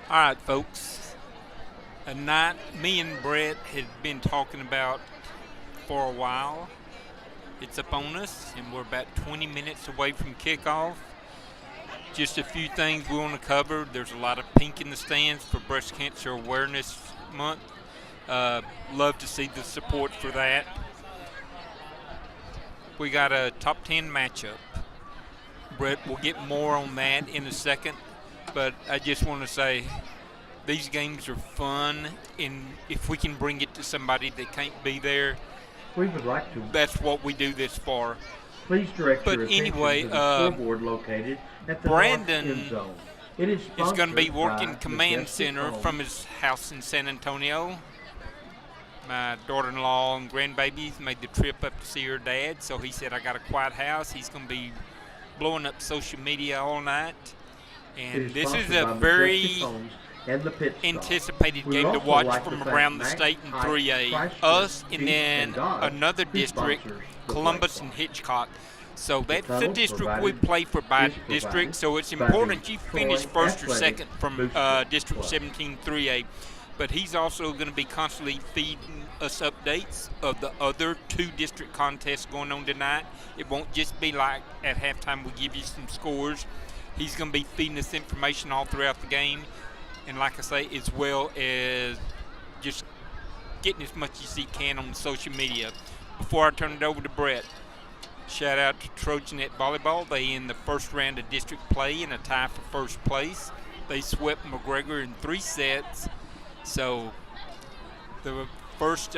All right, folks. A night me and Brett had been talking about for a while. It's upon us, and we're about 20 minutes away from kickoff. Just a few things we want to cover. There's a lot of pink in the stands for Breast Cancer Awareness Month. Love to see the support for that. We got a top 10 matchup. Brett will get more on that in a second, but I just want to say these games are fun, and if we can bring it to somebody that can't be there, we would like to. That's what we do this for. Please direct your attention to the scoreboard located at the Brandon north end zone. It is going to be working by command center from his house in San Antonio. My daughter-in-law and grandbabies made the trip up to see her dad, so he said, I got a quiet house. He's going to be blowing up social media all night. And this is a very anticipated game to watch from around the state in 3A. Us and then another district, Columbus and Hitchcock. So that's the district we play for by district, so it's important you finish first or second from District 17 3A. But he's also going to be constantly feeding us updates of the other two district contests going on tonight. It won't just be like at halftime we give you some scores. He's going to be feeding us information all throughout the game. And like I say, as well as just getting as much as he can on social media. Before I turn it over to Brett, shout out to Trojan at volleyball. They in the first round of district play in a tie for first place. They swept McGregor in 3 sets. So the first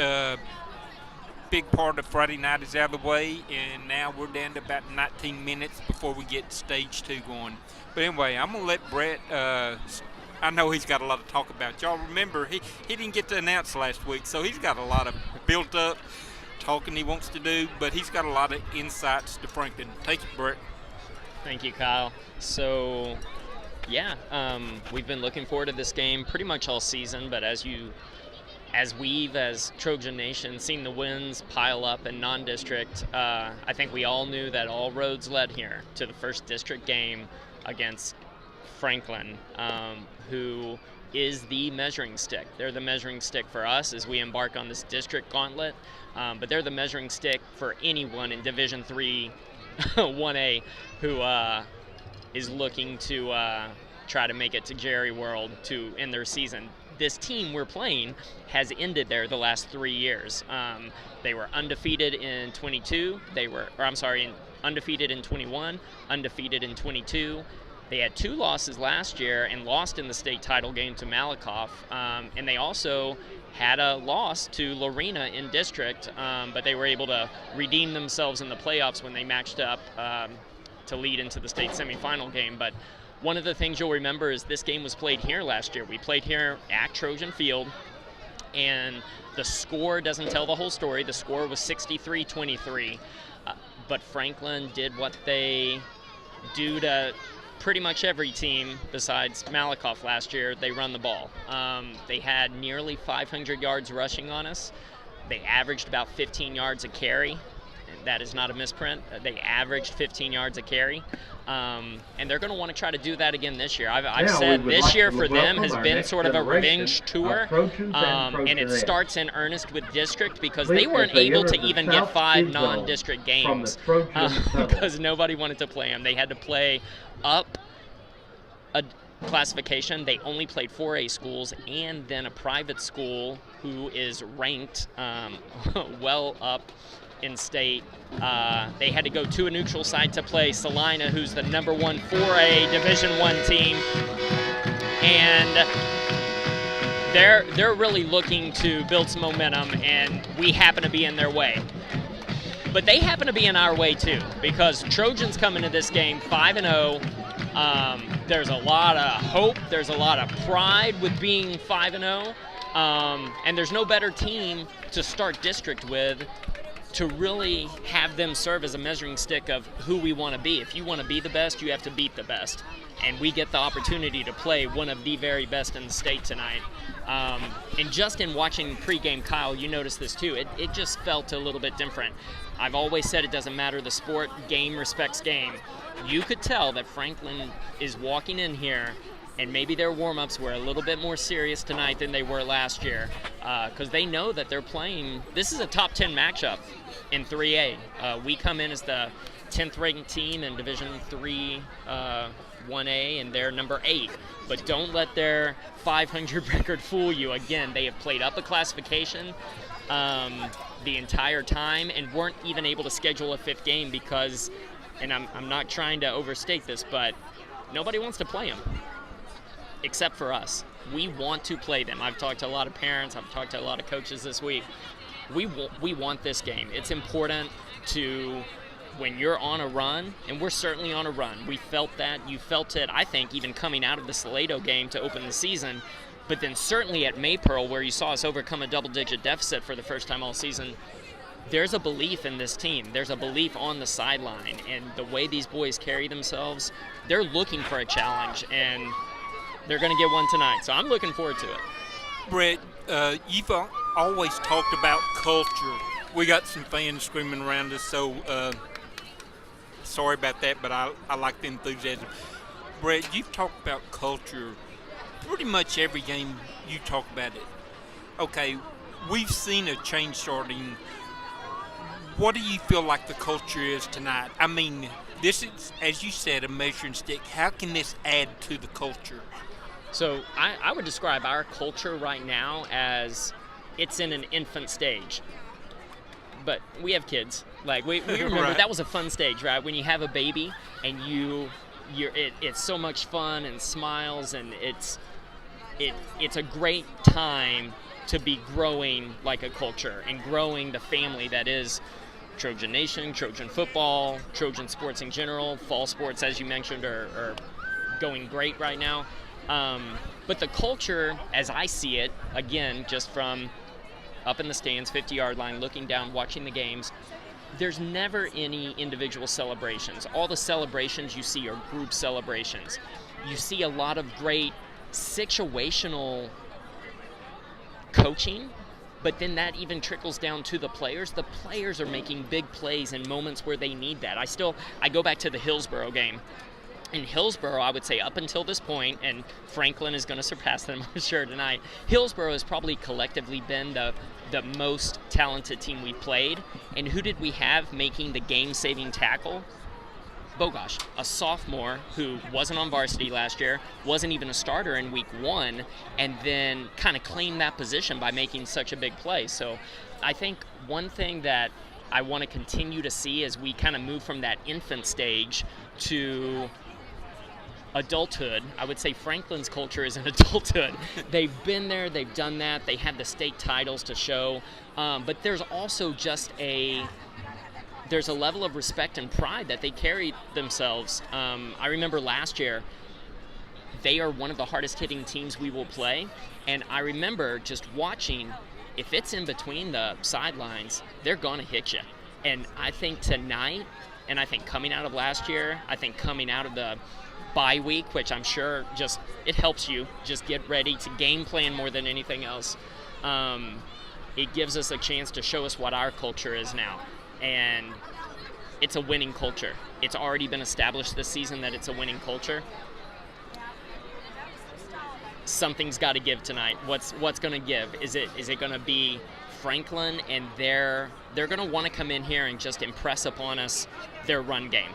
big part of Friday night is out of the way, and now we're down to about 19 minutes before we get stage 2 going. But anyway, I'm going to let Brett, I know he's got a lot to talk about. Y'all remember, he didn't get to announce last week, so he's got a lot of built up talking he wants to do, but he's got a lot of insights to Franklin. Take it, Brett. Thank you, Kyle. So, yeah, we've been looking forward to this game pretty much all season, but as we've, as Trojan Nation, seen the wins pile up in non-district, I think we all knew that all roads led here to the first district game against Franklin, who is the measuring stick. They're the measuring stick for us as we embark on this district gauntlet, but they're the measuring stick for anyone in Division III 1A who is looking to try to make it to Jerry World to end their season. This team we're playing has ended there the last 3 years. They were undefeated in 22. Undefeated in 21, undefeated in 22. They had 2 losses last year and lost in the state title game to Malakoff. And they also had a loss to Lorena in district, but they were able to redeem themselves in the playoffs when they matched up to lead into the state semifinal game. But one of the things you'll remember is this game was played here last year. We played here at Trojan Field, and the score doesn't tell the whole story. The score was 63-23, but Franklin did what they do to pretty much every team besides Malakoff last year. They run the ball. They had nearly 500 yards rushing on us. They averaged about 15 yards a carry. That is not a misprint. They averaged 15 yards a carry. And they're going to want to try to do that again this year. I've said this year for them has been sort of a revenge tour. And it starts in earnest with district because they weren't able to even get 5 non-district games because nobody wanted to play them. They had to play up a classification. They only played 4A schools and then a private school who is ranked well up in state. They had to go to a neutral site to play Salina, who's the number 1 4A Division I team, and they're really looking to build some momentum, and we happen to be in their way. But they happen to be in our way too, because Trojans come into this game 5-0. There's a lot of hope. There's a lot of pride with being 5-0, and there's no better team to start district with to really have them serve as a measuring stick of who we want to be. If you want to be the best, you have to beat the best. And we get the opportunity to play one of the very best in the state tonight. And just in watching pregame, Kyle, you noticed this too. It just felt a little bit different. I've always said it doesn't matter the sport, game respects game. You could tell that Franklin is walking in here And maybe their warm-ups were a little bit more serious tonight than they were last year, because they know that they're playing. This is a top 10 matchup in 3A. We come in as the 10th ranked team in Division 3 1A, and they're number 8. But don't let their 500 record fool you. Again, they have played up a classification the entire time and weren't even able to schedule a 5th game because, and I'm not trying to overstate this, but nobody wants to play them except for us. We want to play them. I've talked to a lot of parents. I've talked to a lot of coaches this week. We want this game. It's important to, when you're on a run, and we're certainly on a run. We felt that. You felt it, I think, even coming out of the Salado game to open the season. But then certainly at Maypearl, where you saw us overcome a double-digit deficit for the first time all season, there's a belief in this team. There's a belief on the sideline. And the way these boys carry themselves, they're looking for a challenge, and they're going to get one tonight. So I'm looking forward to it. Brett, you've always talked about culture. We got some fans screaming around us, so sorry about that, but I like the enthusiasm. Brett, you've talked about culture pretty much every game you talk about it. Okay, we've seen a change starting. What do you feel like the culture is tonight? I mean, this is, as you said, a measuring stick. How can this add to the culture? So I would describe our culture right now as it's in an infant stage. But we have kids. Like we remember Right. That was a fun stage, right? When you have a baby and it's so much fun and smiles, and it's a great time to be growing like a culture and growing the family that is Trojan Nation, Trojan football, Trojan sports in general. Fall sports, as you mentioned, are going great right now. But the culture, as I see it, again, just from up in the stands, 50-yard line, looking down, watching the games, there's never any individual celebrations. All the celebrations you see are group celebrations. You see a lot of great situational coaching, but then that even trickles down to the players. The players are making big plays in moments where they need that. I go back to the Hillsborough game. In Hillsborough, I would say up until this point, and Franklin is going to surpass them, I'm sure, tonight, Hillsborough has probably collectively been the most talented team we've played. And who did we have making the game-saving tackle? Bogosh, a sophomore who wasn't on varsity last year, wasn't even a starter in week 1, and then kind of claimed that position by making such a big play. So I think one thing that I want to continue to see as we kind of move from that infant stage to adulthood. I would say Franklin's culture is an adulthood. They've been there, they've done that, they have the state titles to show, but there's also just there's a level of respect and pride that they carry themselves. I remember last year, they are one of the hardest hitting teams we will play, and I remember just watching, if it's in between the sidelines, they're gonna hit you. And I think tonight, and I think coming out of last year, I think coming out of the bye week, which I'm sure just it helps you just get ready to game plan more than anything else. It gives us a chance to show us what our culture is now, and it's a winning culture. It's already been established this season that it's a winning culture. Something's got to give tonight. What's going to give? Is it going to be Franklin, and they're going to want to come in here and just impress upon us their run game?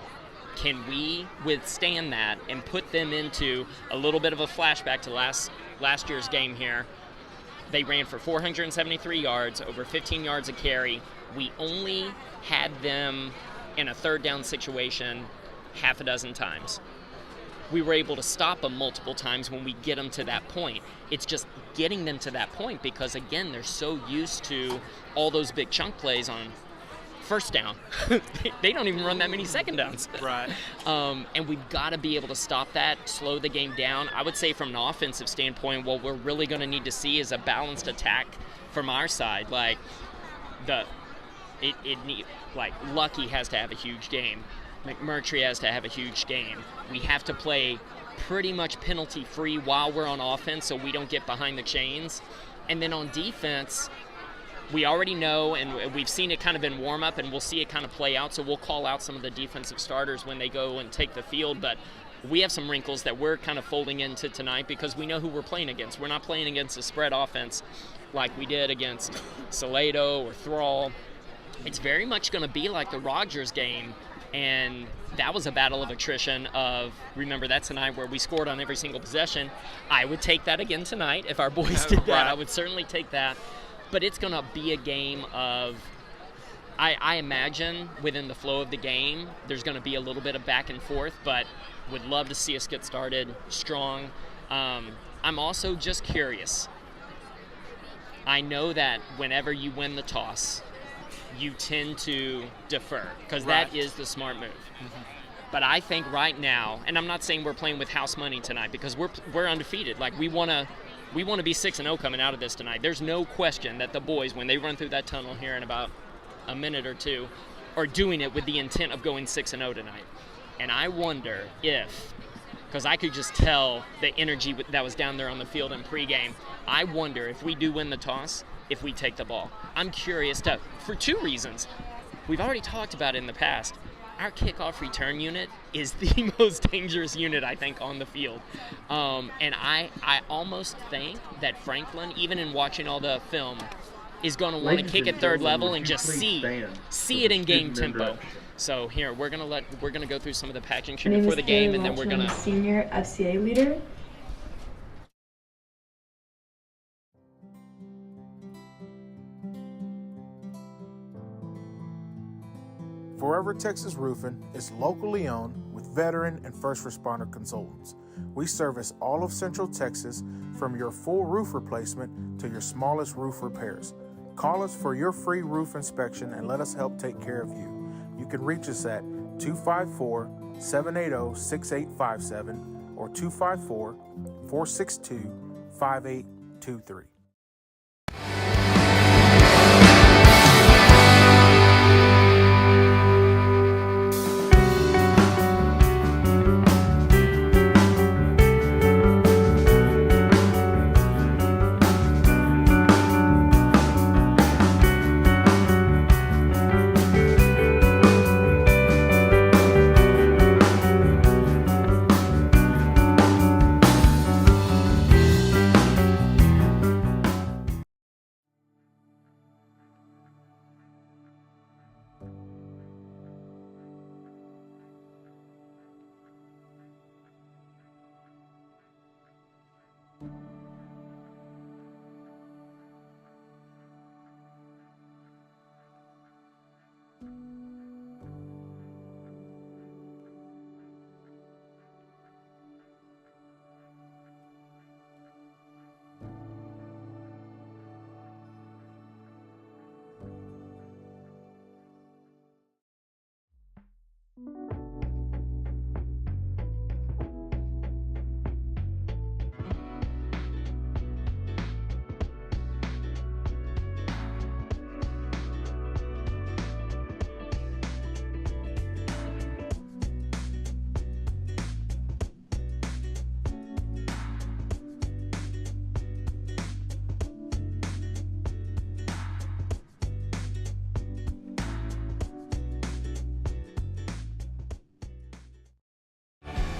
Can we withstand that and put them into a little bit of a flashback to last year's game here? They ran for 473 yards, over 15 yards a carry. We only had them in a third down situation half a dozen times. We were able to stop them multiple times when we get them to that point. It's just getting them to that point because, again, they're so used to all those big chunk plays on first down. They don't even run that many second downs. Right. And we've got to be able to stop that, slow the game down. I would say from an offensive standpoint, what we're really going to need to see is a balanced attack from our side. Like Lucky has to have a huge game. McMurtry has to have a huge game. We have to play pretty much penalty-free while we're on offense so we don't get behind the chains. And then on defense, we already know, and we've seen it kind of in warm-up, and we'll see it kind of play out, so we'll call out some of the defensive starters when they go and take the field. But we have some wrinkles that we're kind of folding into tonight because we know who we're playing against. We're not playing against a spread offense like we did against Salado or Thrall. It's very much going to be like the Rogers game, and that was a battle of attrition of, remember, that's a night where we scored on every single possession. I would take that again tonight. If our boys did that, I would certainly take that. But it's going to be a game of, I imagine within the flow of the game, there's going to be a little bit of back and forth, but would love to see us get started strong. I'm also just curious. I know that whenever you win the toss, you tend to defer because that is the smart move. Mm-hmm. But I think right now, and I'm not saying we're playing with house money tonight because we're undefeated. Like we want to be 6-0 coming out of this tonight. There's no question that the boys, when they run through that tunnel here in about a minute or two, are doing it with the intent of going 6-0 tonight. And I wonder if, because I could just tell the energy that was down there on the field in pregame, I wonder if we do win the toss, if we take the ball. I'm curious for two reasons. We've already talked about it in the past. Our kickoff return unit is the most dangerous unit, I think, on the field. And I almost think that Franklin, even in watching all the film, is going to want to kick at third level and just see it in game tempo. So here, we're gonna go through some of the packaging shit before the game, and then we're gonna. Senior FCA leader. Forever Texas Roofing is locally owned with veteran and first responder consultants. We service all of Central Texas from your full roof replacement to your smallest roof repairs. Call us for your free roof inspection and let us help take care of you. You can reach us at 254-780-6857 or 254-462-5823.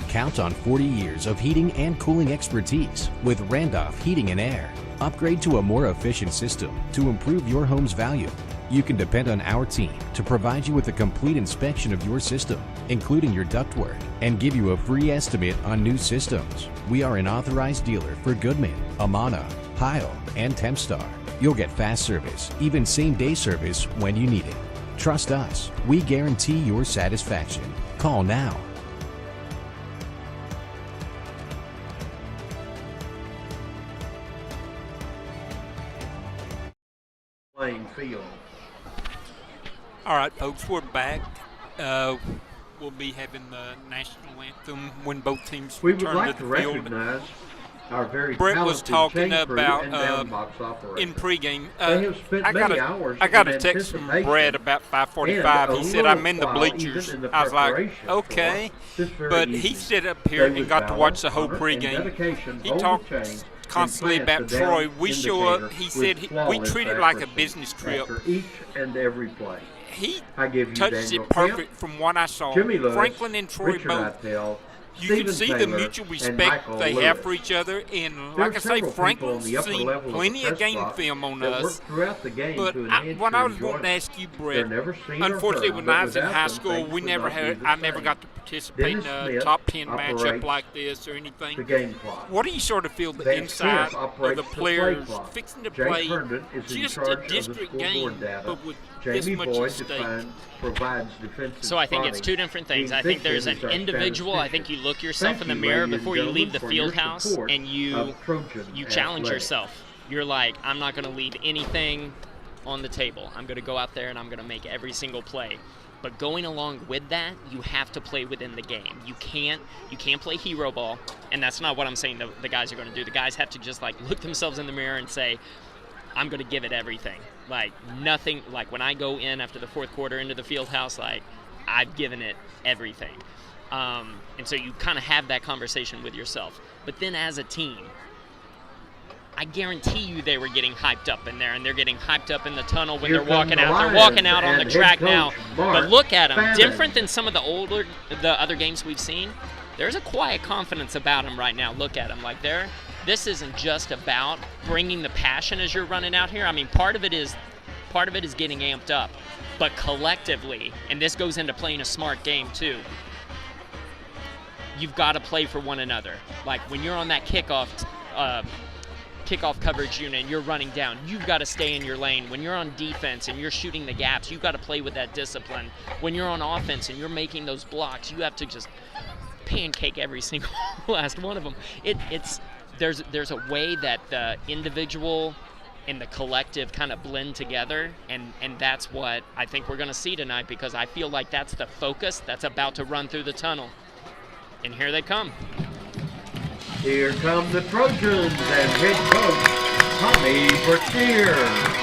Count on 40 years of heating and cooling expertise with Randolph Heating and Air. Upgrade to a more efficient system to improve your home's value. You can depend on our team to provide you with a complete inspection of your system, including your ductwork, and give you a free estimate on new systems. We are an authorized dealer for Goodman, Amana, Heil, and Tempstar. You'll get fast service, even same-day service when you need it. Trust us. We guarantee your satisfaction. Call now. Playing field. All right, folks, we're back. We'll be having the national anthem when both teams We would return like to to the field. recognize our very Brett was talented talking chain crew about and downbox operator. in pregame. They have spent I many got hours a in text from anticipation Brett about 5:45. and He a said, "I'm in the little while bleachers." even in the I was like, preparation "Okay," for this very but he evening. stood up here They and got to with watch the valor, whole honor, and pregame. dedication He hold the talked chain constantly and plant about the Troy. down We show up. indicator He said with we flawless treat it like a accuracy business trip. after each and every play. He I give you touched Daniel it perfect Kemp, from what I saw. Jimmy Lewis, Franklin and Troy Richard both Itel, You can see the mutual respect they have for each other, and like I say, Franklin's seen plenty of game film on us. But what I was wanting to ask you, Brett, unfortunately, when I was in high school, I never got to participate in a top 10 matchup like this or anything. What do you sort of feel the inside of the players fixing to play just a district game, but with this much at stake? So I think it's two different things. I think there's an individual. I think you look yourself in the mirror before you leave the field house, and you challenge yourself. You're like, I'm not going to leave anything on the table. I'm going to go out there and I'm going to make every single play. But going along with that, you have to play within the game. You can't play hero ball, and that's not what I'm saying the guys are going to do. The guys have to just like look themselves in the mirror and say, I'm going to give it everything. Like nothing, like when I go in after the fourth quarter into the field house, like I've given it everything. And so you kind of have that conversation with yourself. But then as a team, I guarantee you they were getting hyped up in there, and they're getting hyped up in the tunnel when they're walking out. They're walking out on the track now. But look at them. Different than some of the other games we've seen. There's a quiet confidence about them right now. Look at them. Like this isn't just about bringing the passion as you're running out here. I mean, part of it is getting amped up, but collectively, and this goes into playing a smart game too, you've got to play for one another. Like when you're on that kickoff coverage unit and you're running down, you've got to stay in your lane. When you're on defense and you're shooting the gaps, you've got to play with that discipline. When you're on offense and you're making those blocks, you have to just pancake every single last one of them. There's a way that the individual and the collective kind of blend together, and that's what I think we're going to see tonight, because I feel like that's the focus that's about to run through the tunnel. And here they come. Here come the Trojans and head coach Tommy Bertier.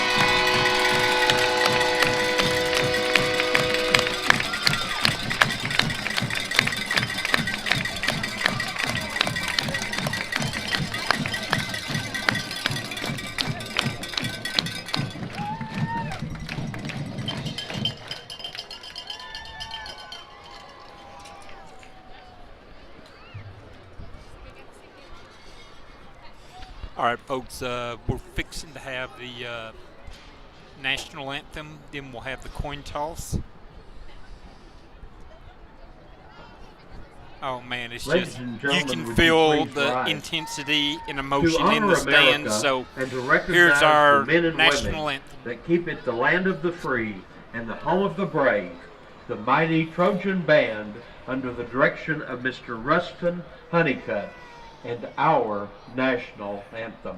All right, folks, we're fixing to have the national anthem. Then we'll have the coin toss. Oh, man, it's just, you can feel the intensity and emotion in the stands. So here's our national anthem. That keep it the land of the free and the home of the brave, the mighty Trojan band under the direction of Mr. Rustin Honeycutt, and our national anthem.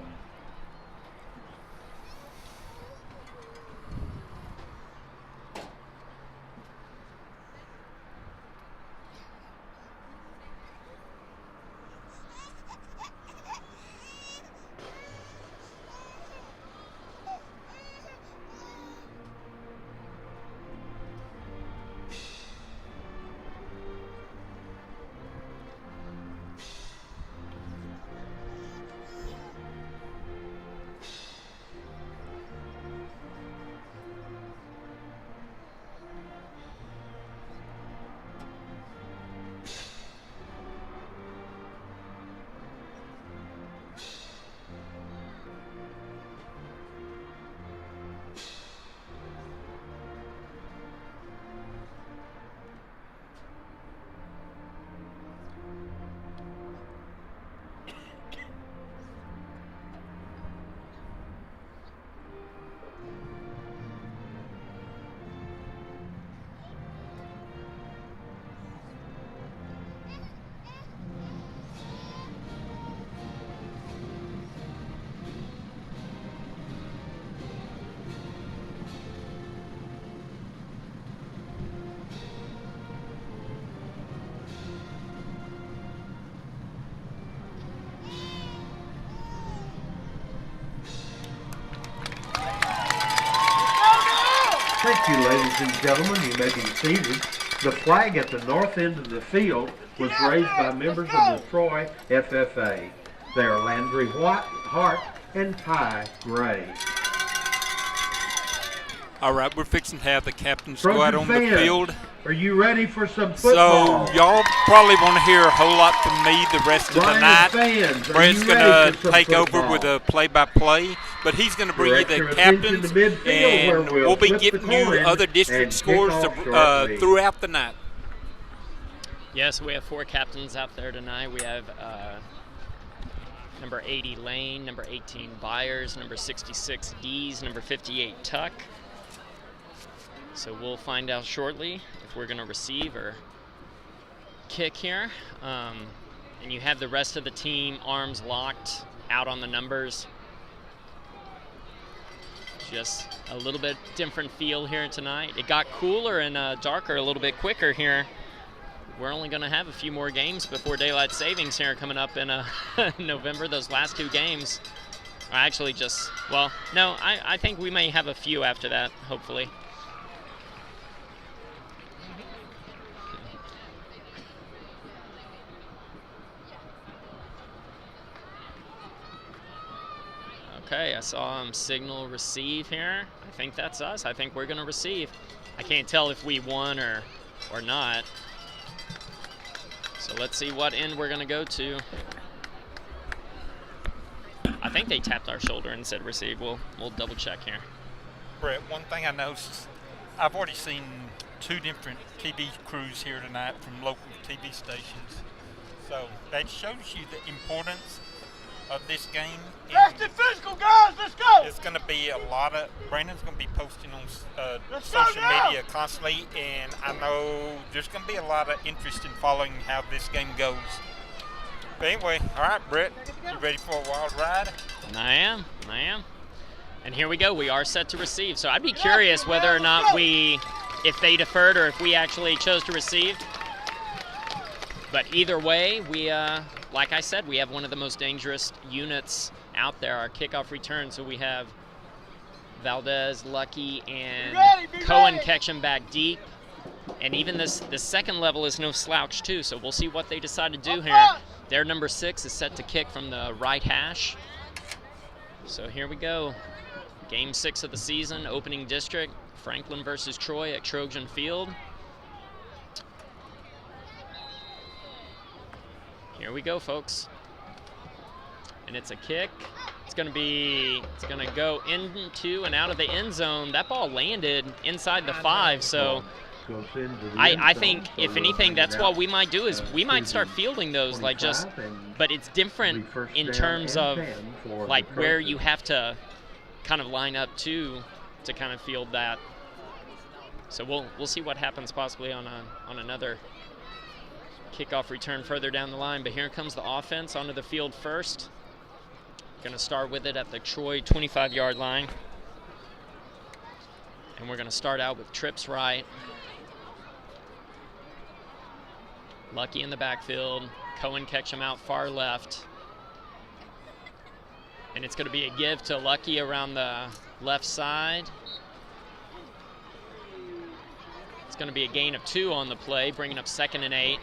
Thank you, ladies and gentlemen. You may be seated. The flag at the north end of the field was raised by members of the Troy FFA. They are Landry White, Hart, and Ty Gray. All right, we're fixing to have the captains go out on the field. Are you ready for some football? So y'all probably want to hear a whole lot from me the rest of the Ryan night. fans, are Brett's you going ready to for some take over football? with a play-by-play, but he's going to bring you the Direct your attention captains, to midfield, where and we'll we'll be flip the giving you coin other and district kick scores off shortly. throughout the night. Yes, we have 4 captains out there tonight. We have number 80 Lane, number 18 Byers, number 66 Dees, number 58 Tuck. So we'll find out shortly if we're going to receive or kick here. And you have the rest of the team arms locked out on the numbers. Just a little bit different feel here tonight. It got cooler and darker a little bit quicker here. We're only going to have a few more games before daylight savings here coming up in November. Those last 2 games are actually just, well, no, I think we may have a few after that, hopefully. Okay, I saw him signal receive here. I think that's us. I think we're going to receive. I can't tell if we won or not. So let's see what end we're going to go to. I think they tapped our shoulder and said receive. We'll double check here. Brett, one thing I noticed, I've already seen 2 different TV crews here tonight from local TV stations. So that shows you the importance of this game. Fast and physical, guys, let's go! It's going to be a lot of, Brandon's going to be posting on Let's go social now! media constantly, and I know there's going to be a lot of interest in following how this game goes. But anyway, all right, Brett, you ready for a wild ride? I am. And here we go. We are set to receive. So I'd be curious whether or not if they deferred or if we actually chose to receive. But either way, we, like I said, we have one of the most dangerous units out there, our kickoff return. So we have Valdez, Lucky, and Cohen catching back deep. And even this second level is no slouch too, so we'll see what they decide to do here. Their number 6 is set to kick from the right hash. So here we go. Game 6 of the season, opening district, Franklin versus Troy at Trojan Field. Here we go, folks. And it's a kick. It's gonna go into and out of the end zone. That ball landed inside the 5, so I think if anything, that's what we might do is we might start fielding those, like just, but it's different in terms of like where you have to kind of line up to kind of field that. So we'll see what happens possibly on another kickoff return further down the line. But here comes the offense onto the field first. Gonna start with it at the Troy 25-yard line. And we're gonna start out with trips right. Lucky in the backfield. Cohen catch him out far left. And it's gonna be a give to Lucky around the left side. It's gonna be a gain of 2 on the play, bringing up 2nd and 8.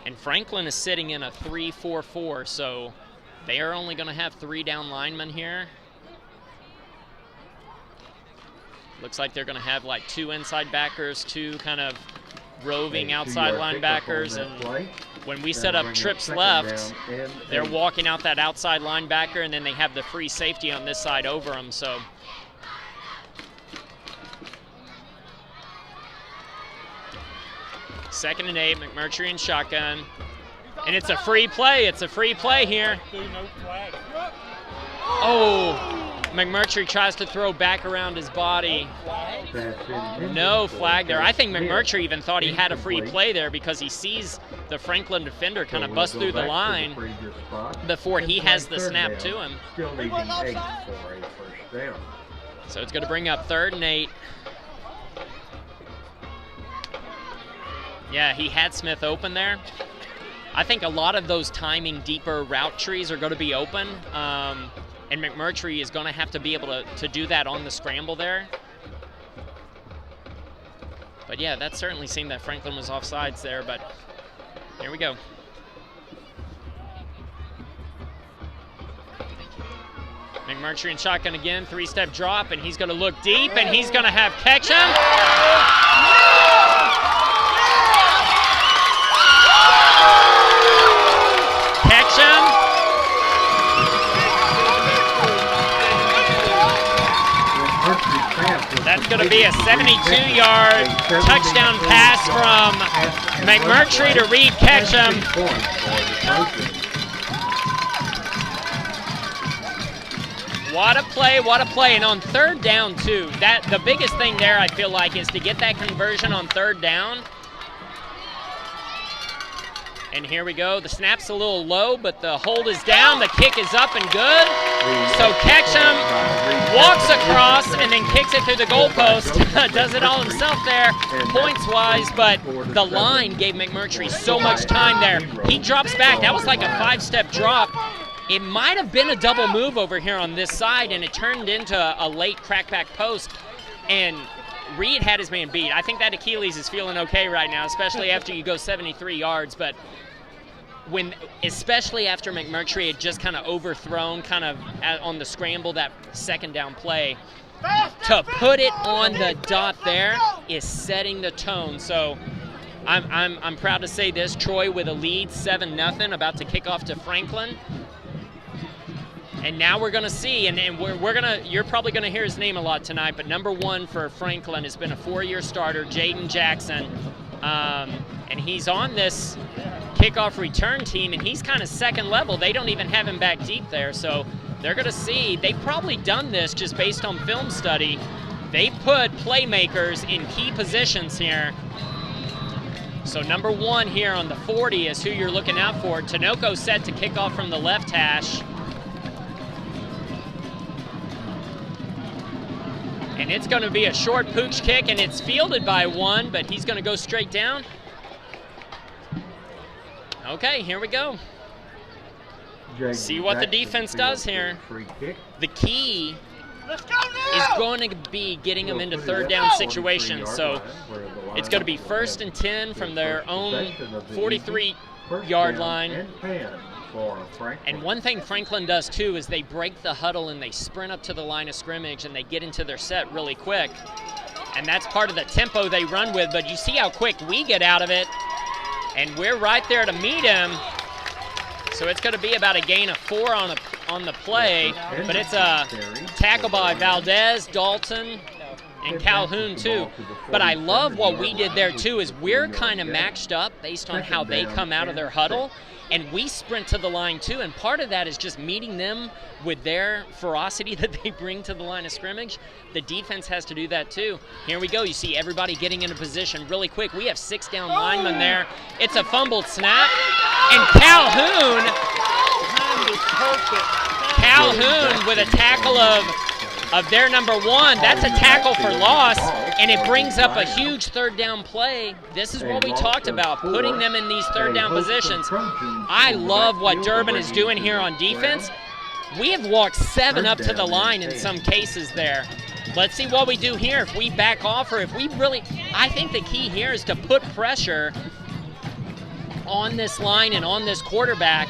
And Franklin is sitting in a 3-4-4, so they are only going to have 3 down linemen here. Looks like they're going to have like 2 inside backers, 2 kind of roving outside linebackers. And when we set up trips left, they're walking out that outside linebacker, and then they have the free safety on this side over them. So second and 8, McMurtry in shotgun. And it's a free play. It's a free play here. Oh, McMurtry tries to throw back around his body. No flag there. I think McMurtry even thought he had a free play there because he sees the Franklin defender kind of bust through the line before he has the snap to him. So it's going to bring up 3rd and 8. Yeah, he had Smith open there. I think a lot of those timing deeper route trees are going to be open, and McMurtry is going to have to be able to do that on the scramble there. But yeah, that certainly seemed that Franklin was offsides there, but here we go. McMurtry in shotgun again, 3-step drop, and he's going to look deep, and he's going to have Ketchum. Ketchum. That's going to be a 72-yard touchdown pass from McMurtry to Reed Ketchum. What a play, and on third down too. The biggest thing there, I feel like, is to get that conversion on third down. And here we go. The snap's a little low, but the hold is down. The kick is up and good. So Ketchum walks across and then kicks it through the goalpost. Does it all himself there, points-wise, but the line gave McMurtry so much time there. He drops back. That was like a 5-step drop. It might have been a double move over here on this side, and it turned into a late crackback post. And Reed had his man beat. I think that Achilles is feeling okay right now, especially after you go 73 yards. But especially after McMurtry had just kind of overthrown, kind of on the scramble, that second down play, to put it on the dot there is setting the tone. So I'm proud to say this. Troy with a lead, 7-0, about to kick off to Franklin. And now we're going to see, and you're probably going to hear his name a lot tonight, but number 1 for Franklin has been a 4-year starter, Jaden Jackson. And he's on this kickoff return team, and he's kind of second level. They don't even have him back deep there, so they're going to see. They've probably done this just based on film study. They put playmakers in key positions here. So number 1 here on the 40 is who you're looking out for. Tinoco set to kick off from the left hash. And it's going to be a short pooch kick, and it's fielded by 1, but he's going to go straight down. Okay, here we go. See what the defense does here. The key is going to be getting them into third down situations. So it's going to be 1st and 10 from their own 43-yard line. And one thing Franklin does too is they break the huddle and they sprint up to the line of scrimmage and they get into their set really quick. And that's part of the tempo they run with, but you see how quick we get out of it. And we're right there to meet him. So it's going to be about a gain of 4 on the play, but it's a tackle by Valdez, Dalton, and Calhoun too. But I love what we did there too is we're kind of matched up based on how they come out of their huddle. And we sprint to the line too, and part of that is just meeting them with their ferocity that they bring to the line of scrimmage. The defense has to do that too. Here we go. You see everybody getting into position really quick. We have 6 down linemen there. It's a fumbled snap, and Calhoun with a tackle of their number 1. That's a tackle for loss, and it brings up a huge third down play. This is what we talked about, putting them in these third down positions. I love what Durbin is doing here on defense. We have walked 7 up to the line in some cases there. Let's see what we do here. If we back off, or if we really, I think the key here is to put pressure on this line and on this quarterback,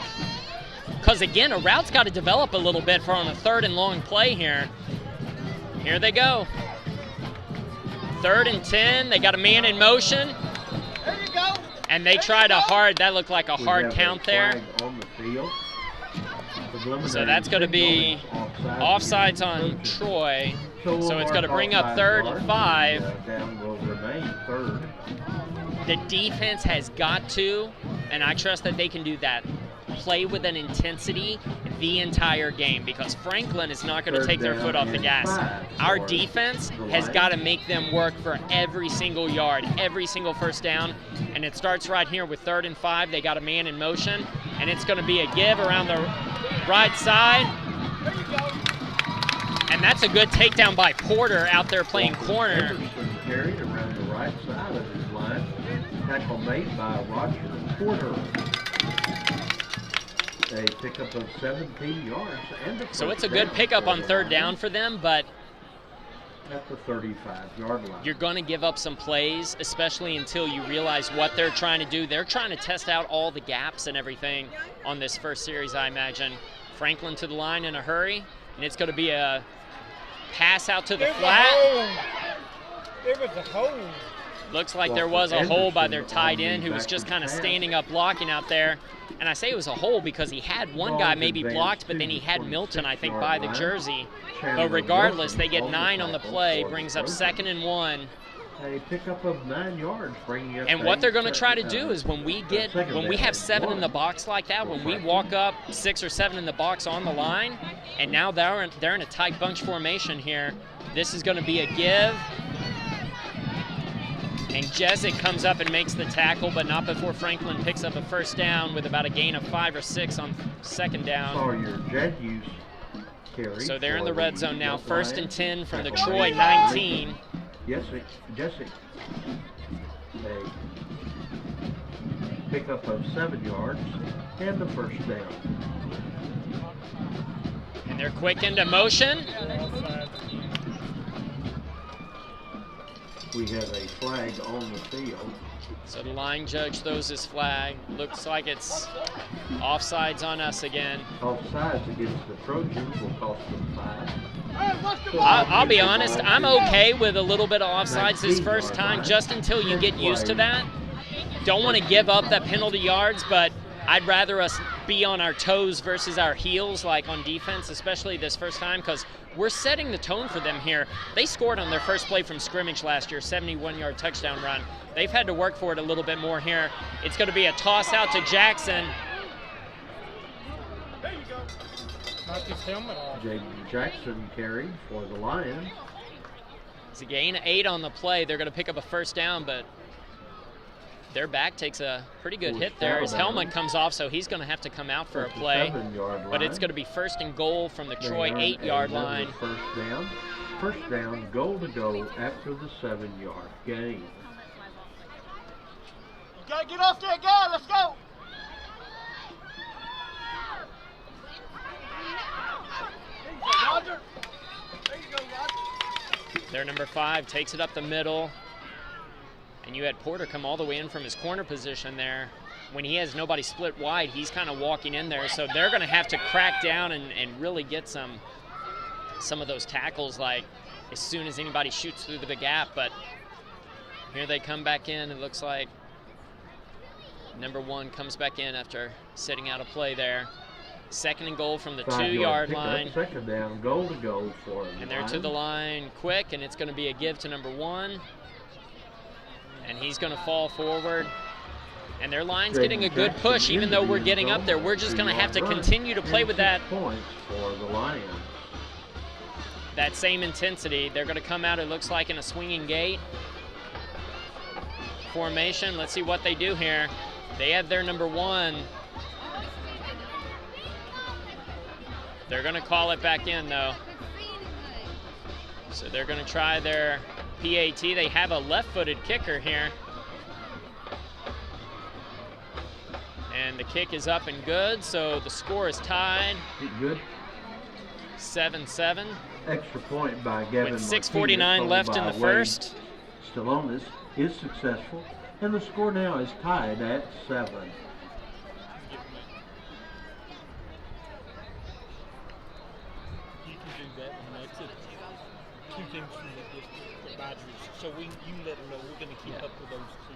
because again, a route's got to develop a little bit for on a 3rd and long play here. Here they go. 3rd and 10. They got a man in motion. There you go. And they tried a hard, that looked like a hard count there. So that's going to be offsides on Troy. So it's going to bring up 3rd and 5. The defense has got to, and I trust that they can do that, play with an intensity the entire game, because Franklin is not going to take their foot off the gas. Our defense has got to make them work for every single yard, every single first down, and it starts right here with 3rd and 5. They got a man in motion, and it's going to be a give around the right side. And that's a good takedown by Porter out there playing corner. Carried around the right side of his line. Tackle made by Roger Porter. They pick up those 17 yards. So it's a good pickup on 3rd down for them, but at the 35-yard line. You're going to give up some plays, especially until you realize what they're trying to do. They're trying to test out all the gaps and everything on this first series, I imagine. Franklin to the line in a hurry. And it's going to be a pass out to the flat. There was a hole. Looks like there was a hole by their tight end who was just kind of standing up blocking out there. And I say it was a hole because he had one guy maybe blocked, but then he had Milton, I think, by the jersey. But regardless, they get 9 on the play, brings up 2nd and 1. A pickup of 9 yards, bringing up. And what they're going to try to do is when we have 7 in the box like that, when we walk up 6 or 7 in the box on the line, and now they're in a tight bunch formation here, this is going to be a give. And Jezik comes up and makes the tackle, but not before Franklin picks up a first down with about a gain of 5 or 6 on 2nd down. So they're in the red zone now. 1st and 10 from the Troy 19. Jesse. A pickup of 7 yards and the first down. And they're quick into motion. We have a flag on the field. So the line judge throws his flag. Looks like it's offsides on us again. Offsides against the Trojans will cost them 5. I'll be honest, I'm okay with a little bit of offsides this first time, just until you get used to that. Don't want to give up that penalty yards, but I'd rather us be on our toes versus our heels, like on defense, especially this first time, because we're setting the tone for them here. They scored on their first play from scrimmage last year, 71-yard touchdown run. They've had to work for it a little bit more here. It's going to be a toss out to Jackson. There you go. Knock his helmet off. Jaden Jackson carried for the Lions. It's a gain of 8 on the play. They're going to pick up a first down, but their back takes a pretty good hit there. His helmet comes off, so he's going to have to come out for a play. But it's going to be 1st and goal from the Troy 8-yard line. First down, goal to go after the 7-yard gain. You gotta get off that guy. Let's go. Roger. There you go, Roger. Their number 5 takes it up the middle. And you had Porter come all the way in from his corner position there. When he has nobody split wide, he's kind of walking in there. So they're going to have to crack down and really get some of those tackles, like as soon as anybody shoots through the gap. But here they come back in. It looks like number 1 comes back in after sitting out a play there. 2nd and goal from the 2-yard line. 2nd down, goal to go for them. And they're to the line quick, and it's going to be a give to number 1. And he's going to fall forward. And their line's getting a good push, even though we're getting up there. We're just going to have to continue to play with that same intensity. They're going to come out, it looks like, in a swinging gate formation. Let's see what they do here. They have their number 1. They're going to call it back in, though. So they're going to try their PAT. They have a left-footed kicker here. And the kick is up and good, so the score is tied. Good. 7-7. Extra point by Gavin with 6:49 left in the first. Stallonis is successful, and the score now is tied at 7. You can do that when that's it. 2 teams from the district advisories. So you let them know we're going to keep up with those 2.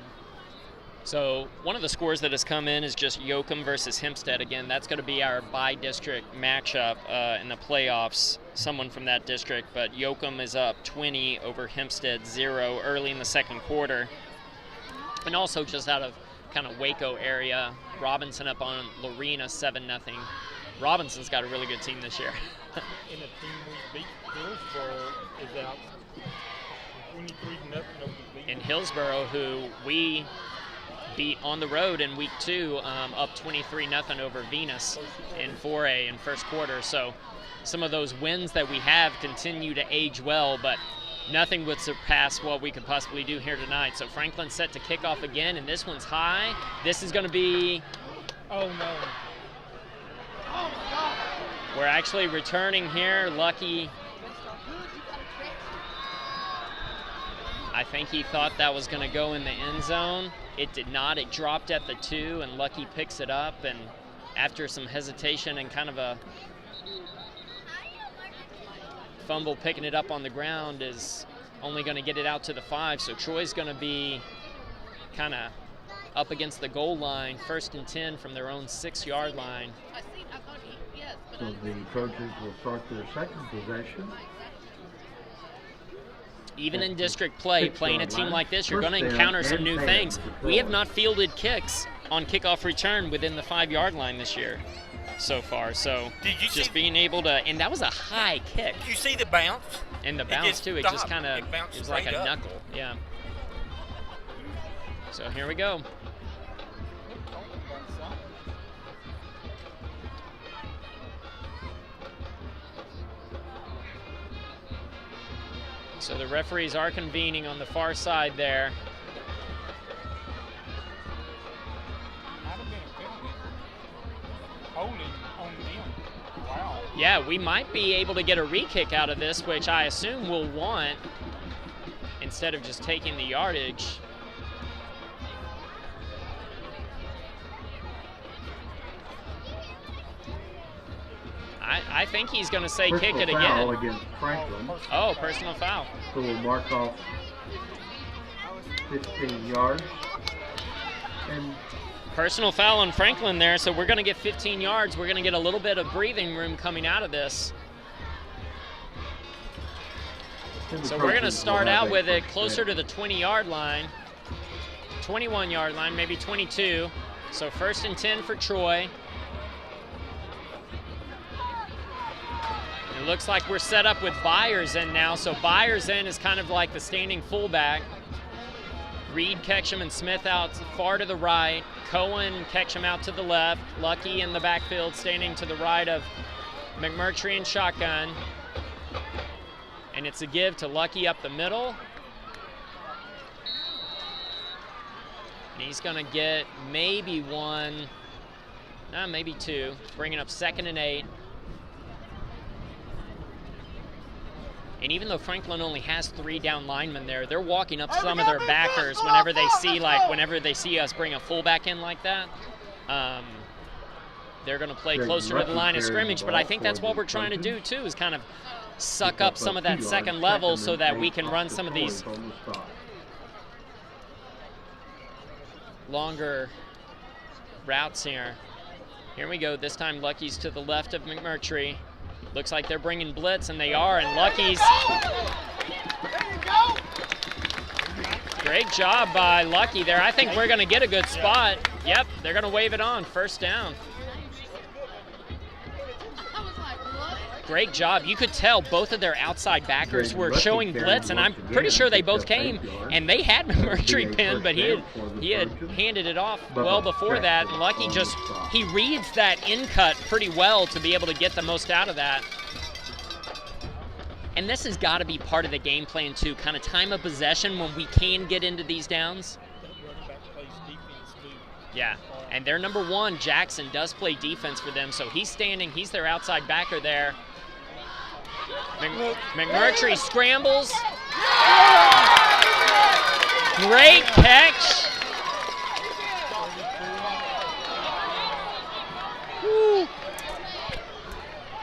So one of the scores that has come in is just Yoakum versus Hempstead. Again, that's going to be our by-district matchup in the playoffs, someone from that district. But Yoakum is up 20 over Hempstead 0 early in the second quarter. And also just out of kind of Waco area, Robinson up on Lorena 7-0. Robinson's got a really good team this year. And the team we beat, Hillsboro, is out 23-0 over the And Hillsboro, who we beat on the road in week 2, up 23-0 over Venus in 4A in first quarter. So some of those wins that we have continue to age well, but nothing would surpass what we could possibly do here tonight. So Franklin's set to kick off again, and this one's high. This is going to be... Oh, no. Oh, my God. We're actually returning here. Lucky. I think he thought that was going to go in the end zone. It did not. It dropped at the 2, and Lucky picks it up. And after some hesitation and kind of a fumble picking it up on the ground is only going to get it out to the 5. So Troy's going to be kind of up against the goal line, 1st and 10 from their own 6-yard line. So the Trojans will start their second possession. Even in district play, playing a team like this, you're going to encounter some new things. We have not fielded kicks on kickoff return within the 5-yard line this year so far. So just being able to, and that was a high kick. Did you see the bounce? And the bounce too, it just kind of, it was like a knuckle, yeah. So here we go. So the referees are convening on the far side there. Holding on them. Wow. Yeah, we might be able to get a re-kick out of this, which I assume we'll want instead of just taking the yardage. I think he's going to say kick it again. Against Franklin. Oh, personal foul. So we'll mark off 15 yards. And personal foul on Franklin there, so we're going to get 15 yards. We're going to get a little bit of breathing room coming out of this. So we're going to start out with it closer to the 20-yard line, 21-yard line, maybe 22. So 1st and 10 for Troy. It looks like we're set up with Byers in now. So Byers in is kind of like the standing fullback. Reed, Ketchum, and Smith out far to the right. Cohen, Ketchum out to the left. Lucky in the backfield standing to the right of McMurtry in shotgun. And it's a give to Lucky up the middle. And he's going to get maybe one, maybe two, bringing up 2nd and 8. And even though Franklin only has 3 down linemen there, they're walking up some of their backers whenever they see us bring a fullback in like that. They're going to play closer to the line of scrimmage, but I think that's what we're trying to do too, is kind of suck up some of that second level so that we can run some of these longer routes here. Here we go. This time Lucky's to the left of McMurtry. Looks like they're bringing blitz, and they are, and Lucky's. Great job by Lucky there. I think we're going to get a good spot. Yep, they're going to wave it on. 1st down. Great job. You could tell both of their outside backers were showing blitz, and I'm pretty sure they both came, and they had McMurtry pinned, but he had handed it off well before that, and Lucky he reads that in cut pretty well to be able to get the most out of that. And this has got to be part of the game plan too, kind of time of possession when we can get into these downs. Yeah, and their number 1, Jackson, does play defense for them, so he's standing, he's their outside backer there. McMurtry scrambles. Great catch. Woo.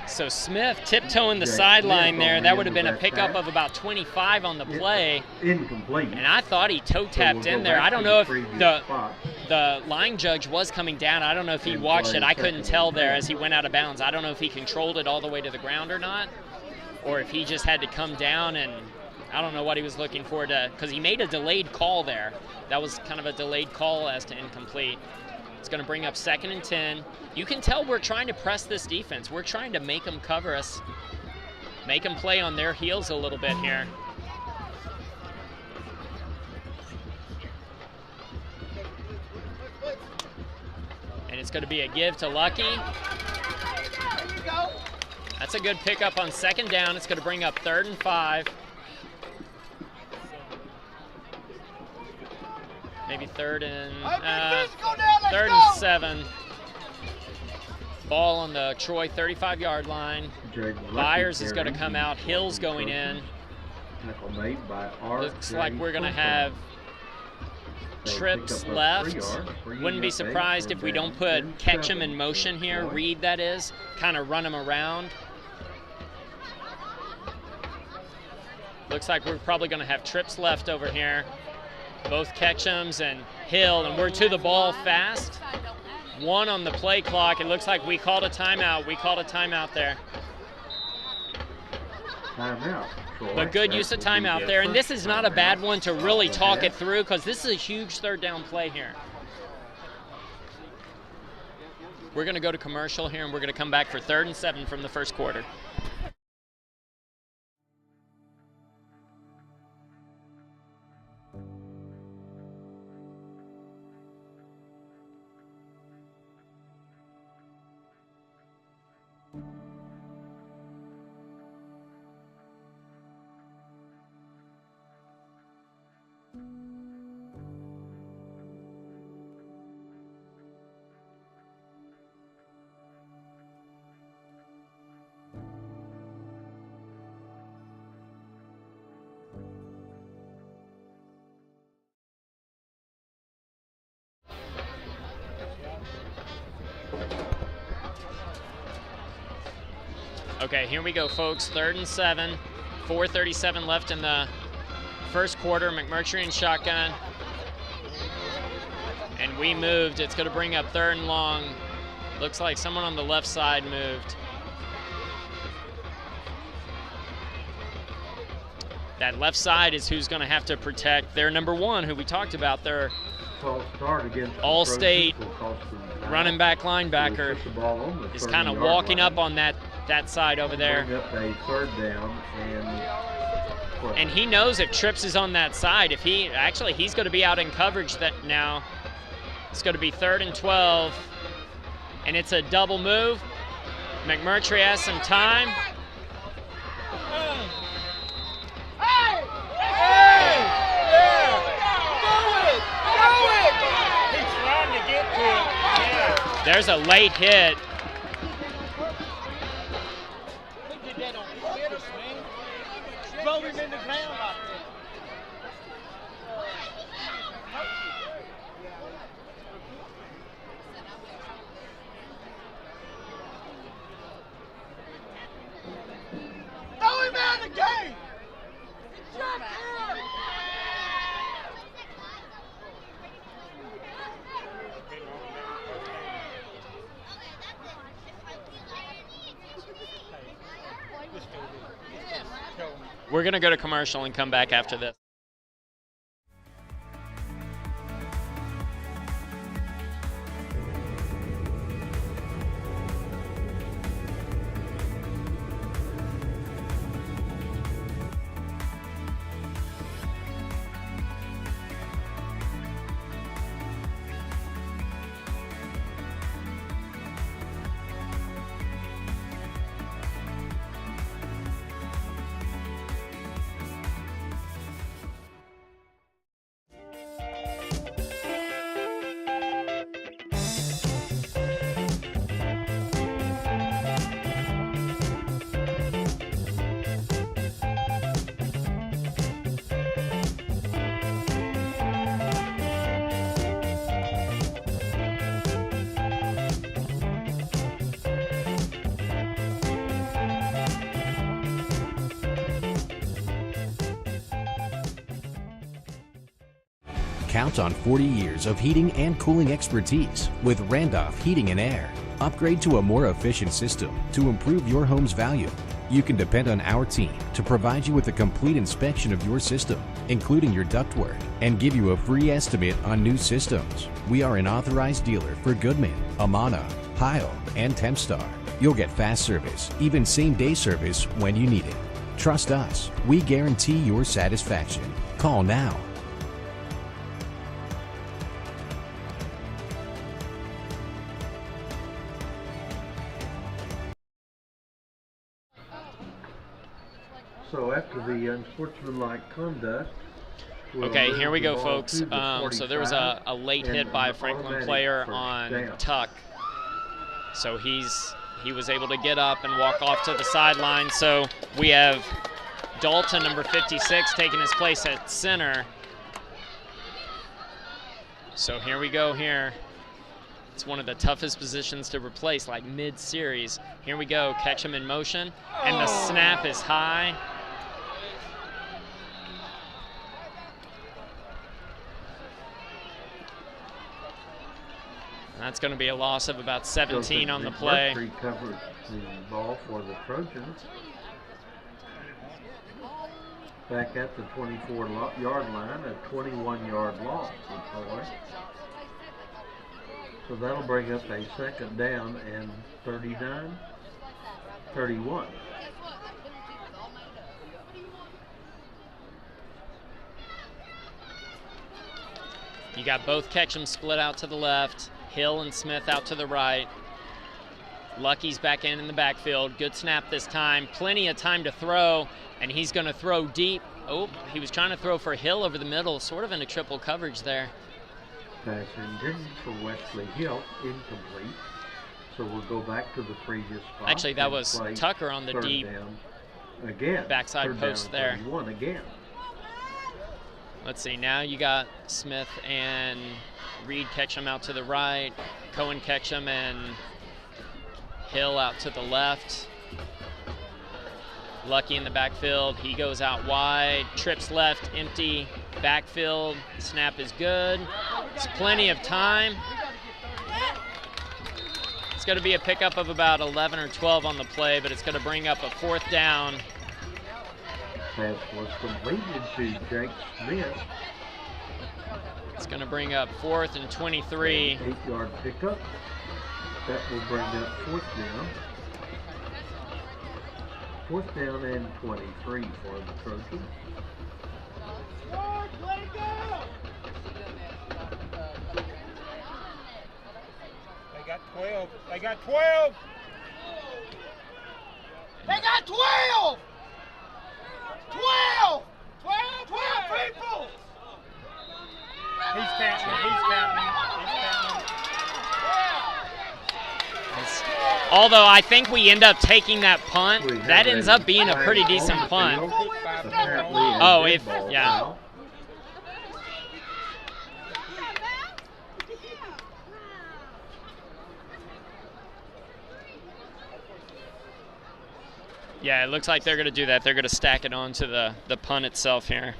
So Smith tiptoeing the sideline there. That would have been a pickup of about 25 on the play. Incomplete. And I thought he toe tapped in there. I don't know if the line judge was coming down. I don't know if he watched it. I couldn't tell there as he went out of bounds. I don't know if he controlled it all the way to the ground or not, or if he just had to come down, and I don't know what he was looking for because he made a delayed call there. That was kind of a delayed call as to incomplete. It's going to bring up 2nd and 10. You can tell we're trying to press this defense. We're trying to make them cover us, make them play on their heels a little bit here. And it's going to be a give to Lucky. That's a good pickup on 2nd down. It's going to bring up 3rd and 5. Maybe 3rd and 7. Ball on the Troy 35-yard line. Byers is going to come out. Hill's going in. Looks like we're going to have trips left. Wouldn't be surprised if we don't put Ketchum in motion here. Reed, that is. Kind of run him around. Looks like we're probably going to have trips left over here. Both Ketchums and Hill, and we're to the ball fast. 1 on the play clock. It looks like we called a timeout. We called a timeout there. Timeout. But good use of timeout there, and this is not a bad one to really talk it through because this is a huge third down play here. We're going to go to commercial here, and we're going to come back for 3rd and 7 from the first quarter. Okay, here we go, folks. 3rd and 7. 4:37 left in the first quarter. McMurtry in shotgun. And we moved. It's going to bring up 3rd and long. Looks like someone on the left side moved. That left side is who's going to have to protect their number 1, who we talked about, their All-State running back linebacker is kind of walking up on that side over there. Bring up a 3rd down and he knows if Trips is on that side, if he actually he's going to be out in coverage that now. It's going to be 3rd and 12, and it's a double move. McMurtry has some time. He's trying to get to it. Yeah. There's a late hit. He did that on purpose, man. Drove him in the ground like that. Throw him out of the game! Shut up! We're going to go to commercial and come back after this. Count on 40 years of heating and cooling expertise with Randolph Heating and Air. Upgrade to a more efficient system to improve your home's value. You can depend on our team to provide you with a complete inspection of your system, including your ductwork, and give you a free estimate on new systems. We are an authorized dealer for Goodman, Amana, Heil, and Tempstar. You'll get fast service, even same-day service when you need it. Trust us. We guarantee your satisfaction. Call now. So after the unsportsmanlike conduct. Okay, here we go, folks. So there was a late hit by a Franklin player on Tuck. So he was able to get up and walk off to the sideline. So we have Dalton, number 56, taking his place at center. So here we go here. It's one of the toughest positions to replace, like mid-series. Here we go, catch him in motion, and the snap is high. That's going to be a loss of about 17 on the play. Mercury covers the ball for the Trojans. Back at the 24-yard line, a 21-yard loss for Troy. So that'll bring up a second down and 31. You got both Ketchum split out to the left, Hill and Smith out to the right. Lucky's back in the backfield. Good snap this time. Plenty of time to throw, and he's going to throw deep. Oh, he was trying to throw for Hill over the middle, sort of in a triple coverage there. Pass intended for Wesley Hill, incomplete. So we'll go back to the previous spot. Actually, that was Tucker on the deep again, backside post there. Again. Let's see, now you got Smith and Reed Ketchum out to the right, Cohen Ketchum and Hill out to the left. Lucky in the backfield, he goes out wide, trips left, empty, backfield, snap is good. It's plenty of time. It's going to be a pickup of about 11 or 12 on the play, but it's going to bring up a 4th down. Pass was completed to Jake Smith. It's going to bring up 4th and 23. 8-yard pickup. That will bring up 4th down. 4th down and 23 for the Trojans. They got 12. They got 12. They got 12! 12! 12 people! He's counting. He's counting. Although I think we end up taking that punt, that ends up being a pretty decent punt. Oh, yeah. Yeah, it looks like they're going to do that. They're going to stack it onto the punt itself here.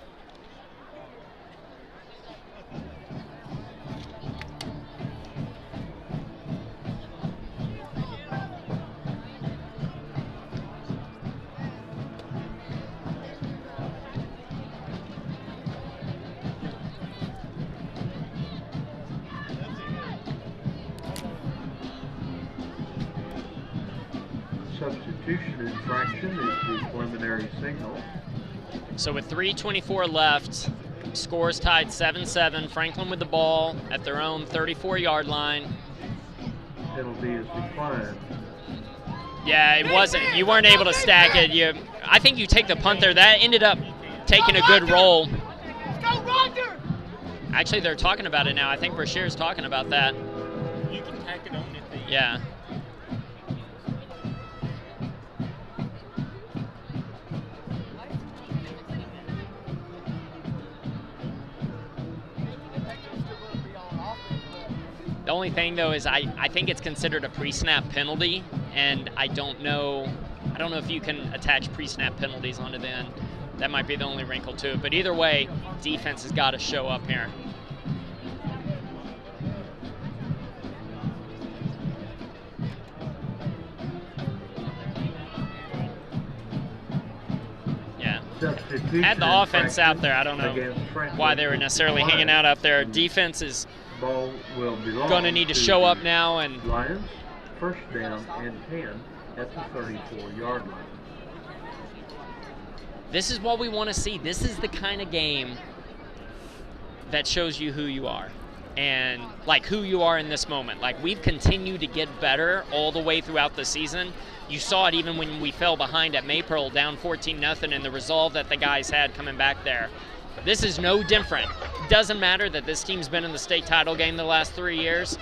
Substitution infraction is the preliminary signal. So with 3:24 left, scores tied 7-7. Franklin with the ball at their own 34-yard line. Penalty is declined. Yeah, it wasn't. You weren't able to stack it. I think you take the punt there. That ended up taking a good roll. Actually, they're talking about it now. I think Brashear's talking about that. You can tack it on it. Yeah. The only thing though is I think it's considered a pre-snap penalty, and I don't know if you can attach pre-snap penalties onto the end. That might be the only wrinkle to it. But either way, defense has got to show up here. Yeah. Had the offense out there. I don't know why they were necessarily hanging out there. Defense is going to need to show up now. And Lions, 1st down and 10 at the 34-yard line. This is what we want to see. This is the kind of game that shows you who you are, and like who you are in this moment. Like, we've continued to get better all the way throughout the season. You saw it even when we fell behind at Maypearl, down 14-0, and the resolve that the guys had coming back there. This is no different. Doesn't matter that this team's been in the state title game the last 3 years.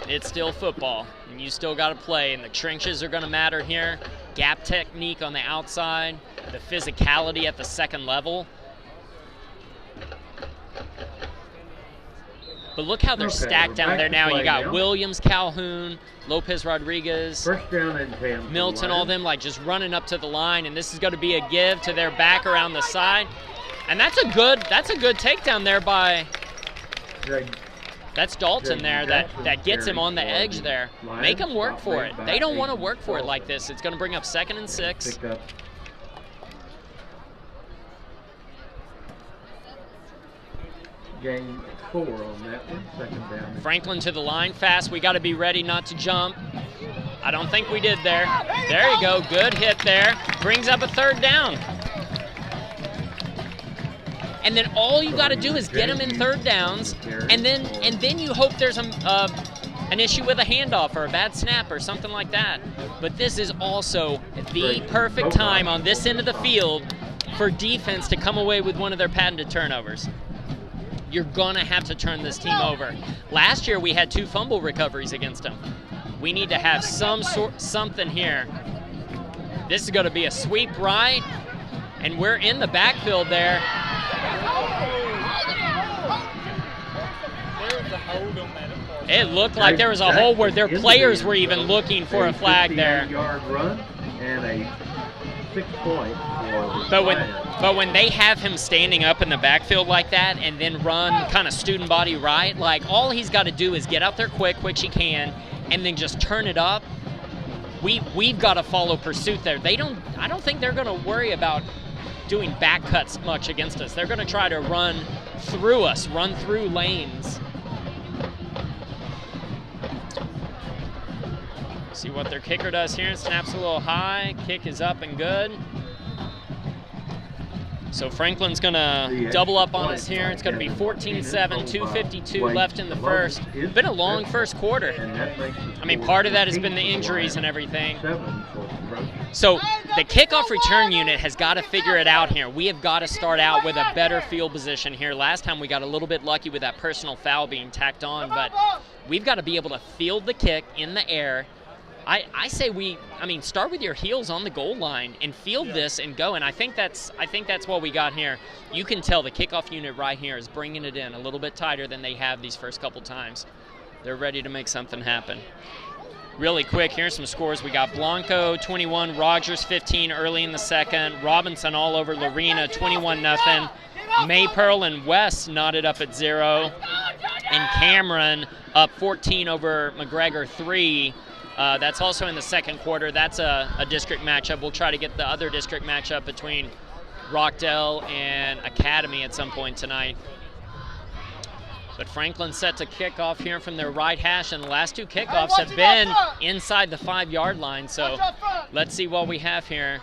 It's still football, and you still got to play, and the trenches are going to matter here. Gap technique on the outside, the physicality at the second level. But look how they're stacked down there now. You got Williams, Calhoun, Lopez Rodriguez, 1st down and 10. Milton, all them like just running up to the line, and this is going to be a give to their back around the side. And that's a good takedown there by That's Dalton there that gets him on the edge there. Make them work for it. They don't want to work for it like this. It's going to bring up 2nd and 6. Gain 4 on that one, 2nd down. Franklin to the line fast. We got to be ready not to jump. I don't think we did there. There you go. Good hit there. Brings up a 3rd down. And then all you got to do is get them in 3rd downs, and then you hope there's an issue with a handoff or a bad snap or something like that. But this is also the perfect time on this end of the field for defense to come away with one of their patented turnovers. You're gonna have to turn this team over. Last year we had 2 fumble recoveries against them. We need to have something here. This is gonna be a sweep right, and we're in the backfield there. It looked like there was a hole where their players were even looking for a flag there. Yard run and a 6-point for But when they have him standing up in the backfield like that and then run kind of student body right, like all he's got to do is get out there quick, which he can, and then just turn it up. We've got to follow pursuit there. I don't think they're going to worry about doing back cuts much against us. They're going to try to run through us, run through lanes. See what their kicker does here. Snaps a little high. Kick is up and good. So Franklin's going to double up on us here. It's going to be 14-7, 2:52 left in the first. Been a long first quarter. I mean, part of that has been the injuries and everything. So the kickoff return unit has got to figure it out here. We have got to start out with a better field position here. Last time we got a little bit lucky with that personal foul being tacked on, but we've got to be able to field the kick in the air. I say start with your heels on the goal line and field this and go. And I think that's what we got here. You can tell the kickoff unit right here is bringing it in a little bit tighter than they have these first couple times. They're ready to make something happen. Really quick, here's some scores. We got Blanco 21, Rogers 15 early in the second. Robinson all over Lorena 21-0. Maypearl and West knotted up at 0. And Cameron up 14 over McGregor 3. That's also in the second quarter. That's a district matchup. We'll try to get the other district matchup between Rockdale and Academy at some point tonight. But Franklin set to kick off here from their right hash, and the last 2 kickoffs have been inside the 5-yard line. So let's see what we have here.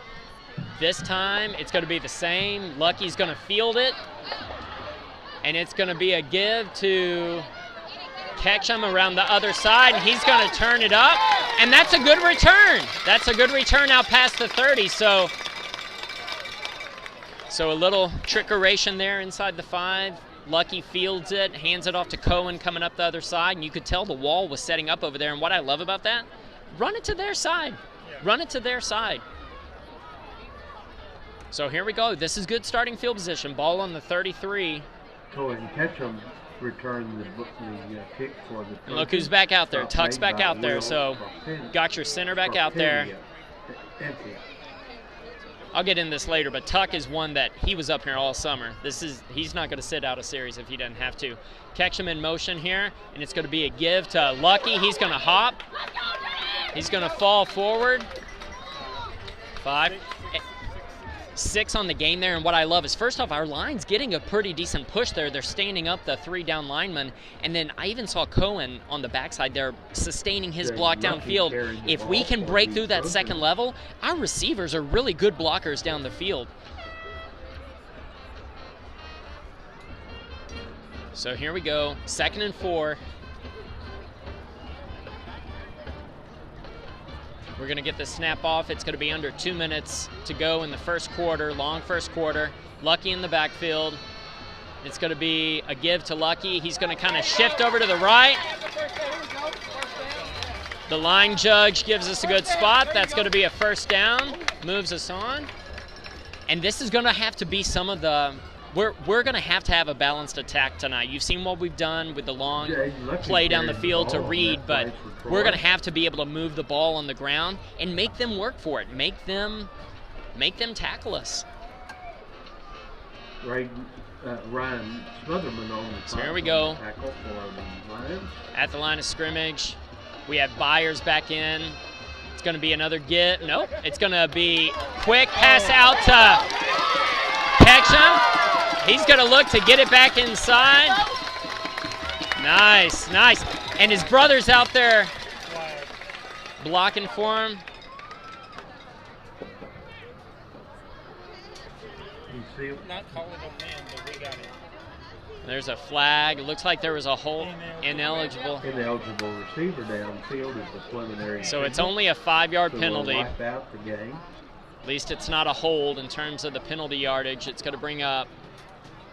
This time it's going to be the same. Lucky's going to field it, and it's going to be a give to Ketchum around the other side, and he's going to turn it up, and that's a good return. That's a good return out past the 30. So a little trickeration there inside the 5. Lucky fields it, hands it off to Cohen coming up the other side, and you could tell the wall was setting up over there. And what I love about that, run it to their side. Run it to their side. So here we go. This is good starting field position. Ball on the 33. Cohen Ketchum returned the kick for the. And look who's back out there. Tuck's back out there. So got your center back out there. I'll get in this later, but Tuck is one that he was up here all summer. He's not going to sit out a series if he doesn't have to. Ketchum in motion here, and it's going to be a give to Lucky. He's going to hop. He's going to fall forward. 5. 6 on the game there, and what I love is, first off, our line's getting a pretty decent push there. They're standing up the 3 down linemen, and then I even saw Cohen on the backside there sustaining his block downfield. If we can break through that second level, our receivers are really good blockers down the field. So here we go, 2nd and 4. We're going to get the snap off. It's going to be under 2 minutes to go in the first quarter, long first quarter. Lucky in the backfield. It's going to be a give to Lucky. He's going to kind of shift over to the right. The line judge gives us a good spot. That's going to be a first down. Moves us on. And this is going to have to be some of the we're going to have a balanced attack tonight. You've seen what we've done with the long play down the field to Reed, but we're going to have to be able to move the ball on the ground and make them work for it. Make them tackle us. Ryan Smotherman on the So here we go. tackle for the Lions. At the line of scrimmage, we have Byers back in. It's going to be another get. Nope. It's going to be quick pass out to Ketchum. He's going to look to get it back inside. Nice, nice. And his brother's out there blocking for him. You see him? Not calling on man, but we got it. There's a flag. It looks like there was a hold. Ineligible. Ineligible receiver downfield is the preliminary. So it's only a 5-yard so penalty. We'll wipe out the game. At least it's not a hold in terms of the penalty yardage. It's going to bring up.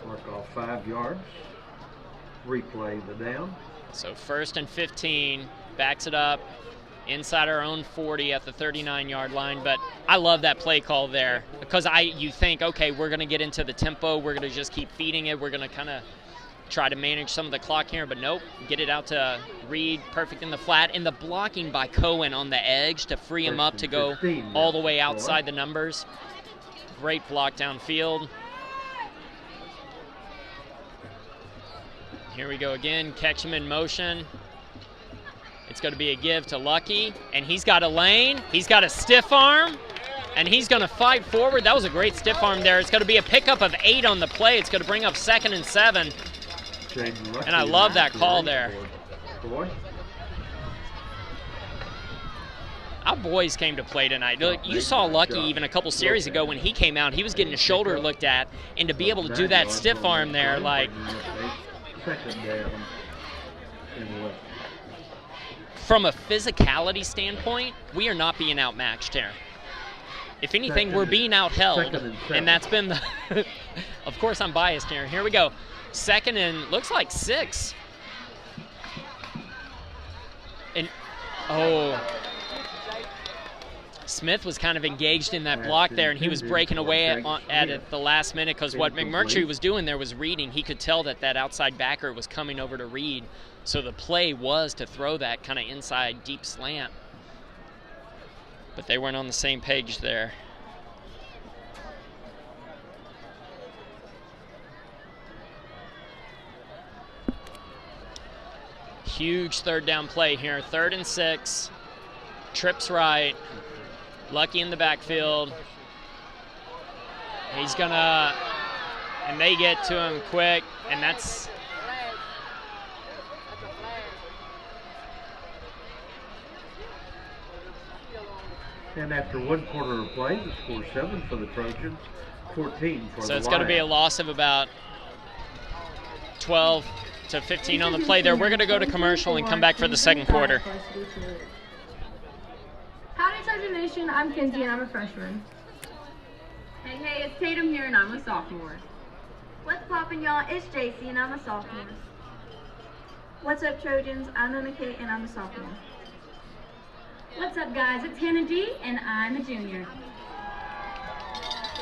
Mark off 5 yards. Replay the down. So 1st and 15. Backs it up inside our own 40 at the 39-yard line. But I love that play call there because you think, okay, we're going to get into the tempo. We're going to just keep feeding it. We're going to kind of try to manage some of the clock here. But nope, get it out to Reed, perfect in the flat. And the blocking by Cohen on the edge to free him up to go all the way outside the numbers. Great block downfield. Here we go again, catch him in motion. It's going to be a give to Lucky, and he's got a lane. He's got a stiff arm, and he's going to fight forward. That was a great stiff arm there. It's going to be a pickup of 8 on the play. It's going to bring up 2nd and 7. And I love that call there. Our boys came to play tonight. Look, you saw Lucky even a couple series ago when he came out. He was getting his shoulder looked at, and to be able to do that stiff arm there, like, from a physicality standpoint, we are not being outmatched here. If anything, we're being outheld, and that's been the of course, I'm biased here. Here we go. 2nd and looks like 6. And, oh. Smith was kind of engaged in that block there, and he was breaking away at it the last minute because what McMurtry was doing there was reading. He could tell that that outside backer was coming over to Reed, so the play was to throw that kind of inside deep slant. But they weren't on the same page there. Huge 3rd down play here, 3rd and 6. Trips right. Lucky in the backfield. He's gonna, and they get to him quick, and that's. And after 1 quarter of play, the score 7 for the Trojans, 14 for the Lions. So it's going to be a loss of about 12 to 15 on the play there. We're going to go to commercial and come back for the 2nd quarter. Howdy, Trojan Nation. I'm Kenzie, and I'm a freshman. Hey, it's Tatum here, and I'm a sophomore. What's poppin', y'all? It's JC, and I'm a sophomore. What's up, Trojans? I'm Emma Kate, and I'm a sophomore. What's up, guys? It's Hannah D, and I'm a junior.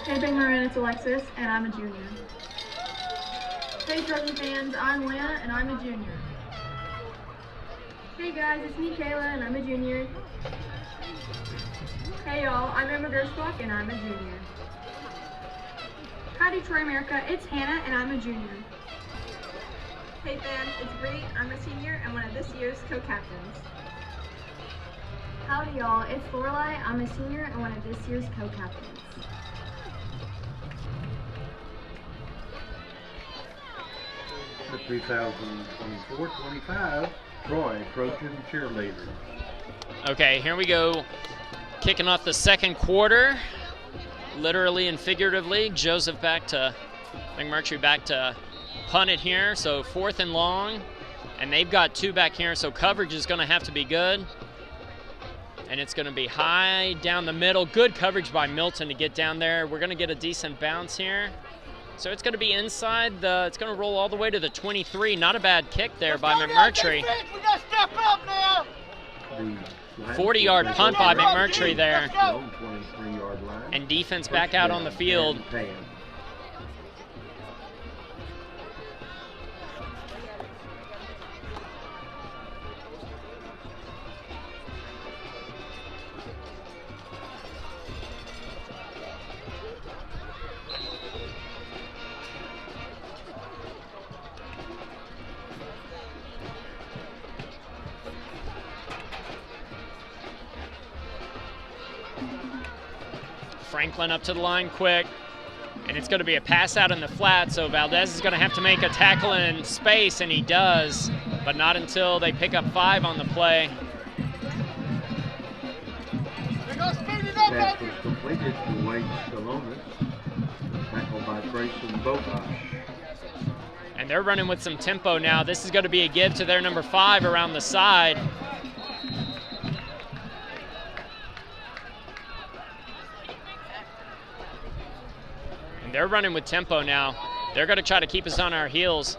Hey, Big Marin, it's Alexis, and I'm a junior. Hey, Trojan fans, I'm Lana, and I'm a junior. Hey, guys, it's me, Kayla, and I'm a junior. Hey, y'all, I'm Emma Gersbach, and I'm a junior. Howdy, Troy America. It's Hannah, and I'm a junior. Hey, fans, it's Bree. I'm a senior and one of this year's co-captains. Howdy, y'all. It's Lorelai. I'm a senior and one of this year's co-captains. The 2024-25 Troy Trojan cheerleaders. Okay, here we go. Kicking off the 2nd quarter, literally and figuratively. Joseph McMurtry back to punt it here. So 4th and long, and they've got 2 back here, so coverage is going to have to be good. And it's going to be high down the middle. Good coverage by Milton to get down there. We're going to get a decent bounce here. So it's going to be inside it's going to roll all the way to the 23. Not a bad kick there by McMurtry. We got to step up now. 40-yard punt by McMurtry there. 23-yard line. And defense back out on the field. Franklin up to the line quick. And it's going to be a pass out in the flat, so Valdez is going to have to make a tackle in space, and he does, but not until they pick up 5 on the play. Pass was completed to Wade Salonis. Tackled by Grayson Bogosh. And they're running with some tempo now. This is going to be a give to their number 5 around the side. And they're running with tempo now. They're going to try to keep us on our heels.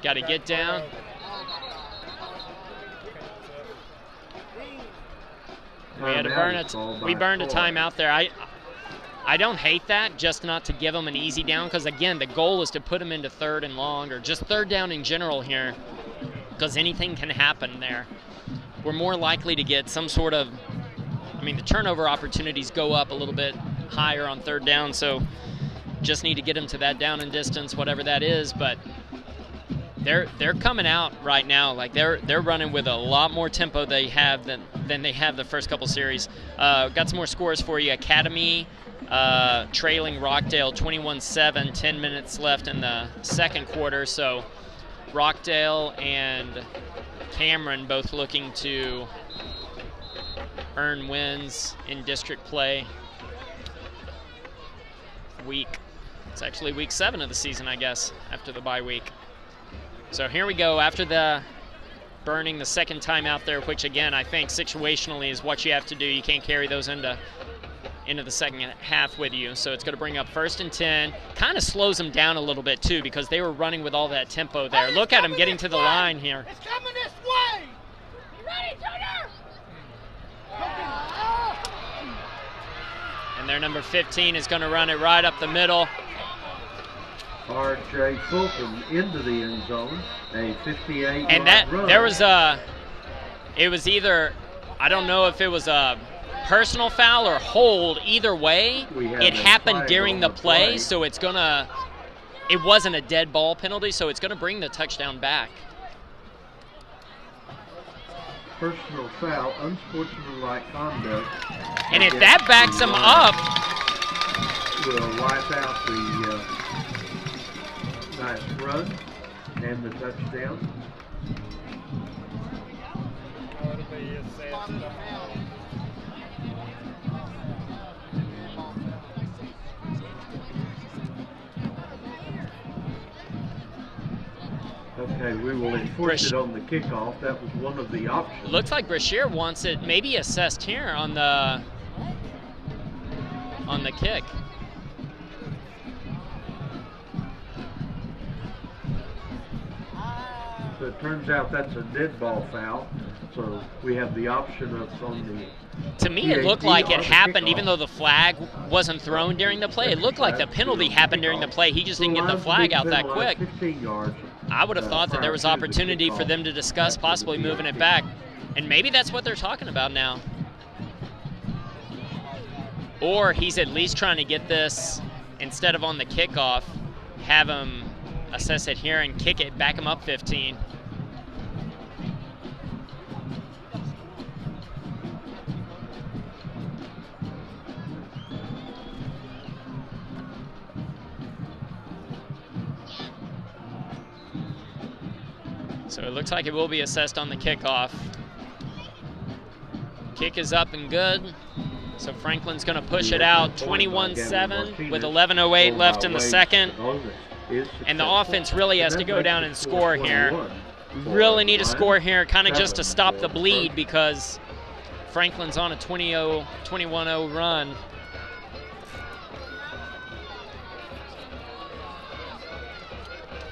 Got to get down. We had to burned a timeout there. I don't hate that, just not to give them an easy down, because again, the goal is to put them into 3rd and long, or just 3rd down in general here, because anything can happen there. We're more likely to get some sort of, the turnover opportunities go up a little bit higher on 3rd down, so just need to get them to that down and distance, whatever that is. But they're coming out right now, like they're running with a lot more tempo they have than they have the first couple series. Got some more scores for you. Academy trailing Rockdale 21-7, 10 minutes left in the second quarter. So Rockdale and Cameron both looking to earn wins in district play. It's actually week 7 of the season, I guess, after the bye week. So here we go after the burning the second time out there, which again I think situationally is what you have to do. You can't carry those into the second half with you. So it's going to bring up 1st and 10. Kind of slows them down a little bit too, because they were running with all that tempo there. Look at them getting to the line here. It's coming this way. You ready, Junior? And their number 15 is going to run it right up the middle. R.J. Fulton into the end zone, a 58-yard and that run. There was it was either, I don't know if it was a personal foul or hold. Either way, it happened during the play, so it wasn't a dead ball penalty, so it's gonna bring the touchdown back. Personal foul, unsportsmanlike conduct. And if that backs them up, will wipe out the nice run and the touchdown. Okay, we will enforce it on the kickoff. That was one of the options. Looks like Brashear wants it maybe assessed here on the kick. So it turns out that's a dead ball foul. So we have the option of on the. To me, it looked like it happened, even though the flag wasn't thrown during the play. It looked like the penalty happened during the play. He just didn't get the flag out that quick. 15 yards. I would have thought that there was opportunity for them to discuss possibly moving it back. And maybe that's what they're talking about now. Or he's at least trying to get this, instead of on the kickoff, have him assess it here and kick it, back him up 15. So it looks like it will be assessed on the kickoff. Kick is up and good. So Franklin's going to push it out 21-7 with 11:08 left in the second. And the offense really has to go down and score here. Really need to score here, kind of just to stop the bleed, because Franklin's on a 21-0 run.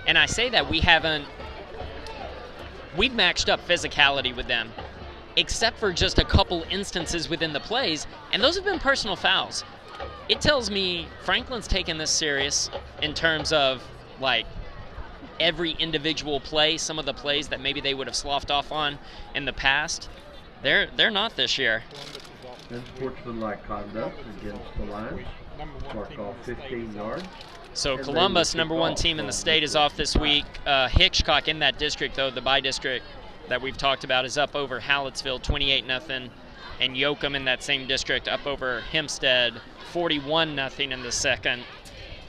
And I say that we've matched up physicality with them, except for just a couple instances within the plays, and those have been personal fouls. It tells me Franklin's taking this serious in terms of, like, every individual play. Some of the plays that maybe they would have sloughed off on in the past, they're not this year. Unsportsmanlike conduct against the Lions. Mark off 15 yards. So Columbus, number 1 team in the state, is off this week. Hitchcock in that district, though, the bye district that we've talked about, is up over Hallettsville 28-0. and Yoakum in that same district up over Hempstead, 41-0 in the second.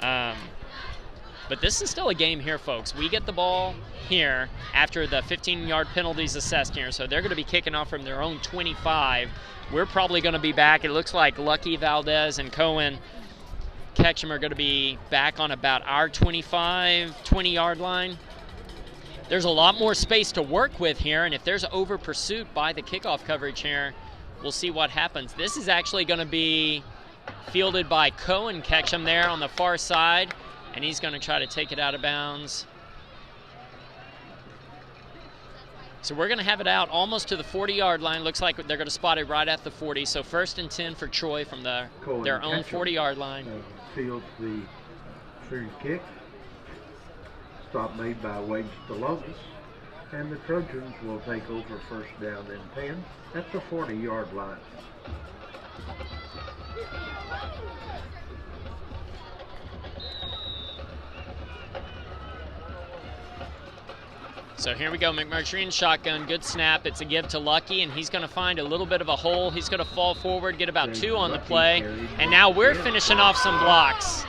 But this is still a game here, folks. We get the ball here after the 15-yard penalties assessed here, so they're going to be kicking off from their own 25. We're probably going to be back. It looks like Lucky, Valdez, and Cohen Ketchum are going to be back on about our 25, 20-yard line. There's a lot more space to work with here, and if there's over pursuit by the kickoff coverage here, we'll see what happens. This is actually going to be fielded by Cohen Ketchum there on the far side, and he's going to try to take it out of bounds. So we're going to have it out almost to the 40-yard line. Looks like they're going to spot it right at the 40. So 1st and 10 for Troy from their own 40-yard line. Fields the free kick. Stop made by Wade Stalonis. And the Trojans will take over 1st down and 10 at the 40-yard line. So here we go, McMurtry in shotgun, good snap. It's a give to Lucky, and he's going to find a little bit of a hole. He's going to fall forward, get about 2 on the play, and now we're finishing off some blocks.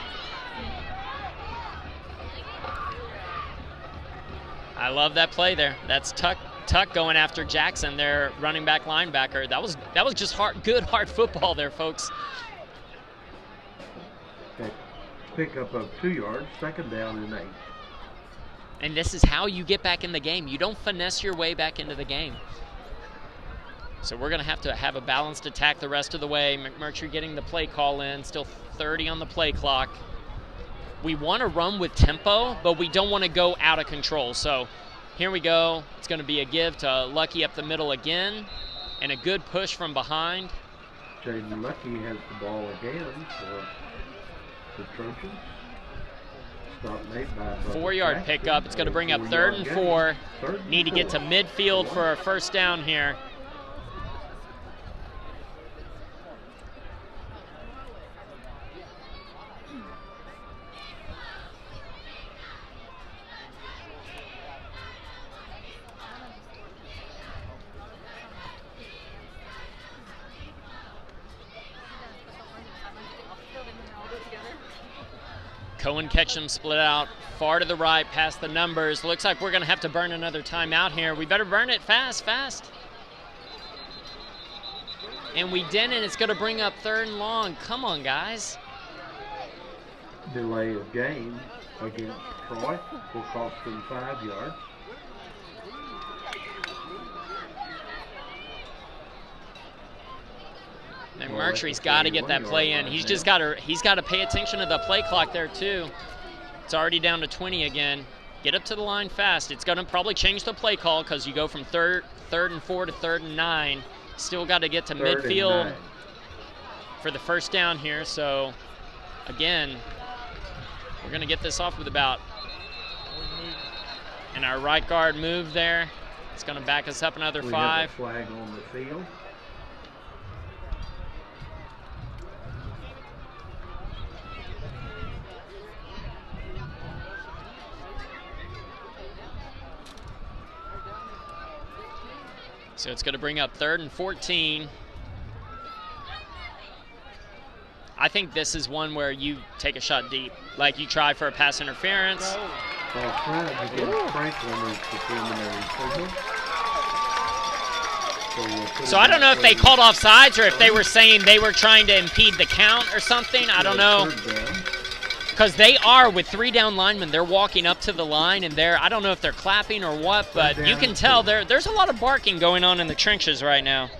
I love that play there. That's Tuck going after Jackson, their running back linebacker. That was just good hard football there, folks. Okay. Pickup of 2 yards, 2nd down and 8. And this is how you get back in the game. You don't finesse your way back into the game. So we're going to have a balanced attack the rest of the way. McMurtry getting the play call in, still 30 on the play clock. We want to run with tempo, but we don't want to go out of control. So here we go. It's going to be a give to Lucky up the middle again, and a good push from behind. Jaden Lucky has the ball again for the Trojans. 4-yard pickup. It's going to bring up 3rd and 4. Need to get to midfield for our 1st down here. Cohen Ketchum split out far to the right past the numbers. Looks like we're going to have to burn another timeout here. We better burn it fast. And we didn't. It's going to bring up 3rd and long. Come on, guys. Delay of game against Troy will cost them 5 yards. McMurtry's got to get that play in. He's got to pay attention to the play clock there too. It's already down to 20 again. Get up to the line fast. It's going to probably change the play call because you go from 3rd and 4 to 3rd and 9. Still got to get to midfield for the 1st down here. So again, we're going to get this off with about, and our right guard move there. It's going to back us up another 5. We have a flag on the field. So it's going to bring up 3rd and 14. I think this is one where you take a shot deep, like you try for a pass interference. Flag against Franklin is the preliminary signal. So I don't know if they called offsides or if they were saying they were trying to impede the count or something. I don't know. Because they are with 3 down linemen. They're walking up to the line, and I don't know if they're clapping or what, but you can tell there's a lot of barking going on in the trenches right now.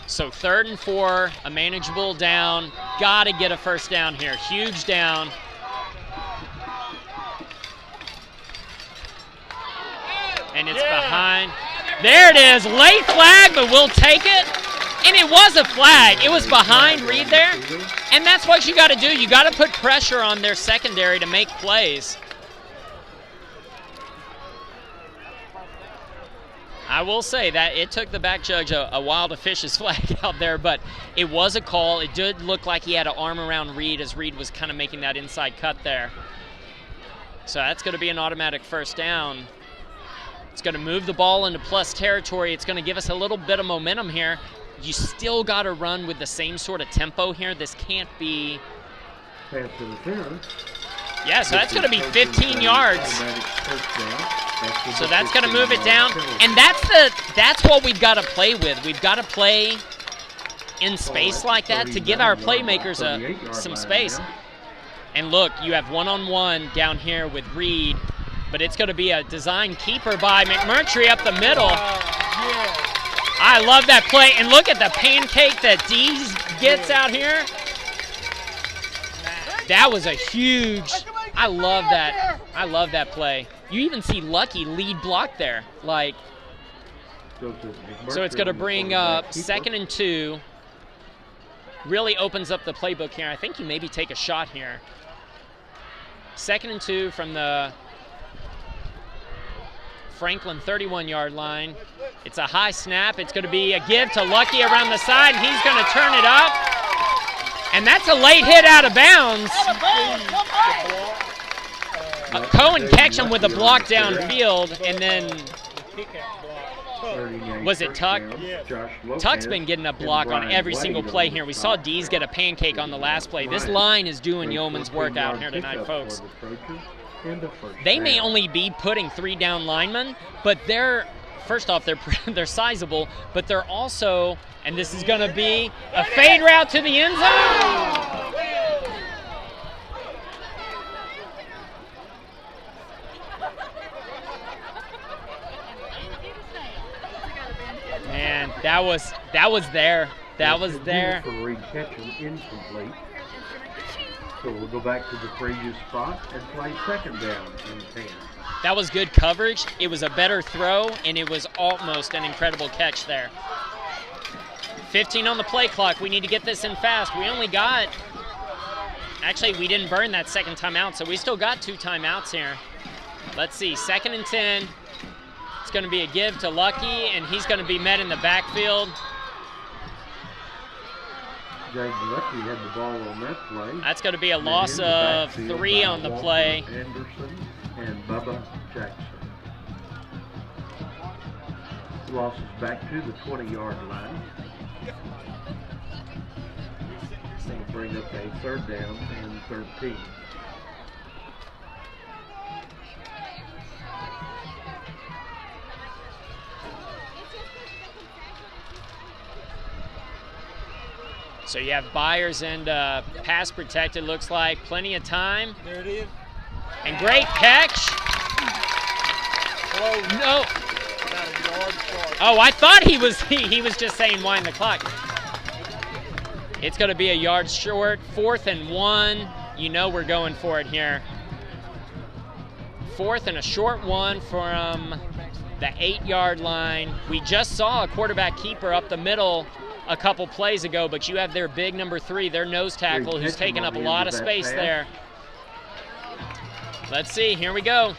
So 3rd and 4, a manageable down. Got to get a 1st down here. Huge down. And it's behind. There it is, late flag, but we'll take it. And it was a flag. It was behind Reed there. And that's what you got to do. You got to put pressure on their secondary to make plays. I will say that it took the back judge a while to fish his flag out there, but it was a call. It did look like he had an arm around Reed as Reed was kind of making that inside cut there. So that's going to be an automatic first down. It's going to move the ball into plus territory. It's going to give us a little bit of momentum here. You still got to run with the same sort of tempo here. This can't be. Pass interference. Yeah, so that's going to be 15 yards. So that's going to move it down. And that's what we've got to play with. We've got to play in space like that to give our playmakers some space. And look, you have one-on-one down here with Reed, but it's going to be a design keeper by McMurtry up the middle. I love that play. And look at the pancake that Dees gets out here. That was a huge, I love that. I love that play. You even see Lucky lead block there. Like, so it's going to bring up 2nd and 2. Really opens up the playbook here. I think you maybe take a shot here. 2nd and 2 from the Franklin 31-yard line. It's a high snap. It's going to be a give to Lucky around the side, and he's going to turn it up. And that's a late hit out of bounds. Cohen catch him with a block downfield, and then was it Tuck? Tuck's been getting a block on every single play here. We saw Dees get a pancake on the last play. This line is doing yeoman's work out here tonight, folks. They may only be putting 3 down linemen, but they're, first off, they're sizable, but they're also, and this is going to be a fade route to the end zone. Man, that was there. That was there. For Reed catching incomplete. So we'll go back to the previous spot and play 2nd down and 10. That was good coverage. It was a better throw, and it was almost an incredible catch there. 15 on the play clock. We need to get this in fast. We only got, actually, we didn't burn that 2nd timeout, so we still got 2 timeouts here. Let's see, 2nd and 10. It's going to be a give to Lucky, and he's going to be met in the backfield. Jaden Lucky had the ball on that play. That's going to be a loss of 3 on the play. Anderson and Bubba Jackson. Loss is back to the 20-yard line. That'll bring up a 3rd down and 13. So you have Byers and pass protected, looks like. Plenty of time. There it is. And great catch. No. Oh, I thought he was just saying wind the clock. It's going to be a yard short. 4th and 1. You know we're going for it here. 4th and a short one from the 8-yard line. We just saw a quarterback keeper up the middle a couple plays ago, but you have their big number 3, their nose tackle, who's taking up a lot of space there. Let's see, here we go.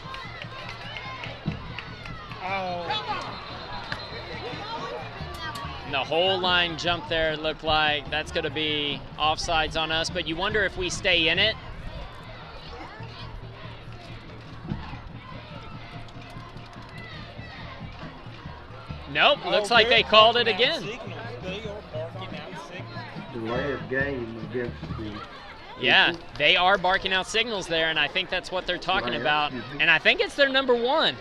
And the whole line jump there, it looked like. That's going to be offsides on us, but you wonder if we stay in it. Nope, looks like they called it again. Delay of game against the... Yeah, they are barking out signals there, and I think that's what they're talking about. And I think it's their number 1.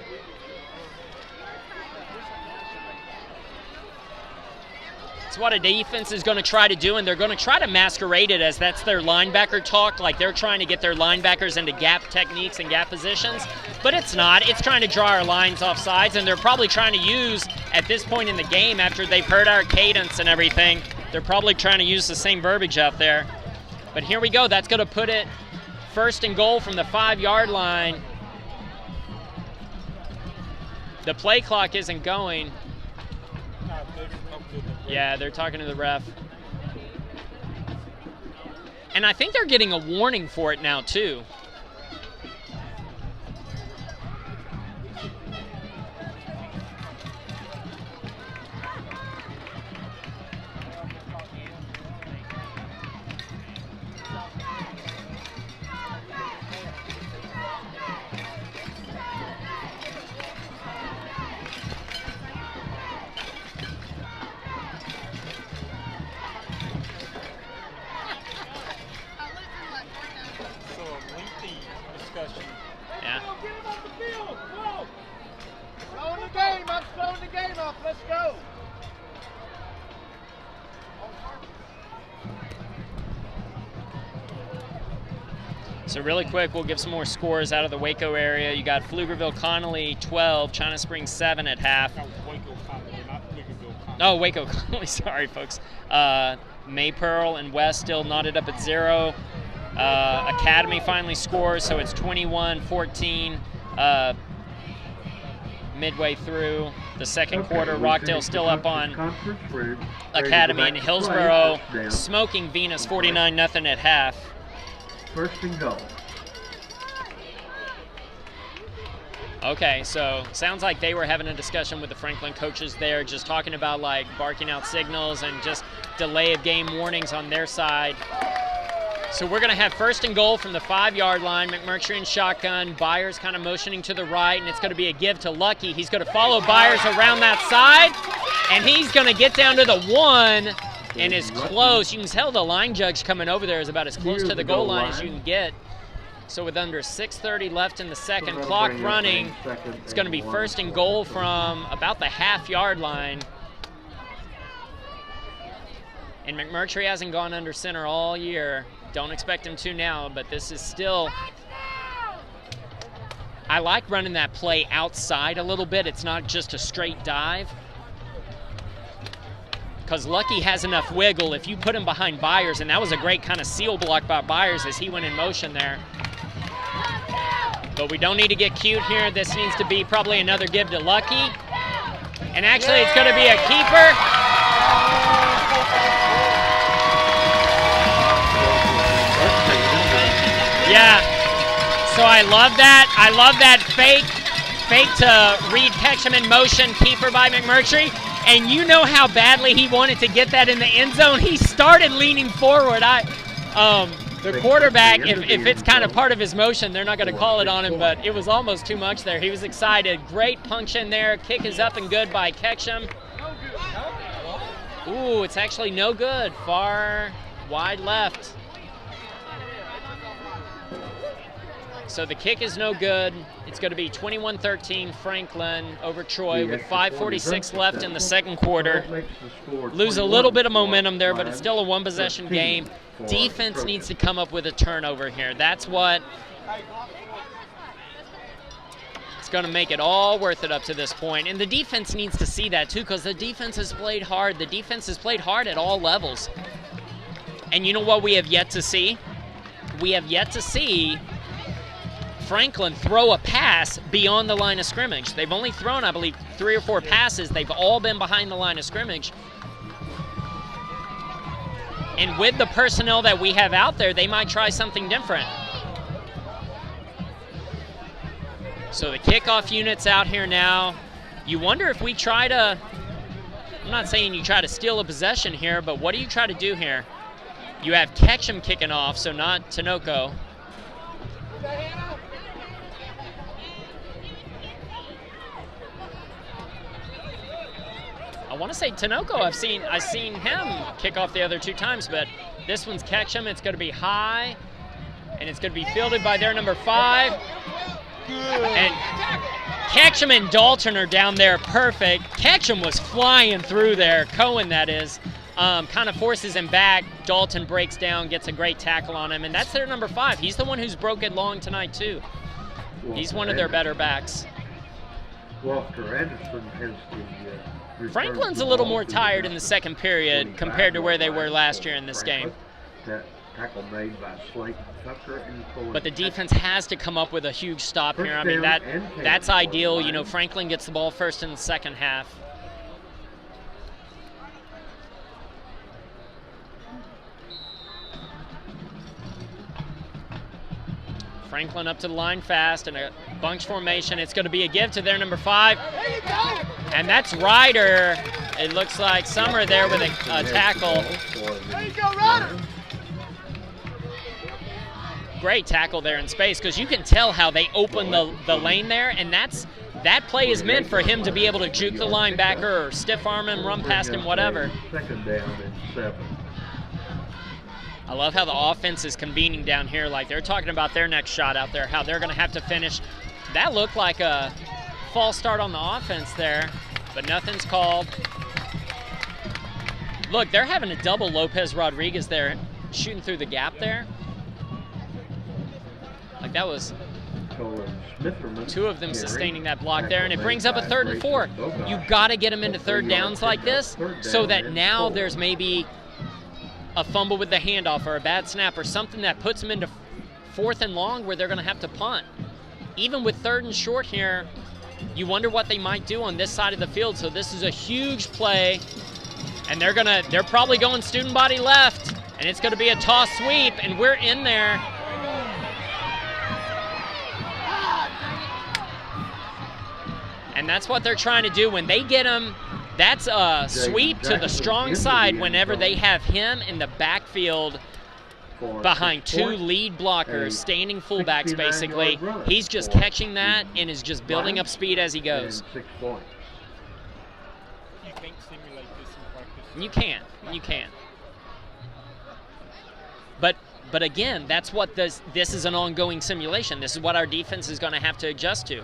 It's what a defense is going to try to do, and they're going to try to masquerade it as that's their linebacker talk, like they're trying to get their linebackers into gap techniques and gap positions. But it's not. It's trying to draw our lines off sides, and they're probably trying to use, at this point in the game, after they've heard our cadence and everything, they're probably trying to use the same verbiage out there. But here we go. That's going to put it 1st and goal from the 5-yard line. The play clock isn't going. Yeah, they're talking to the ref. And I think they're getting a warning for it now, too. So really quick, we'll give some more scores out of the Waco area. You got Pflugerville-Connolly 12, China Springs 7 at half. No, Waco-Connolly, not Pflugerville-Connolly. Oh, Waco-Connolly, sorry folks. Maypearl and West still knotted up at 0. Academy finally scores, so it's 21-14 midway through the second quarter. Rockdale still up on Academy, and Hillsboro smoking Venus 49-0 at half. First and goal. Okay, so sounds like they were having a discussion with the Franklin coaches there, just talking about like barking out signals and just delay of game warnings on their side. So we're going to have first and goal from the 5-yard line. McMurtry in shotgun. Byers kind of motioning to the right, and it's going to be a give to Lucky. He's going to follow Byers around that side, and he's going to get down to the 1 and is close. You can tell the line judge coming over there is about as close to the goal line as you can get. So with under 6:30 left in the second, clock running, it's going to be first and goal from about the half-yard line. And McMurtry hasn't gone under center all year. Don't expect him to now, but this is still, I like running that play outside a little bit. It's not just a straight dive. Because Lucky has enough wiggle if you put him behind Byers, and that was a great kind of seal block by Byers as he went in motion there. But we don't need to get cute here. This needs to be probably another give to Lucky. And actually it's going to be a keeper. Yeah, so I love that. I love that fake to Reed Ketchum in motion, keeper by McMurtry. And you know how badly he wanted to get that in the end zone. He started leaning forward. The quarterback, if it's kind of part of his motion, they're not going to call it on him, but it was almost too much there. He was excited. Great punch in there. Kick is up and good by Ketchum. Ooh, it's actually no good. Far wide left. So the kick is no good. It's going to be 21-13 Franklin over Troy with 5:46 left in the second quarter. Lose a little bit of momentum there, but it's still a one-possession game. Defense needs to come up with a turnover here. That's what it's going to make it all worth it up to this point. And the defense needs to see that too, because the defense has played hard. The defense has played hard at all levels. And you know what we have yet to see? We have yet to see Franklin throw a pass beyond the line of scrimmage. They've only thrown, I believe, 3 or 4 passes. They've all been behind the line of scrimmage. And with the personnel that we have out there, they might try something different. So the kickoff unit's out here now. You wonder if we try to, I'm not saying you try to steal a possession here, but what do you try to do here? You have Ketchum kicking off, so not Tinoco. I want to say Tinoco. I've seen him kick off the other 2 times, but this one's Ketchum. It's going to be high, and it's going to be fielded by their number 5. And Ketchum and Dalton are down there perfect. Ketchum was flying through there. Cohen, that is, kind of forces him back. Dalton breaks down, gets a great tackle on him, and that's their number 5. He's the one who's broke it long tonight too. He's one of their better backs. Walter Anderson has the Franklin's a little more tired in the second period compared to where they were last year in this game. Tackle made by Slate Tucker and but the defense has to come up with a huge stop here. I mean, that's ideal. You know, Franklin gets the ball first in the second half. Franklin up to the line fast in a bunch formation. It's going to be a give to their number 5. And that's Ryder. It looks like Summer there with a tackle. There you go, Ryder. Great tackle there in space, because you can tell how they open the lane there, and that play is meant for him to be able to juke the linebacker or stiff arm him, run past him, whatever. Second down and 7. I love how the offense is convening down here. Like they're talking about their next shot out there, how they're going to have to finish. That looked like a false start on the offense there, but nothing's called. Look, they're having a double Lopez Rodriguez there, shooting through the gap there. that was Colin Smitherman 2 of them carry. sustaining that block there, and it Tackle brings made up a by 3rd and Rachel 4. Bogart. You've got to get them into A 3rd 3-yard downs like pickup, this 3rd so down that and now 4. there's maybe a fumble with the handoff or a bad snap or something that puts them into 4th and long where they're going to have to punt. Even with 3rd and short here, you wonder what they might do on this side of the field. So this is a huge play, and they're probably going student body left, and it's going to be a toss sweep, and we're in there. And that's what they're trying to do when they get him. That's a sweep to the strong side whenever they have him in the backfield behind 2 lead blockers, standing fullbacks basically. He's just catching that and is just building up speed as he goes. 6 points. You can't simulate this in practice. You can't. But again, that's what this is, an ongoing simulation. This is what our defense is going to have to adjust to.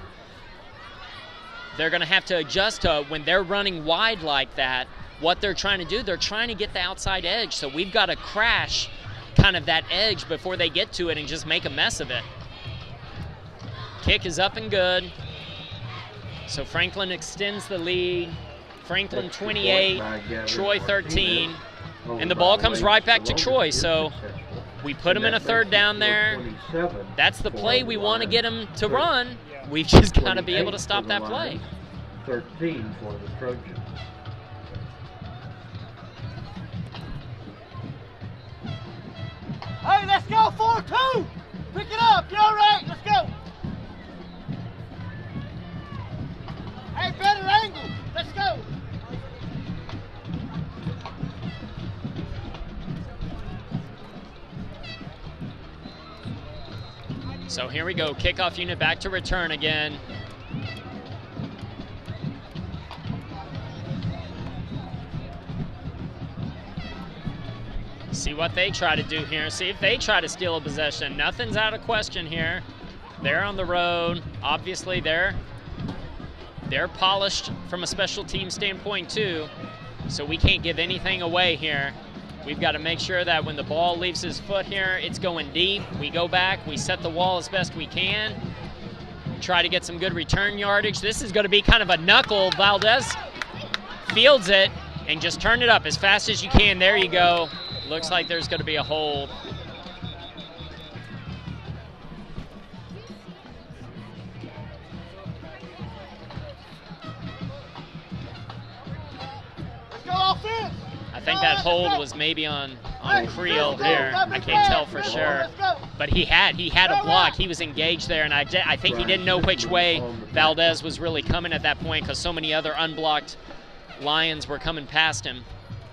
They're going to have to adjust to when they're running wide like that. What they're trying to do, they're trying to get the outside edge. So we've got to crash kind of that edge before they get to it and just make a mess of it. Kick is up and good. So Franklin extends the lead. Franklin 28, Troy 13. And the ball comes right back to Troy. So we put him in a 3rd down there. That's the play we want to get him to run. We've just got to be able to stop that play. 13 for the Trojans. Hey, let's go 4-2. Pick it up. You're all right. Let's go. Hey, better angle. Let's go. So here we go, kickoff unit back to return again. See what they try to do here. See if they try to steal a possession. Nothing's out of question here. They're on the road. Obviously, they're polished from a special team standpoint too. So we can't give anything away here. We've got to make sure that when the ball leaves his foot here, it's going deep. We go back, we set the wall as best we can. Try to get some good return yardage. This is going to be kind of a knuckle. Valdez fields it and just turn it up as fast as you can. There you go. Looks like there's going to be a hold. I think that hold was maybe on Creel here. I can't tell for sure. But he had a block. He was engaged there, and I think he didn't know which way Valdez was really coming at that point because so many other unblocked Lions were coming past him.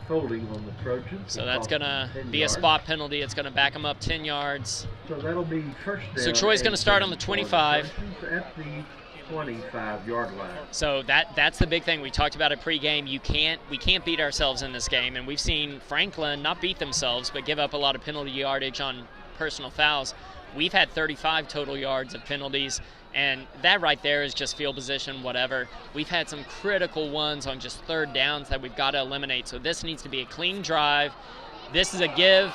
Holding on the Trojans. So that's going to be a spot penalty. It's going to back him up 10 yards. So that'll be first down. So Troy's going to start on the 25. At the 25-yard line. So that's the big thing we talked about at pregame. We can't beat ourselves in this game, and we've seen Franklin not beat themselves but give up a lot of penalty yardage on personal fouls. We've had 35 total yards of penalties, and that right there is just field position, whatever. We've had some critical ones on just 3rd downs that we've got to eliminate. So this needs to be a clean drive. This is a give.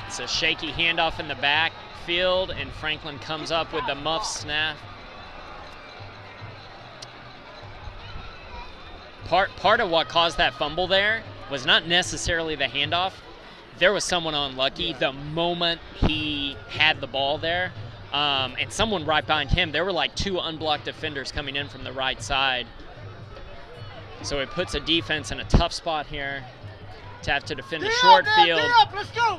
It's a shaky handoff in the backfield, and Franklin comes up with the muff snap. Part of what caused that fumble there was not necessarily the handoff. There was someone unlucky the moment he had the ball there, and someone right behind him. There were like 2 unblocked defenders coming in from the right side. So it puts a defense in a tough spot here to have to defend a short field. Let's go.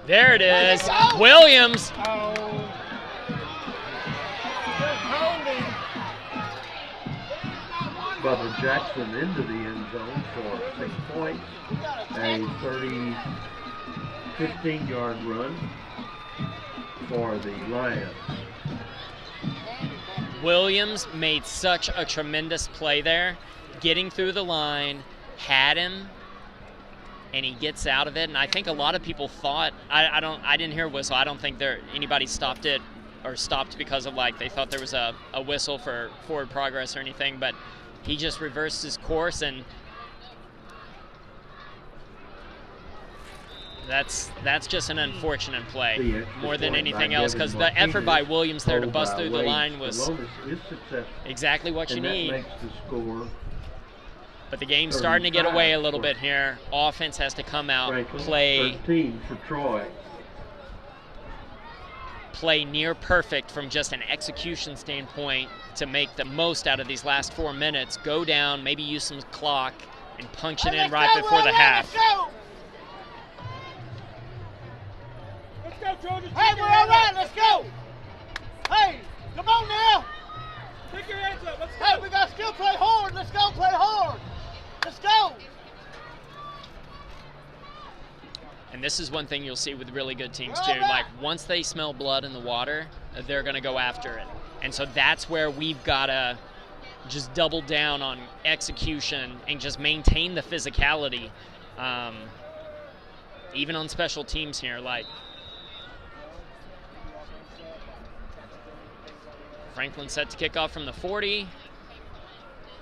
There it is. Williams. Bubba Jackson into the end zone for 6 points. A 15-yard run for the Lions. Williams made such a tremendous play there, getting through the line, had him and he gets out of it. And I think a lot of people thought, I didn't hear a whistle. I don't think anybody stopped it or stopped because of like they thought there was a whistle for forward progress or anything, but he just reversed his course, and that's just an unfortunate play more than anything else, because the effort by Williams there to bust through the line was exactly what you need. But the game's starting to get away a little bit here. Offense has to come out, play 13 for Troy. Play near perfect from just an execution standpoint to make the most out of these last 4 minutes. Go down, maybe use some clock, and punch it in right before the half. Let's go, Trojan. Hey, we're all right. Let's go. Hey, come on now. Pick your hands up. Let's go. Hey, we got to still play hard. Let's go play hard. Let's go. And this is one thing you'll see with really good teams too. Like once they smell blood in the water, they're going to go after it. And so that's where we've got to just double down on execution and just maintain the physicality. Even on special teams here, like Franklin set to kick off from the 40.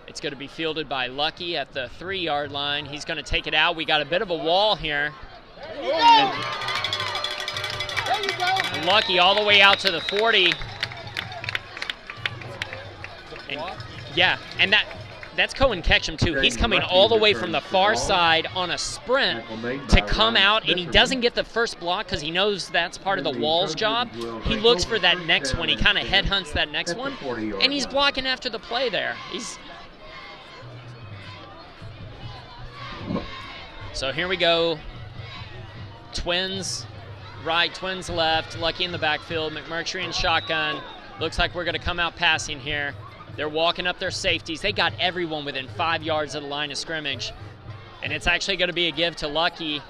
It's going to be fielded by Lucky at the 3-yard line. He's going to take it out. We got a bit of a wall here. There you go. Lucky all the way out to the 40. And, yeah, and that's Cohen Ketchum too. He's coming all the way from the far side on a sprint to come out, and he doesn't get the first block because he knows that's part of the wall's job. He looks for that next one. He kind of headhunts that next one, and he's blocking after the play there. So here we go. Twins right, Twins left. Lucky in the backfield. McMurtry in shotgun. Looks like we're going to come out passing here. They're walking up their safeties. They got everyone within 5 yards of the line of scrimmage. And it's actually going to be a give to Lucky.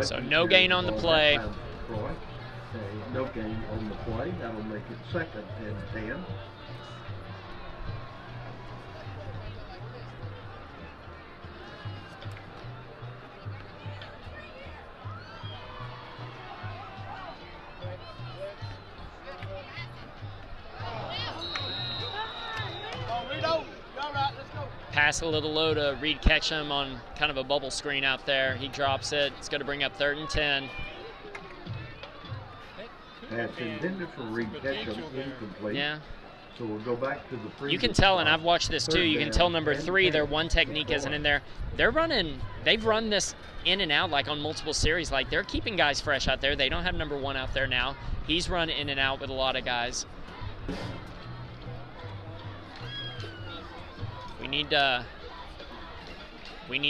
So no gain on the play. No gain on the play. That'll make it second and 10. Pass a little low to Reed Ketchum on kind of a bubble screen out there. He drops it. It's going to bring up 3rd and 10. Pass intended for Reed Ketchum, incomplete. Yeah. So we'll go back to the previous. You can tell, and I've watched this too, you can tell number 3, their one technique isn't in there. They've run this in and out like on multiple series. Like they're keeping guys fresh out there. They don't have number 1 out there now. He's run in and out with a lot of guys. We need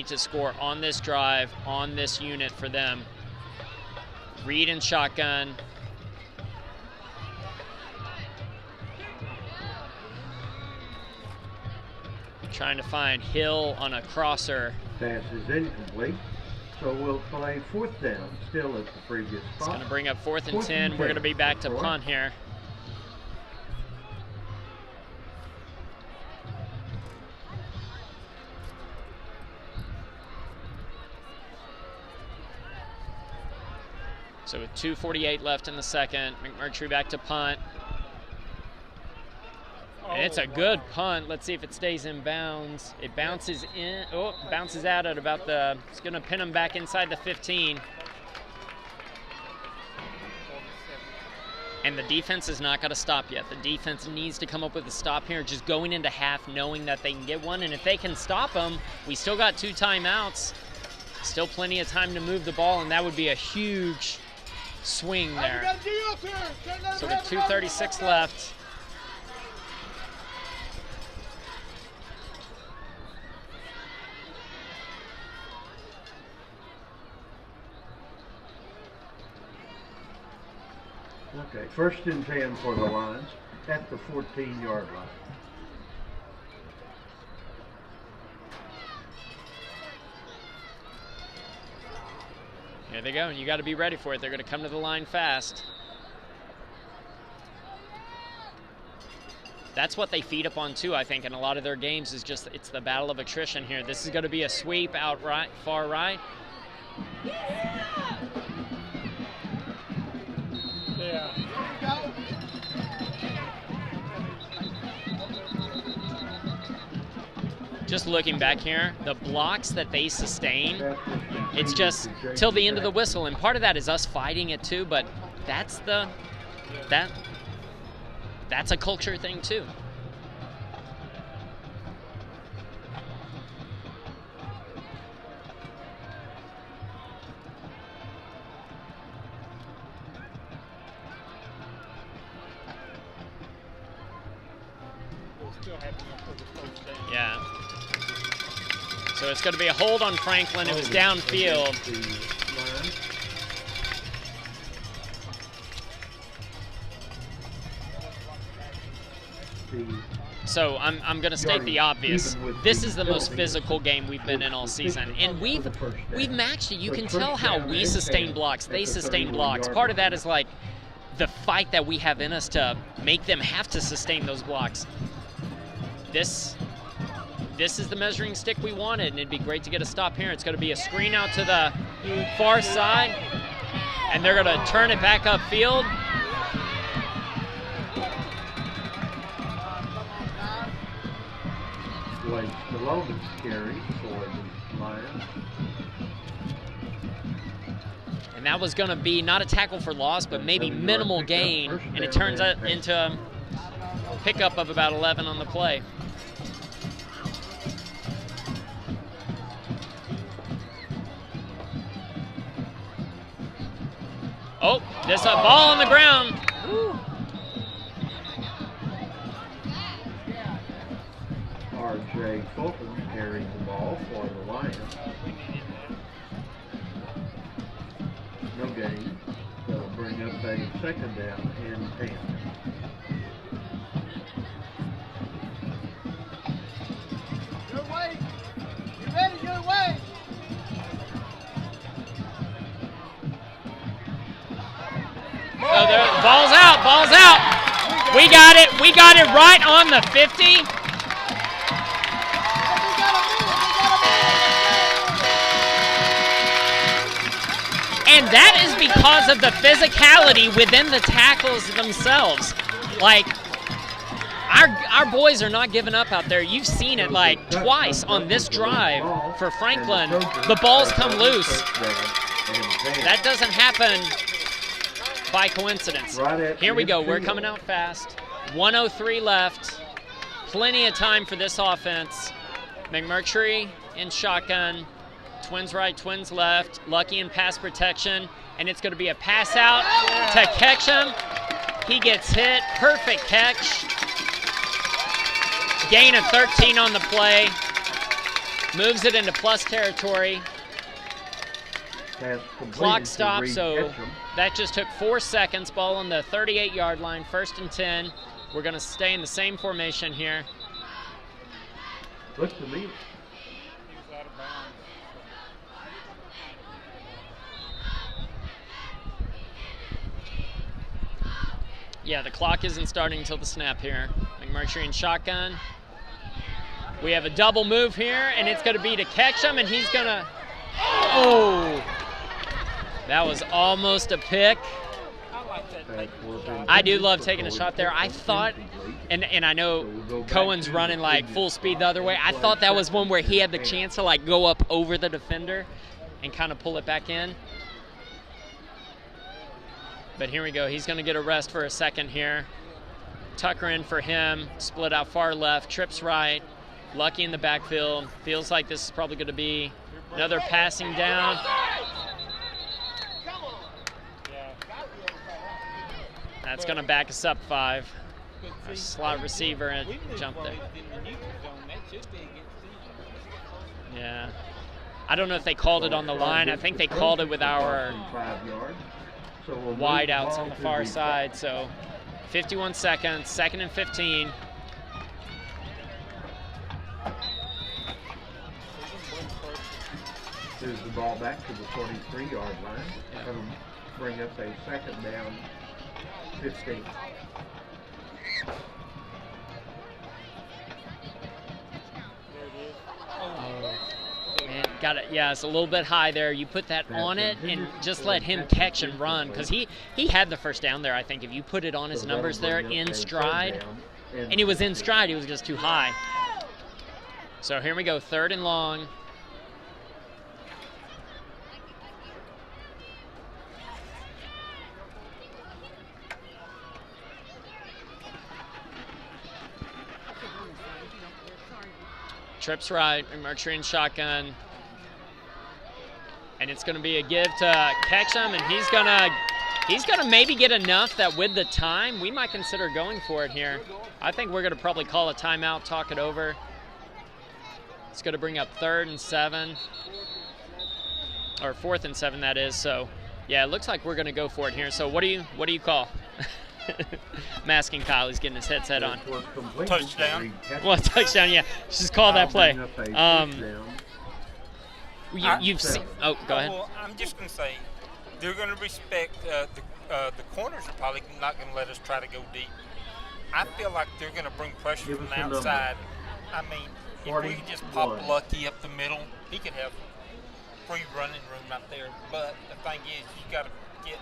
to score on this drive, on this unit for them. Reed in shotgun. Trying to find Hill on a crosser. Pass is incomplete. So we'll play 4th down, still at the previous spot. It's going to bring up 4th and 10. We're going to be back to punt here. So with 2:48 left in the second, McMurtry back to punt. And it's a good punt. Let's see if it stays in bounds. It bounces in. Oh, bounces out at about the. It's going to pin him back inside the 15. And the defense is not going to stop yet. The defense needs to come up with a stop here, just going into half, knowing that they can get one. And if they can stop them, we still got 2 timeouts. Still plenty of time to move the ball, and that would be a huge swing there. So with 2:36 left. Okay, 1st and 10 for the Lions at the 14-yard line. Here they go. You got to be ready for it. They're going to come to the line fast. That's what they feed up on too, I think, in a lot of their games is just it's the battle of attrition here. This is going to be a sweep out right, far right. Yeah. Just looking back here, the blocks that they sustain, it's just till the end of the whistle, and part of that is us fighting it too, but that's a culture thing too. Yeah. So it's going to be a hold on Franklin. It was downfield. So I'm going to state the obvious. This is the most physical game we've been in all season, and we've matched it. You can tell how we sustain blocks, they sustain blocks. Part of that is like the fight that we have in us to make them have to sustain those blocks. This is the measuring stick we wanted, and it'd be great to get a stop here. It's going to be a screen out to the far side, and they're going to turn it back upfield. Blake Stalovic carry for the Lions. And that was going to be not a tackle for loss, but maybe minimal gain, and it turns out into a pickup of about 11 on the play. Oh, there's a ball on the ground. Woo. R.J. Fulton carrying the ball for the Lions. No gain. That'll bring up a second down and 10. Your way. You ready? Your way. Oh, ball's out, ball's out. We got it right on the 50. And that is because of the physicality within the tackles themselves. Like, our boys are not giving up out there. You've seen it like twice on this drive for Franklin. The balls come loose. That doesn't happen by coincidence. Here we go. We're coming out fast. 1:03 left. Plenty of time for this offense. McMurtry in shotgun. Twins right, twins left. Lucky in pass protection. And it's going to be a pass out to Ketchum. He gets hit. Perfect catch. Gain of 13 on the play. Moves it into plus territory. Clock stop, so that just took 4 seconds. Ball on the 38-yard line, 1st and 10. We're going to stay in the same formation here. Looks to me. Yeah, the clock isn't starting until the snap here. McMurtry in shotgun. We have a double move here, and it's going to be to Ketchum, and he's going to... Oh! That was almost a pick. I do love taking a shot there. I thought, and I know Cohen's running like full speed the other way. I thought that was one where he had the chance to like go up over the defender and kind of pull it back in. But here we go. He's going to get a rest for a second here. Tucker in for him. Split out far left. Trips right. Lucky in the backfield. Feels like this is probably going to be another passing down. That's going to back us up 5. Our slot receiver and jump there. Yeah. I don't know if they called it on the line. I think they called it with our wide outs on the far side. So 51 seconds, 2nd and 15. Moves the ball back to the 43-yard line. That'll bring up a second down, 15. Man, got it. Yeah, it's a little bit high there. You put that on it and just let him catch and run, because he had the first down there, I think. If you put it on his numbers there in stride, and he was in stride, he was just too high. So here we go, 3rd and long. Trips right, Mercury shotgun. And it's gonna be a give to Ketchum, and he's gonna maybe get enough that with the time, we might consider going for it here. I think we're gonna probably call a timeout, talk it over. It's gonna bring up 3rd and 7, or 4th and 7 that is. So yeah, it looks like we're gonna go for it here. So what do you call? I'm asking Kyle, he's getting his headset on. Touchdown. Well, touchdown, yeah. Just call that play. You've seen. Oh, go ahead. Well, I'm just going to say they're going to respect the corners are probably not going to let us try to go deep. I feel like they're going to bring pressure from the outside. I mean, if we could just pop Lucky up the middle, he could have free running room out there. But the thing is, you got to get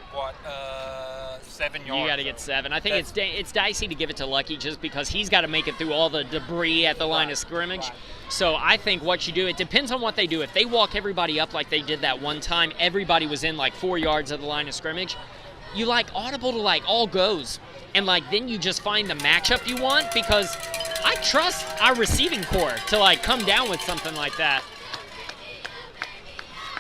7 yards. You got to get 7. I think it's dicey to give it to Lucky just because he's got to make it through all the debris at the line of scrimmage. Right. So I think what you do, it depends on what they do. If they walk everybody up like they did that one time, everybody was in like 4 yards of the line of scrimmage, you like audible to like all goes. And like then you just find the matchup you want, because I trust our receiving core to like come down with something like that.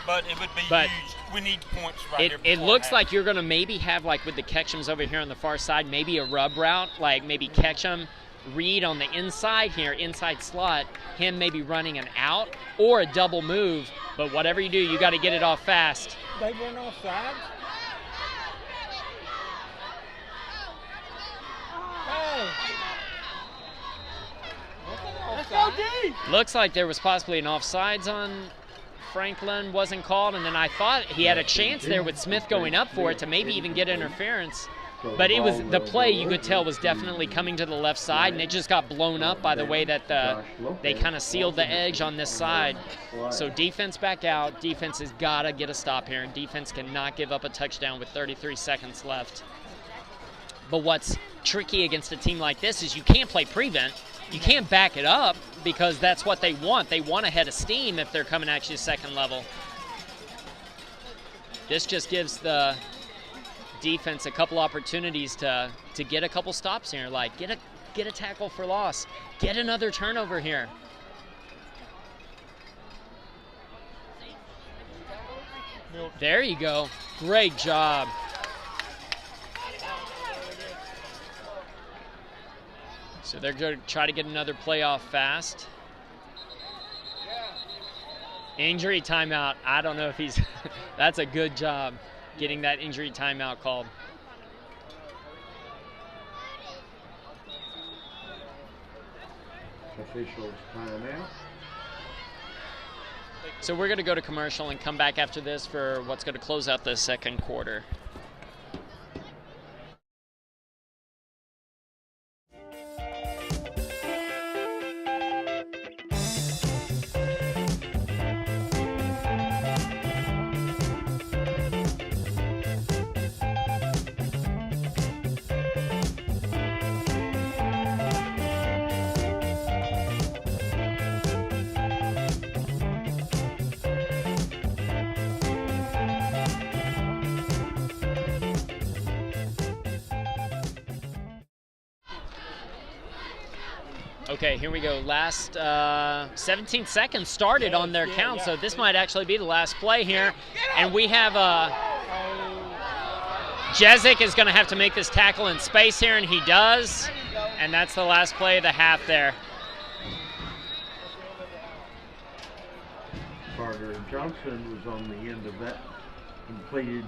But it would be huge. We need points right here. It looks like you're going to maybe have, like with the Ketchums over here on the far side, maybe a rub route, like maybe Ketchum, Reed on the inside here, inside slot, him maybe running an out, or a double move. But whatever you do, you got to get it off fast. They went offside? Hey! Let's go deep! Looks like there was possibly an offsides on Franklin, wasn't called, and then I thought he had a chance there with Smith going up for it to maybe even get interference. But it was the play, you could tell, was definitely coming to the left side, and it just got blown up by the way that they kind of sealed the edge on this side. So defense back out. Defense has got to get a stop here, and defense cannot give up a touchdown with 33 seconds left. But what's tricky against a team like this is you can't play prevent. You can't back it up, because that's what they want. They want a head of steam if they're coming at you second level. This just gives the defense a couple opportunities to get a couple stops here. Like get a tackle for loss. Get another turnover here. There you go. Great job. So they're going to try to get another playoff fast. Injury timeout. I don't know if he's – that's a good job getting that injury timeout called. Officials timeout. So we're going to go to commercial and come back after this for what's going to close out the second quarter. Okay, here we go. Last 17 seconds started on their count, so this might actually be the last play here. And we have Jezik is going to have to make this tackle in space here, and he does. And that's the last play of the half there. Carter Johnson was on the end of that completed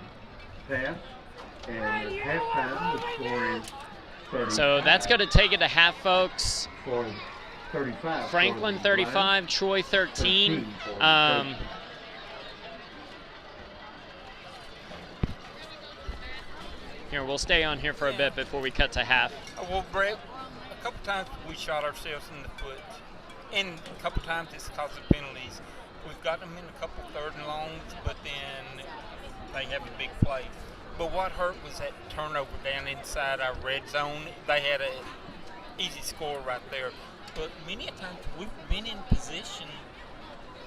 pass, and at halftime the score is 35. So that's going to take it to half, folks. For 35. Franklin 35, Troy 13. Here, we'll stay on here for a bit before we cut to half. Well, Brett, a couple times we shot ourselves in the foot, and a couple times it's because of penalties. We've got them in a couple third and longs, but then they have a big play. But what hurt was that turnover down inside our red zone. They had an easy score right there. But many a times we've been in position,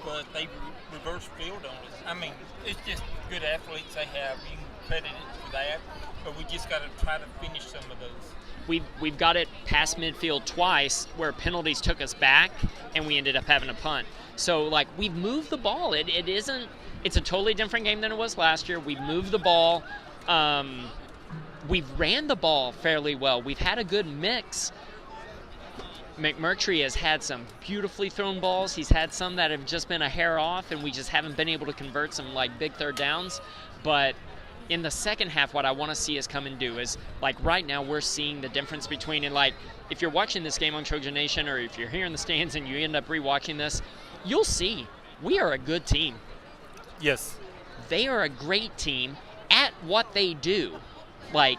but they reverse field on us. I mean, it's just good athletes they have. You can credit it for that, but we just got to try to finish some of those. We've got it past midfield twice where penalties took us back and we ended up having a punt. So, like, we've moved the ball. It's a totally different game than it was last year. We've moved the ball. We've ran the ball fairly well. We've had a good mix. McMurtry has had some beautifully thrown balls. He's had some that have just been a hair off, and we just haven't been able to convert some, like, big third downs. But in the second half, what I want to see us come and do is, like, right now we're seeing the difference between, and, like, if you're watching this game on Trojan Nation or if you're here in the stands and you end up rewatching this, you'll see we are a good team. Yes. They are a great team at what they do. Like,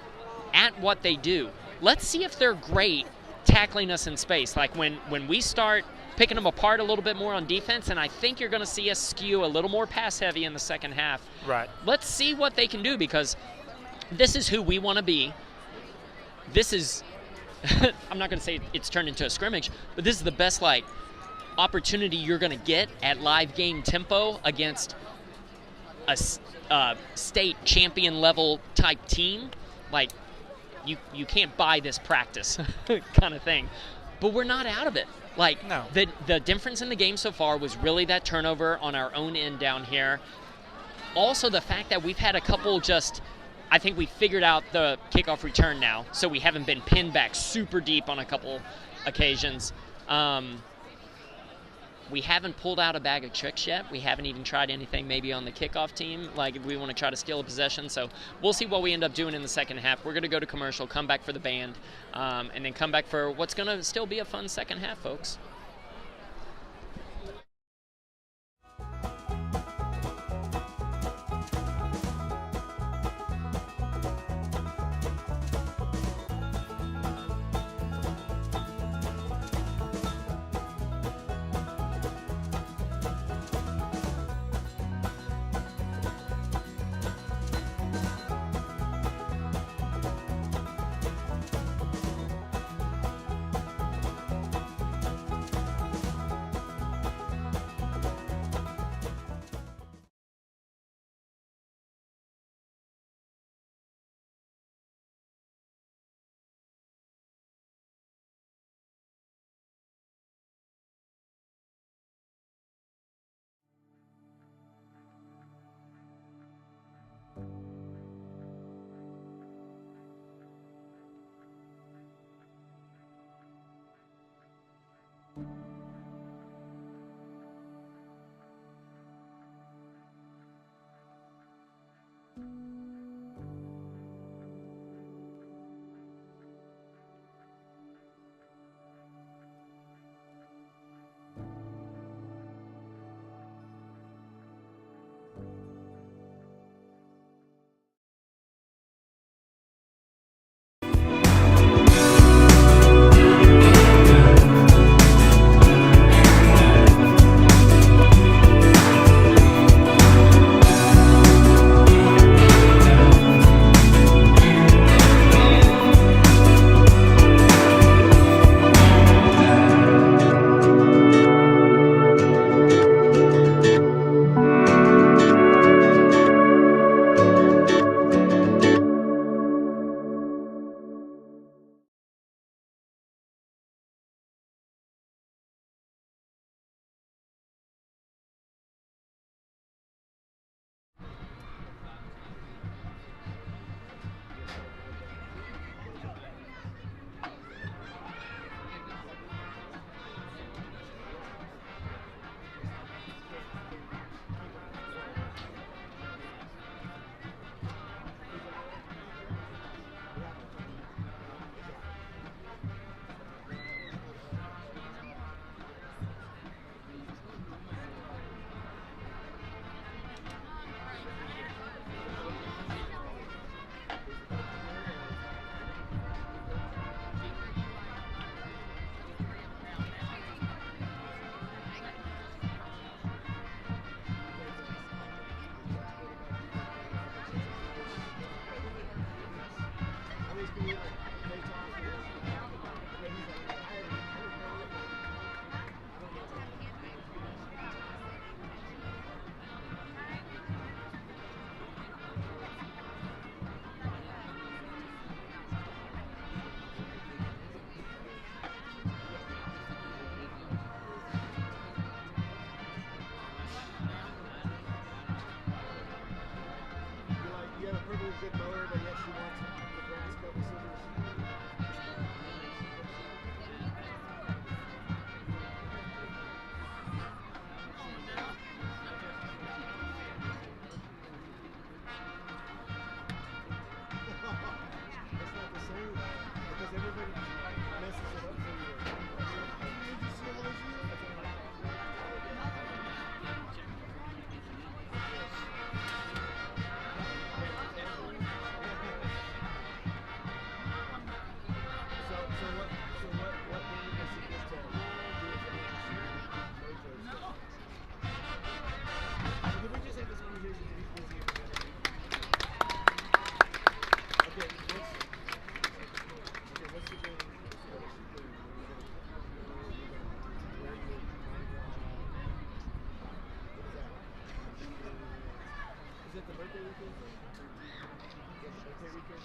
at what they do. Let's see if they're great tackling us in space. Like, when we start picking them apart a little bit more on defense, and I think you're going to see us skew a little more pass heavy in the second half. Right. Let's see what they can do, because this is who we want to be. This is, I'm not going to say it's turned into a scrimmage, but this is the best, like, opportunity you're going to get at live game tempo against a state champion level type team. Like, you can't buy this practice kind of thing. But we're not out of it. Like, no. The difference in the game so far was really that turnover on our own end down here. Also, the fact that we've had a couple I think we figured out the kickoff return now, so we haven't been pinned back super deep on a couple occasions. We haven't pulled out a bag of tricks yet. We haven't even tried anything maybe on the kickoff team, like if we want to try to steal a possession. So we'll see what we end up doing in the second half. We're going to go to commercial, come back for the band, and then come back for what's going to still be a fun second half, folks. the birthday weekend? Is that the birthday weekend?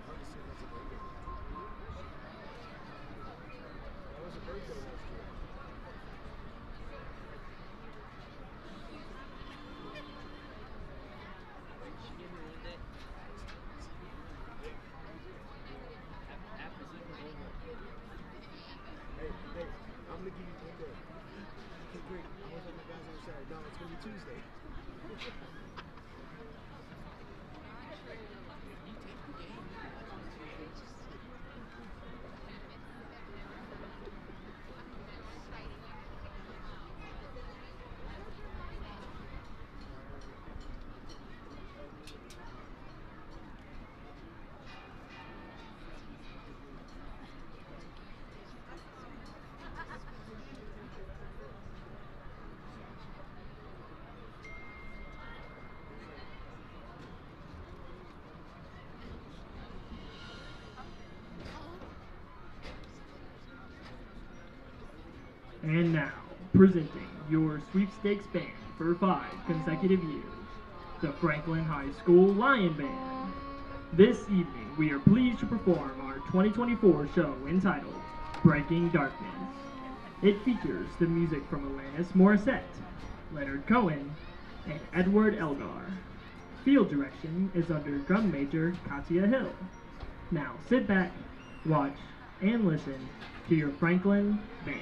Hard to say that's a birthday. That was a birthday last year. She gave me one day. Half the season over. Hey, I'm gonna give you one day. Okay, great. I was on my guys on Saturday. No, it's gonna be Tuesday. And now, presenting your sweepstakes band for 5 consecutive years, the Franklin High School Lion Band. This evening, we are pleased to perform our 2024 show entitled Breaking Darkness. It features the music from Alanis Morissette, Leonard Cohen, and Edward Elgar. Field direction is under drum major Katia Hill. Now sit back, watch, and listen to your Franklin Band.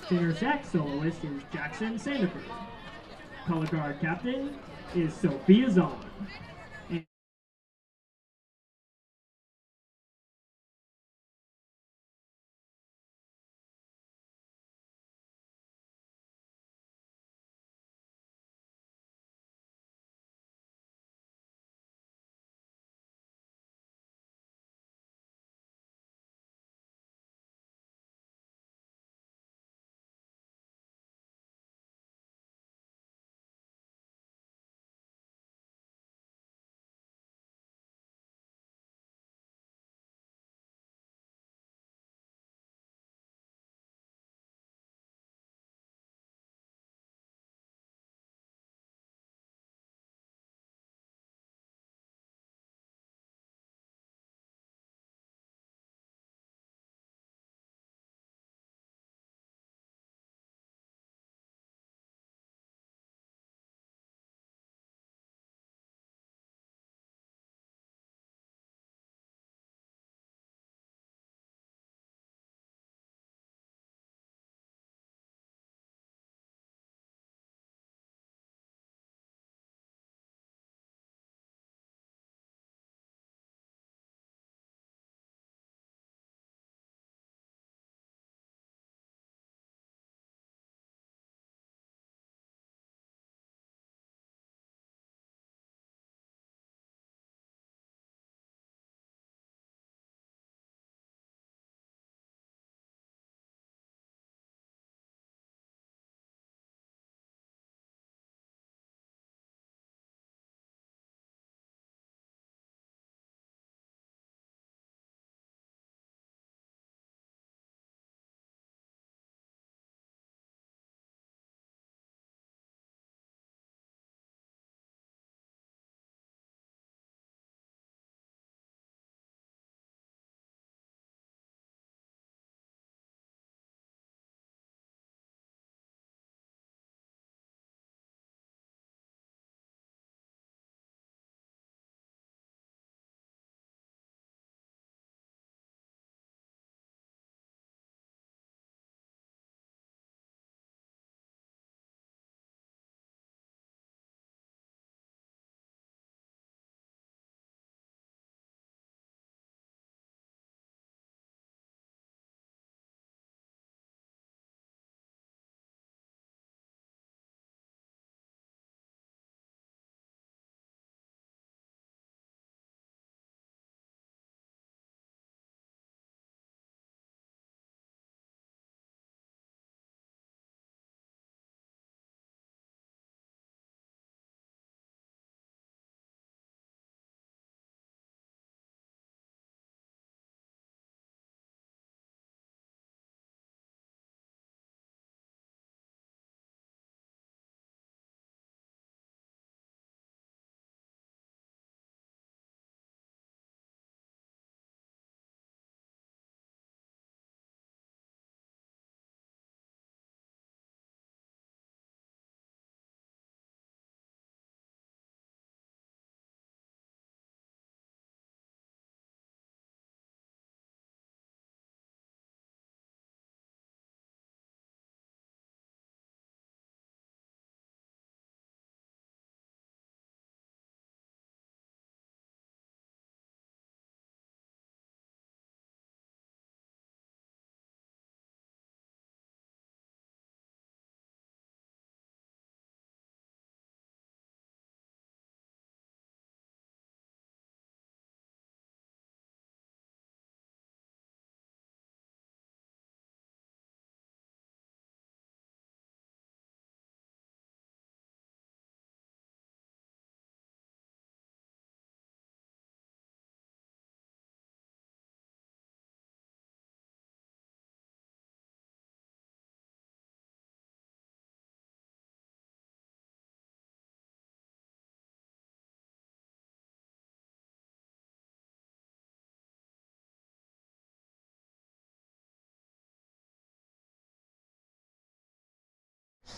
Tenor sax soloist is Jackson Sandiford. Color guard captain is Sophia Zahn.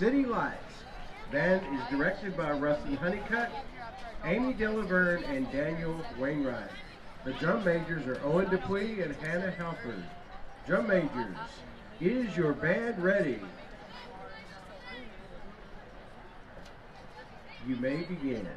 City Lights. Band is directed by Rusty Honeycutt, Amy Delaverne, and Daniel Wainwright. The drum majors are Owen Dupuy and Hannah Halford. Drum majors, is your band ready? You may begin.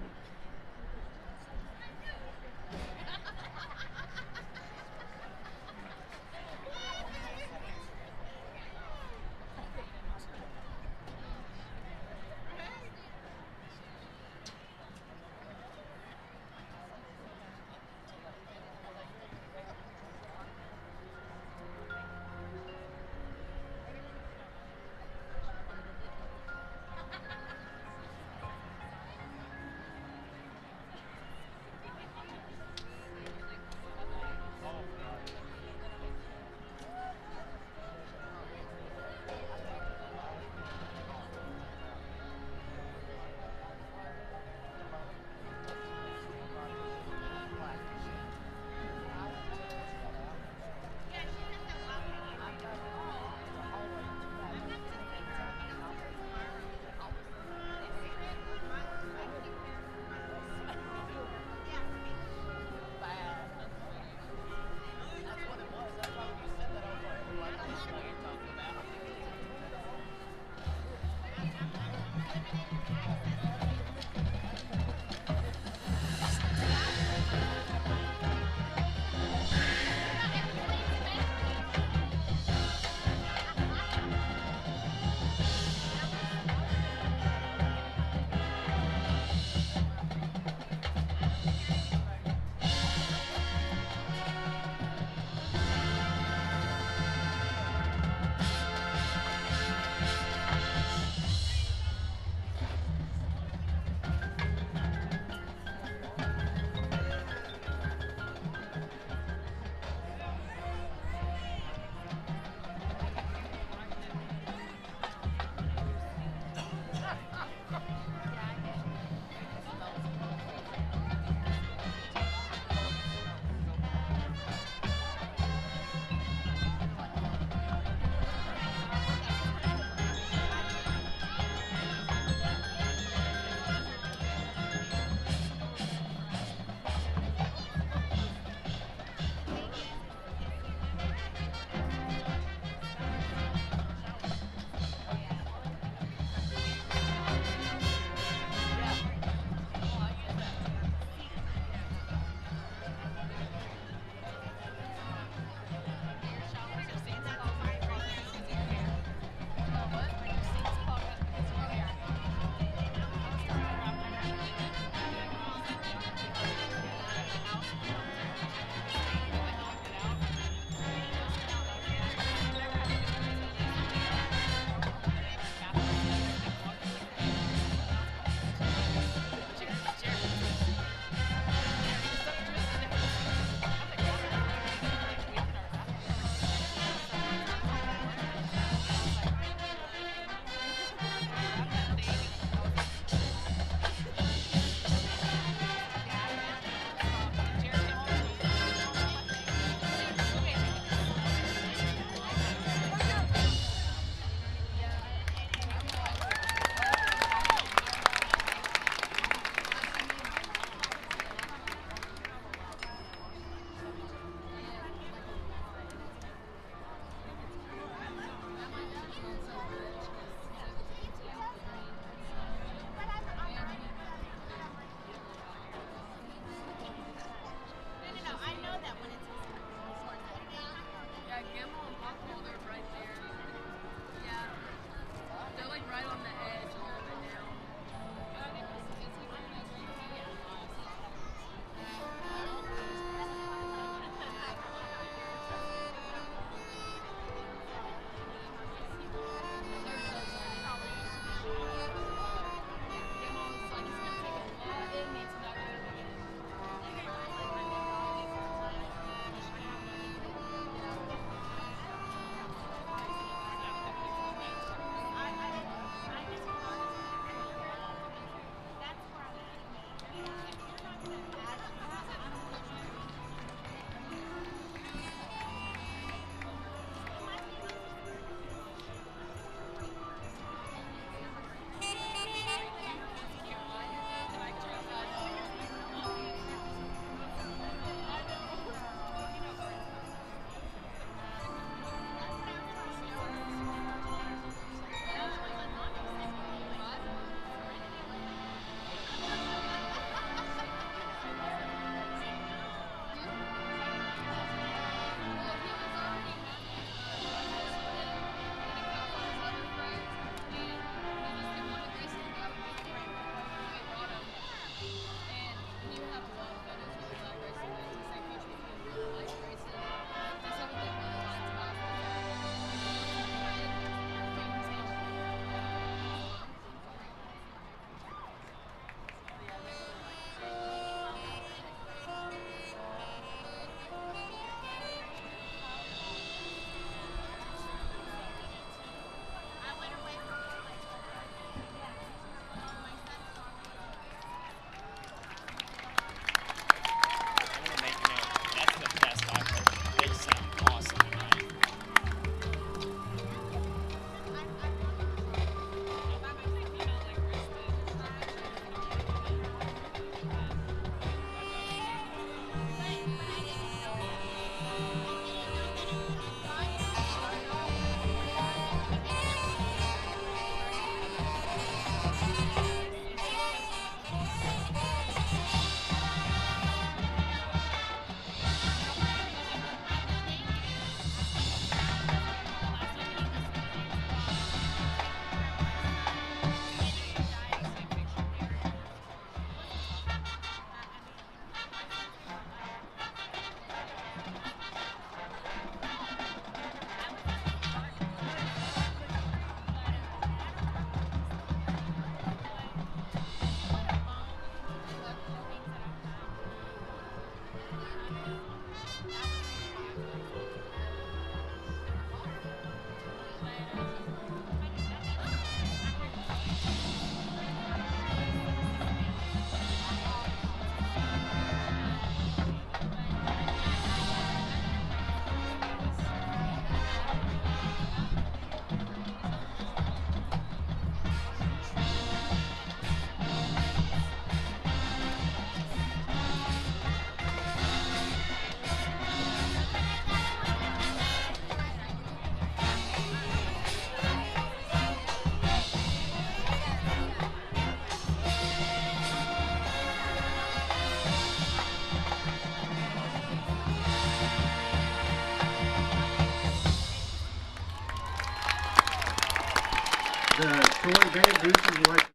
The Troy band teachers would like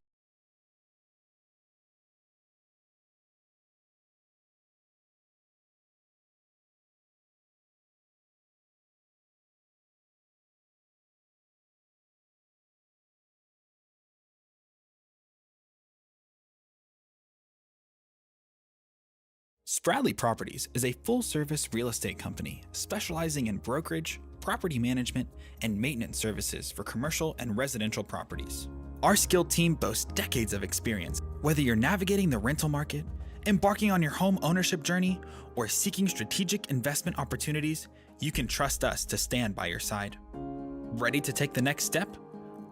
Spradley Properties is a full-service real estate company specializing in brokerage, property management, and maintenance services for commercial and residential properties. Our skilled team boasts decades of experience. Whether you're navigating the rental market, embarking on your home ownership journey, or seeking strategic investment opportunities, you can trust us to stand by your side. Ready to take the next step?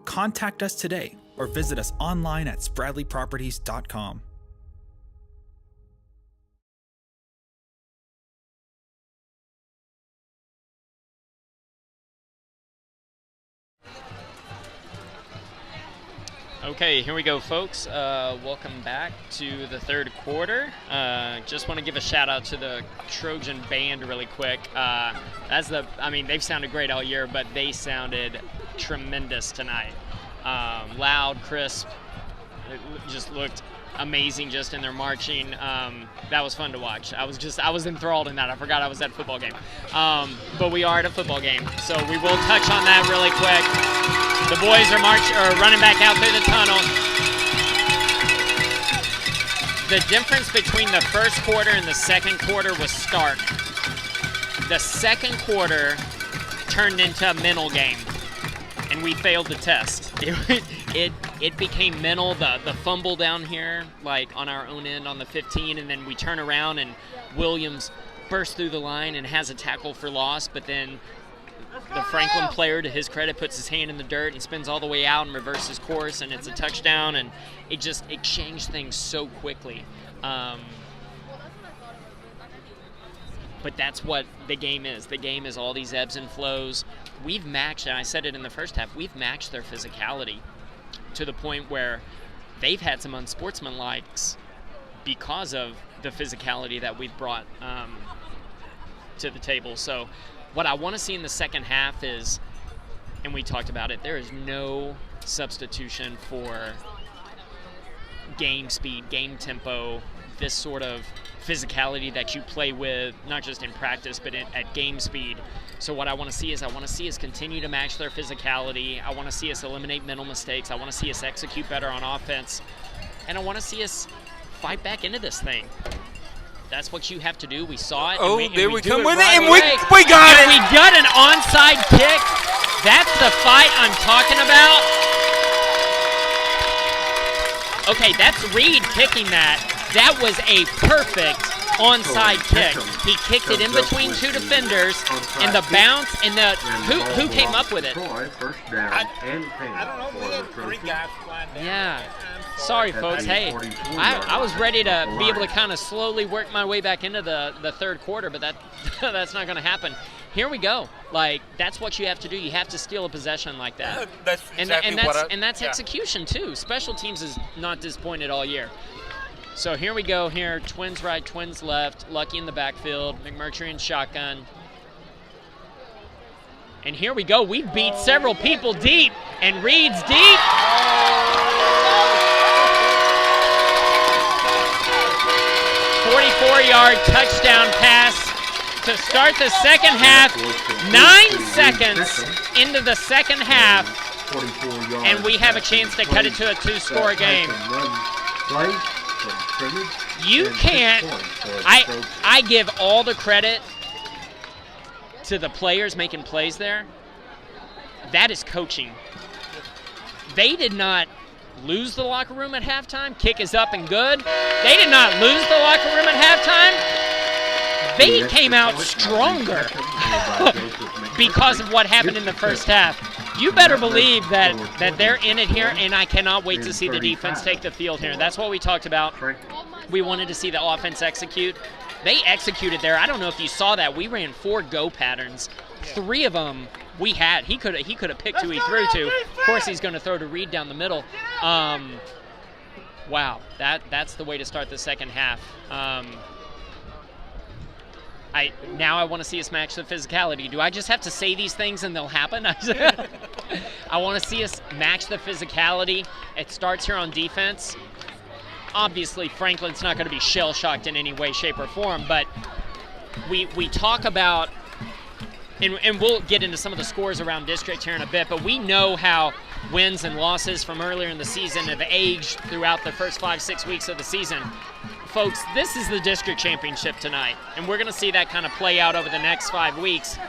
Contact us today or visit us online at spradleyproperties.com. Okay, here we go, folks. Welcome back to the third quarter. Just want to give a shout out to the Trojan band really quick. They've sounded great all year, but they sounded tremendous tonight. Loud, crisp. It just looked amazing just in their marching. That was fun to watch. I was enthralled in that. I forgot I was at a football game. But we are at a football game, so we will touch on that really quick. The boys are running back out through the tunnel. The difference between the first quarter and the second quarter was stark. The second quarter turned into a mental game, and we failed the test. It became mental, the fumble down here, like on our own end on the 15, and then we turn around and Williams bursts through the line and has a tackle for loss, but then the Franklin player, to his credit, puts his hand in the dirt and spins all the way out and reverses course, and it's a touchdown, and it changed things so quickly. But that's what the game is. The game is all these ebbs and flows. We've matched, and I said it in the first half, we've matched their physicality to the point where they've had some unsportsmanlikes because of the physicality that we've brought to the table. So what I want to see in the second half is, and we talked about it, there is no substitution for game speed, game tempo, this sort of physicality that you play with, not just in practice, but at game speed. So what I want to see is continue to match their physicality. I want to see us eliminate mental mistakes. I want to see us execute better on offense. And I want to see us fight back into this thing. That's what you have to do. We saw it. Oh, there we come with it, and we got it. We got an onside kick. That's the fight I'm talking about. Okay, that's Reed kicking that. That was a perfect onside kick. He kicked it in between two defenders, and the bounce, and who came up with it? I don't know. We had three guys flying down. Yeah. Sorry, folks. Hey, I was ready to be able to kind of slowly work my way back into the third quarter, but that's not going to happen. Here we go. Like, that's what you have to do. You have to steal a possession like that. That's exactly that's execution, too. Special teams is not disappointed all year. So here we go here. Twins right, twins left. Lucky in the backfield. McMurtry in shotgun. And here we go. We beat several people deep. And Reed's deep. 44-yard touchdown pass to start the second half. 9 seconds into the second half. And we have a chance to cut it to a two-score game. You can't. I give all the credit to the players making plays there. That is coaching. They did not lose the locker room at halftime. Kick is up and good. They did not lose the locker room at halftime. They came out stronger because of what happened in the first half. You better believe that they're in it here, and I cannot wait to see the defense take the field here. That's what we talked about. We wanted to see the offense execute. They executed there. I don't know if you saw that. We ran 4 go patterns. 3 of them we had. He could have picked who he threw to. Of course, he's going to throw to Reed down the middle. Wow, that's the way to start the second half. Now I want to see us match the physicality. Do I just have to say these things and they'll happen? I want to see us match the physicality. It starts here on defense. Obviously, Franklin's not going to be shell-shocked in any way, shape, or form, but we talk about, and we'll get into some of the scores around district here in a bit, but we know how wins and losses from earlier in the season have aged throughout the first 5-6 weeks of the season. Folks, this is the district championship tonight, and we're going to see that kind of play out over the next 5 weeks.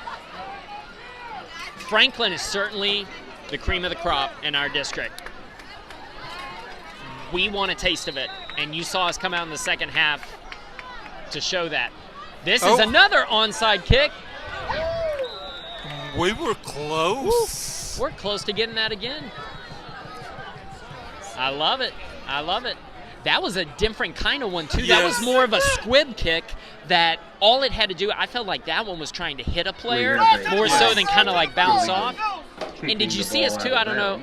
Franklin is certainly the cream of the crop in our district. We want a taste of it, and you saw us come out in the second half to show that. This is another onside kick. We were close. Woo. We're close to getting that again. I love it. I love it. That was a different kind of one, too. Yes. That was more of a squib kick that all it had to do, I felt like that one was trying to hit a player more so than kind of like bounce off. And did you see us, too? I don't know.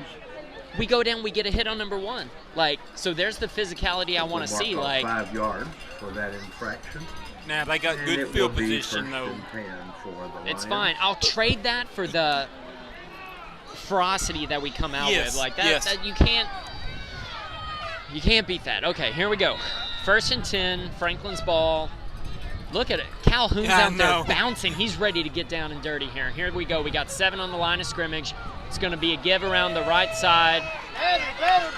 We go down, we get a hit on number one. Like, so there's the physicality I want to see. Like 5 yards for that infraction. Now they got good field position though. It's fine. I'll trade that for the ferocity that we come out with. Like that, that you can't beat that. Okay, here we go. 1st and 10, Franklin's ball. Look at it. Calhoun's out there bouncing. He's ready to get down and dirty here. Here we go. We got 7 on the line of scrimmage. It's going to be a give around the right side. Better.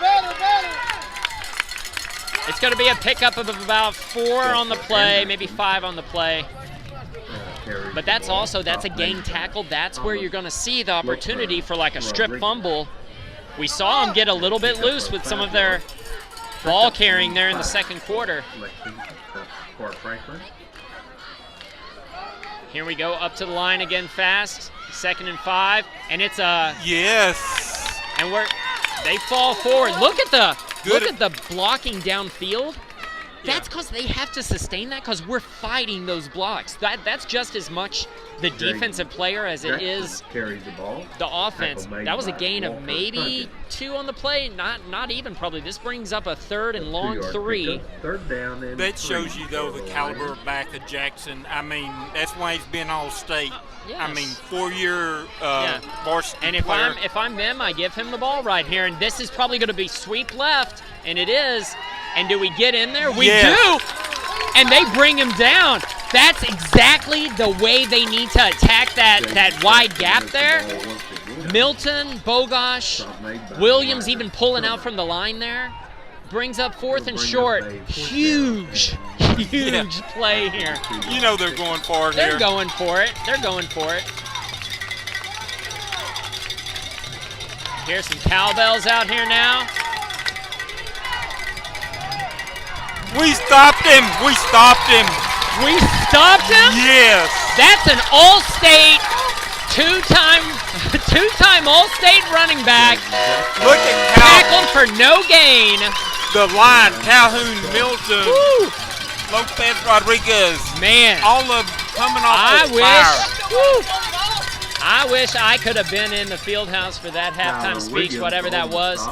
It's going to be a pickup of about 4 on the play, maybe 5 on the play. But that's a gain tackle. That's where you're going to see the opportunity for like a strip fumble. We saw them get a little bit loose with some of their ball carrying there in the second quarter. Here we go, up to the line again fast. 2nd and 5, and it's a and they fall forward. Look at the blocking downfield. That's because they have to sustain that because we're fighting those blocks. That's just as much the defensive player as it is the offense. That was a gain of maybe 2 on the play, not even probably. This brings up a 3rd and long 3. That shows you though the caliber back of Jackson. I mean, that's why he's been all state. Yes. I mean, 4-year varsity and if player. I'm them, I give him the ball right here, and this is probably going to be sweep left, and it is. And do we get in there? We do. And they bring him down. That's exactly the way they need to attack that wide gap there. Milton, Bogosh, Williams even pulling out from the line there. Brings up 4th and short. Huge play here. You know they're going for it here. They're going for it. Here's some cowbells out here now. We stopped him. We stopped him? Yes. That's an all-state, two-time all-state running back. Look at tackled for no gain. The line, Calhoun, Milton, Lopez, Rodriguez. Man. All of them coming off the fire. I wish I could have been in the field house for that halftime speech, whatever that was.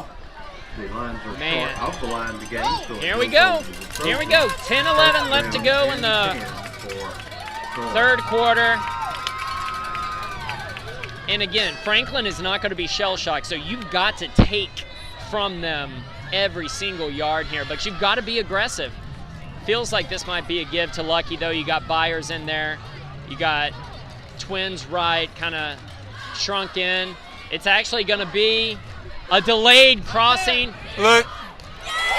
Man. Here we go. 10-11 left to go in the 3rd quarter. And again, Franklin is not going to be shell-shocked, so you've got to take from them every single yard here, but you've got to be aggressive. Feels like this might be a give to Lucky, though. You got Byers in there. You got Twins right, kind of shrunk in. It's actually going to be a delayed crossing. Look.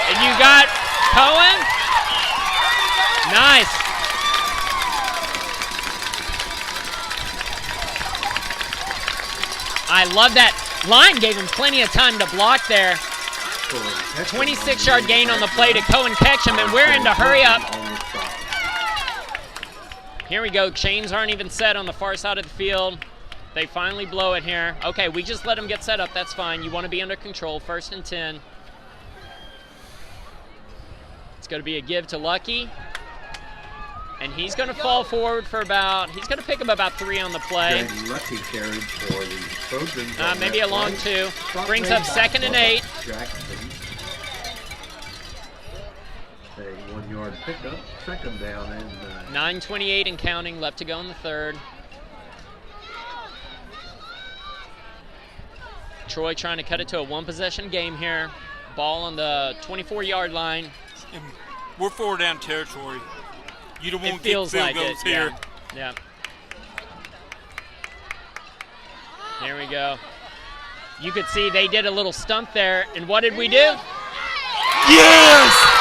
And you got Cohen. Nice. I love that. Line gave him plenty of time to block there. 26-yard gain on the play to Cohen Ketchum, and we're in to hurry up. Here we go. Chains aren't even set on the far side of the field. They finally blow it here. Okay, we just let them get set up. That's fine. You want to be under control. 1st and 10. It's going to be a give to Lucky. And he's going to fall forward for he's going to pick up about 3 on the play. Lucky carried for the Trojans. Maybe a long 2. Brings up 2nd and 8. Jackson. A 1-yard pickup. 2nd down and 9:28 and counting left to go in the 3rd. Troy trying to cut it to a one-possession game here. Ball on the 24-yard line. And we're 4 down territory. You don't want to get feels field like goals it, here. Yeah. There we go. You could see they did a little stunt there, and what did we do? Yes!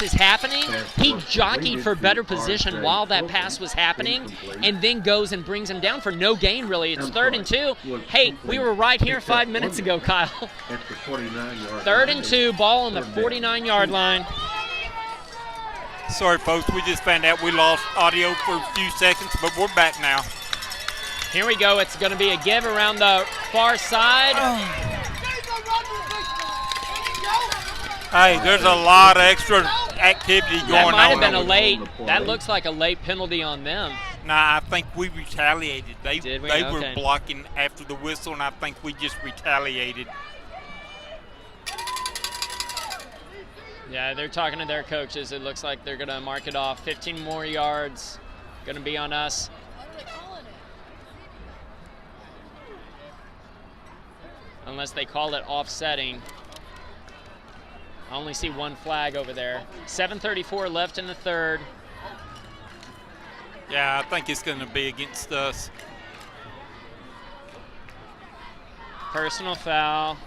Is happening, he jockeyed for better position while that pass was happening, and then goes and brings him down for no gain, really. It's 3rd and 2. Hey, we were right here 5 minutes ago, Kyle. 3rd and 2, ball on the 49-yard line. Sorry, folks, we just found out we lost audio for a few seconds, but we're back now. Here we go. It's going to be a give around the far side. Hey, there's a lot of extra activity going on. That might have been a late. That looks like a late penalty on them. Nah, I think we retaliated. They Okay. were blocking after the whistle, and I think we just retaliated. Yeah, they're talking to their coaches. It looks like they're going to mark it off. 15 more yards. Going to be on us. unless they call it offsetting. I only see one flag over there. 7:34 left in the third. Yeah, I think it's going to be against us. Personal foul.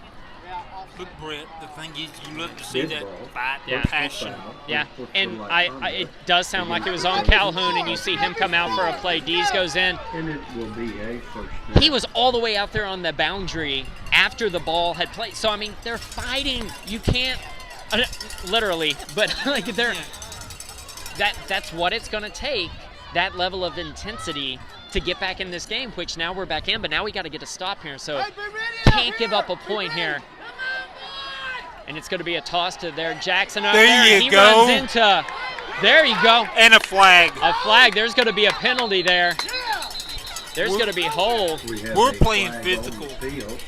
Look, Brett, the thing is, you love to see that fight, Yeah. passion. Yeah, and it does sound like it was on Calhoun, and you see him come out for a play. Dees goes in. And it will be a first down. He was all the way out there on the boundary after the ball had played. So, I mean, they're fighting. You can't, literally, but like that's what it's going to take, that level of intensity to get back in this game, which now we're back in, but now we got to get a stop here. So can't give up a point here. And it's going to be a toss to there. Jackson up there. There you go. Runs into, there you go. And a flag. A flag. There's going to be a penalty there. There's going to be hold. We're playing physical.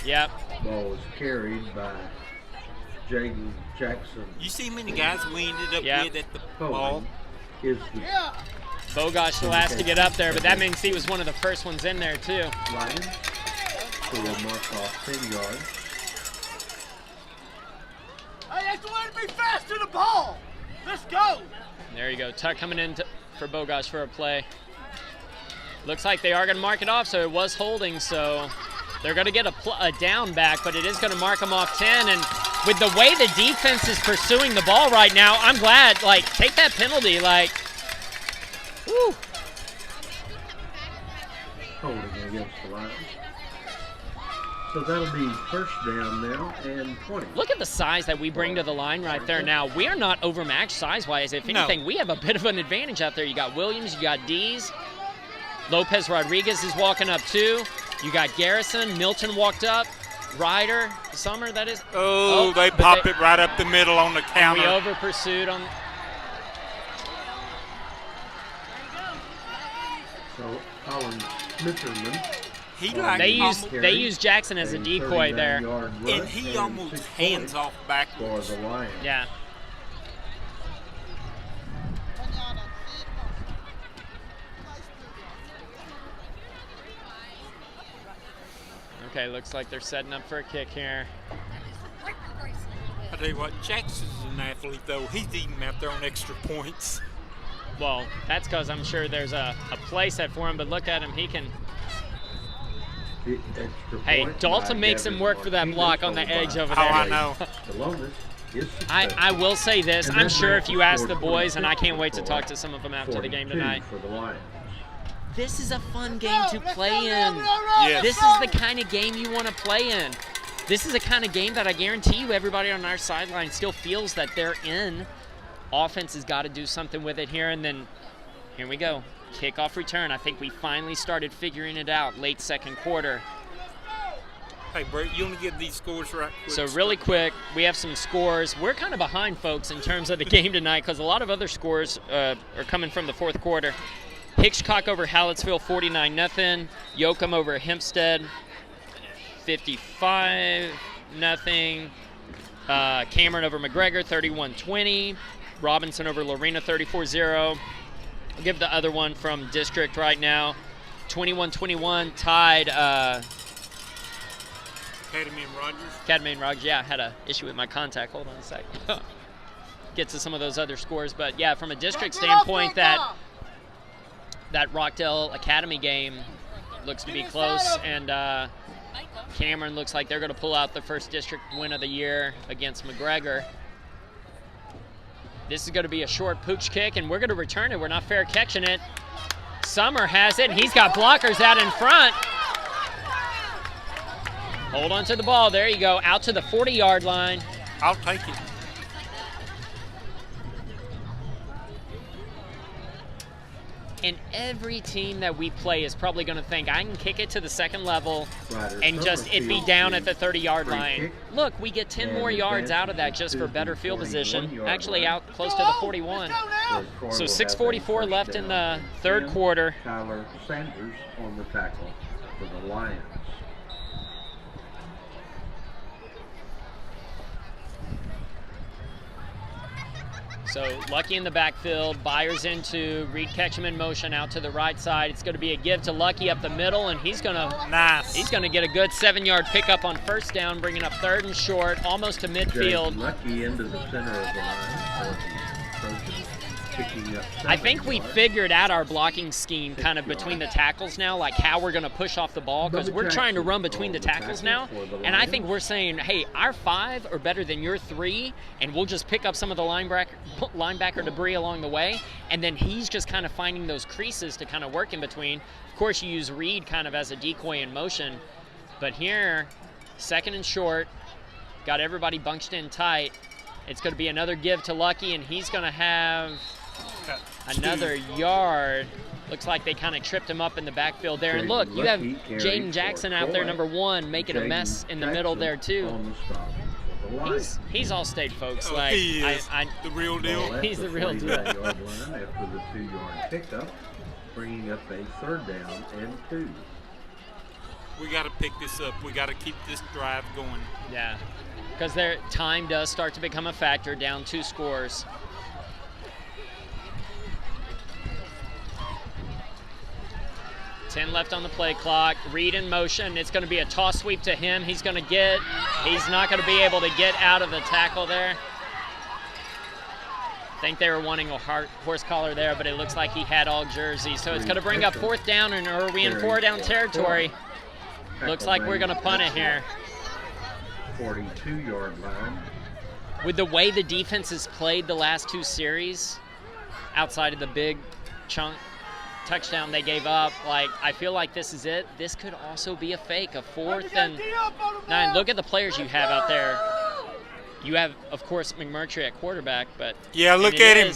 Yep. Ball was carried by Jaden Jackson. You see how many guys we ended up with at the ball? Bogosh the last to get up there, but that means he was one of the first ones in there too. Lions will mark off 10 yards. Hey, that's the way to be fast to the ball. Let's go. There you go. Tuck coming in for Bogosh for a play. Looks like they are going to mark it off, so it was holding, so they're going to get a down back, but it is going to mark them off 10. And with the way the defense is pursuing the ball right now, I'm glad, like, take that penalty, like, woo. Holding against the Lions. So that'll be first down now and 20. Look at the size that we bring to the line right there now. We are not overmatched size-wise. If anything, we have a bit of an advantage out there. You got Williams, you got Dees. Lopez Rodriguez is walking up too. You got Garrison. Milton walked up. Ryder, Summer, that is. Oh, they popped it right up the middle on the counter. We over-pursued on. So Colin Mitterman. They use Jackson as a decoy there. And he almost hands off backwards. For the Lions. Yeah. Okay, looks like they're setting up for a kick here. I tell you what, Jackson's an athlete, though. He's even out there on extra points. Well, that's because I'm sure there's a play set for him, but look at him. He can. Hey, Dalton makes him work for that block on the edge over there. Oh, I know. I will say this. I'm sure if you ask the boys, and I can't wait to talk to some of them after the game tonight, this is a fun game to play in. Yes. This is the kind of game you want to play in. This is the kind of game that I guarantee you everybody on our sideline still feels that they're in. Offense has got to do something with it here, and then here we go. Kickoff return. I think we finally started figuring it out late second quarter. Hey, Brett, you want to give these scores right quick? So really quick, we have some scores. We're kind of behind, folks, in terms of the game tonight because a lot of other scores are coming from the fourth quarter. Hitchcock over Hallettsville, 49-0. Yoakum over Hempstead, 55-0. Cameron over McGregor, 31-20. Robinson over Lorena, 34-0. I'll give the other one from district right now, 21-21, tied. Academy and Rogers. Academy and Rogers, yeah, I had an issue with my contact. Hold on a sec. Get to some of those other scores, but yeah, from a district standpoint, that Rockdale Academy game looks to be close, and Cameron looks like they're going to pull out the first district win of the year against McGregor. This is going to be a short pooch kick, and we're going to return it. We're not fair catching it. Summer has it, and he's got blockers out in front. Hold on to the ball. There you go. Out to the 40-yard line. I'll take it. And every team that we play is probably going to think, I can kick it to the second level and just it be down at the 30-yard line. Look, we get 10 more yards out of that just for better field position. Actually out close to the 41. So 6:44 left in the third quarter. Tyler Sanders on the tackle for the Lions. So Lucky in the backfield, Byers into Reed Ketchum in motion out to the right side. It's going to be a give to Lucky up the middle, and he's going to get a good 7-yard pickup on first down, bringing up 3rd and short, almost to midfield. Lucky into the center of the line for the Trojans, picking up 7 I think we yards. figured out our blocking scheme kind of between the tackles now, like how we're going to push off the ball, because we're trying to run between the tackles now. And I think we're saying, hey, our 5 are better than your 3, and we'll just pick up some of the linebacker debris along the way. And then he's just kind of finding those creases to kind of work in between. Of course, you use Reed kind of as a decoy in motion. But here, 2nd and short, got everybody bunched in tight. It's going to be another give to Lucky, and he's going to have another yard. Looks like they kind of tripped him up in the backfield there. And look, you have Jaden Jackson out there, number 1, making a mess in the middle there too. He's all state, folks. Like he is the real deal. He's the real deal. After the 2-yard pickup, bringing up a 3rd down and 2. We got to pick this up. We got to keep this drive going. Yeah, because their time does start to become a factor, down 2 scores. Ten left on the play clock. Reed in motion. It's going to be a toss sweep to him. He's not going to be able to get out of the tackle there. I think they were wanting a horse collar there, but it looks like he had all jerseys. So it's going to bring up 4th down, and are we in 4-down territory? Looks like we're going to punt it here. 42-yard line. With the way the defense has played the last 2 series, outside of the big chunk touchdown they gave up, like, I feel like this is it. This could also be a fake, a 4th and 9. Look at the players you have out there. You have, of course, McMurtry at quarterback, but yeah, look at him.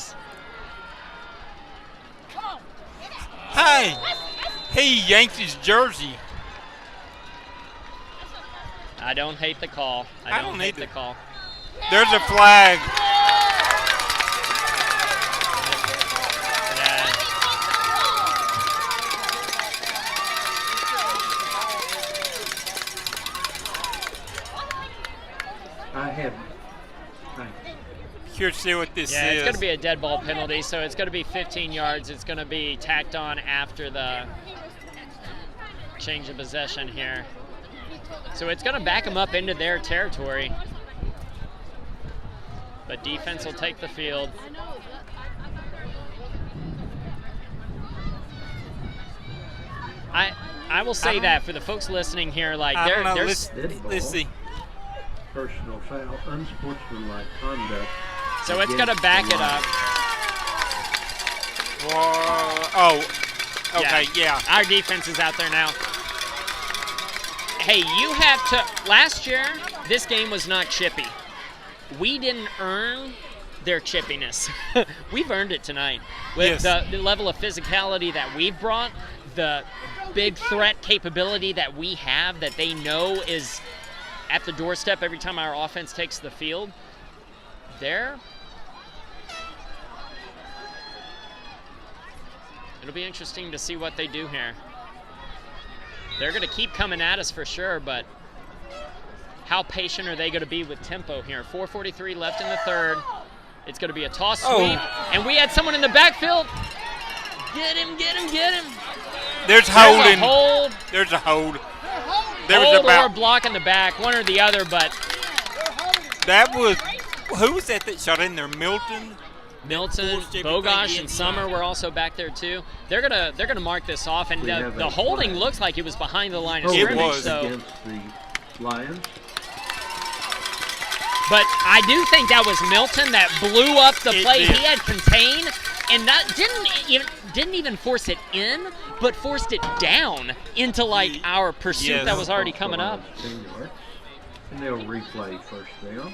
Hey, he yanked his jersey. I don't hate the call. I don't hate the call. There's a flag. Curious to see what this is. Yeah, it's going to be a dead ball penalty, so it's going to be 15 yards. It's going to be tacked on after the change of possession here. So it's going to back them up into their territory. But defense will take the field. I will say that for the folks listening here, like let's see. Personal foul, unsportsmanlike conduct. So it's going to back it up. Whoa. Oh, okay, yeah. Our defense is out there now. Hey, you have to, last year, this game was not chippy. We didn't earn their chippiness. We've earned it tonight. With the level of physicality that we've brought, the big threat capability that we have that they know is at the doorstep every time our offense takes the field. It'll be interesting to see what they do here. They're going to keep coming at us for sure, but how patient are they going to be with tempo here? 4:43 left in the 3rd. It's going to be a toss sweep, and we had someone in the backfield. Get him, get him, get him. There's holding. Hold. There's a hold. Hold or block in the back, one or the other, but that was, who was that shot in there? Milton, Bogosh, and Summer were also back there too. They're gonna mark this off, and the holding looks like it was behind the line of scrimmage. It was against the Lions. But I do think that was Milton that blew up the play. He had contained and didn't even force it in, but forced it down into like our pursuit that was already coming up. And they'll replay 1st down.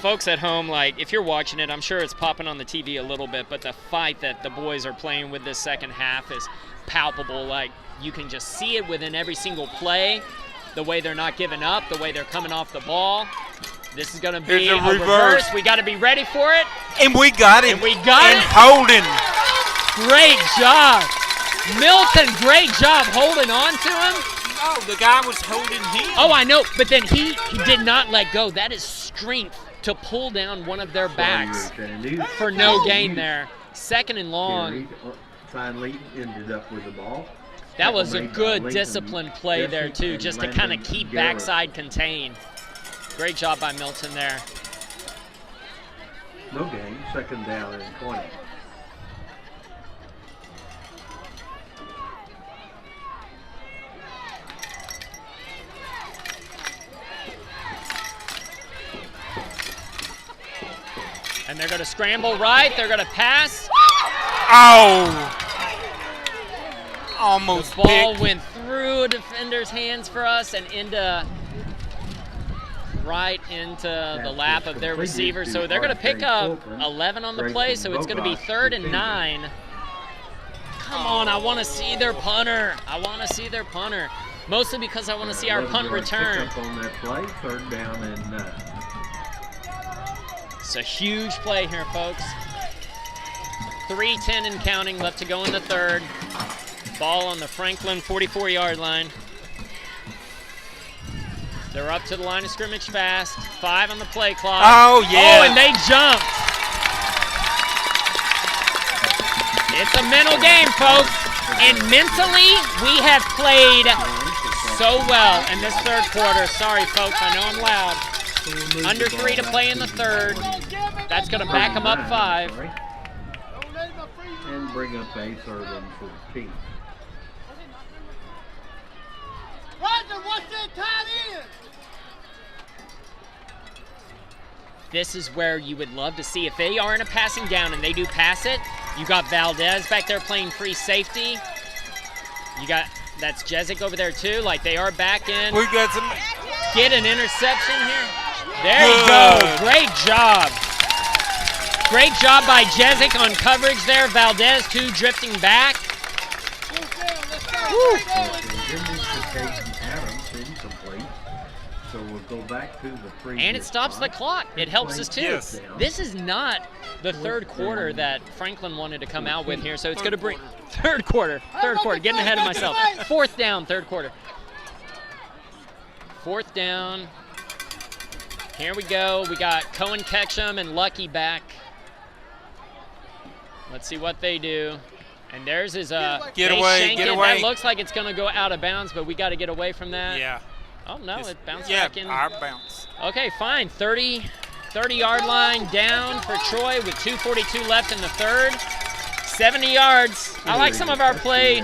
Folks at home, like, if you're watching it, I'm sure it's popping on the TV a little bit, but the fight that the boys are playing with this second half is palpable. Like, you can just see it within every single play, the way they're not giving up, the way they're coming off the ball. This is going to be a reverse. We got to be ready for it. And we got it. And we got it. Holding. Great job. Milton, great job holding on to him. Oh, the guy was holding him. Oh, I know, but then he did not let go. That is strength to pull down one of their backs for no gain there. 2nd and long. Finally ended up with the ball. That was a good disciplined play there, too, just to kind of keep backside contained. Great job by Milton there. No gain, 2nd down and 20. And they're going to scramble right. They're going to pass. Oh! Almost the ball picked. went through a defender's hands for us and right into the lap of their receiver. So they're going to pick up 11 on the play, so it's going to be 3rd and 9. Come on, I want to see their punter. I want to see their punter. Mostly because I want to see our punt return. Pick up on that play, 3rd down and 9. It's a huge play here, folks. 3:10 and counting left to go in the 3rd. Ball on the Franklin 44-yard line. They're up to the line of scrimmage fast. 5 on the play clock. Oh, yeah. Oh, and they jumped. It's a mental game, folks. And mentally, we have played so well in this 3rd quarter. Sorry, folks, I know I'm loud. Under 3 to play in the 3rd. That's going to back them up 5. And bring up a 3rd and 14. Roger, what's that tight end? This is where you would love to see, if they are in a passing down and they do pass it, you got Valdez back there playing free safety. You got, that's Jezik over there too, like they are back in. We got some. Get an interception here. There you go, great job. Great job by Jezik on coverage there. Valdez too, drifting back. Woo. So we'll go back to the previous. And it stops the clock. It helps us too. Yes. This is not the 3rd quarter that Franklin wanted to come out with here, so it's going to bring 3rd quarter, getting ahead of myself. 4th down, 3rd quarter. 4th down. Here we go. We got Cohen Ketchum and Lucky back. Let's see what they do. And there's his get away. That looks like it's going to go out of bounds, but we got to get away from that. Yeah. Oh, no, it bounced back in. Yeah, our bounce. Okay, fine. 30-yard line down for Troy with 2:42 left in the 3rd. 70 yards. I like some of our play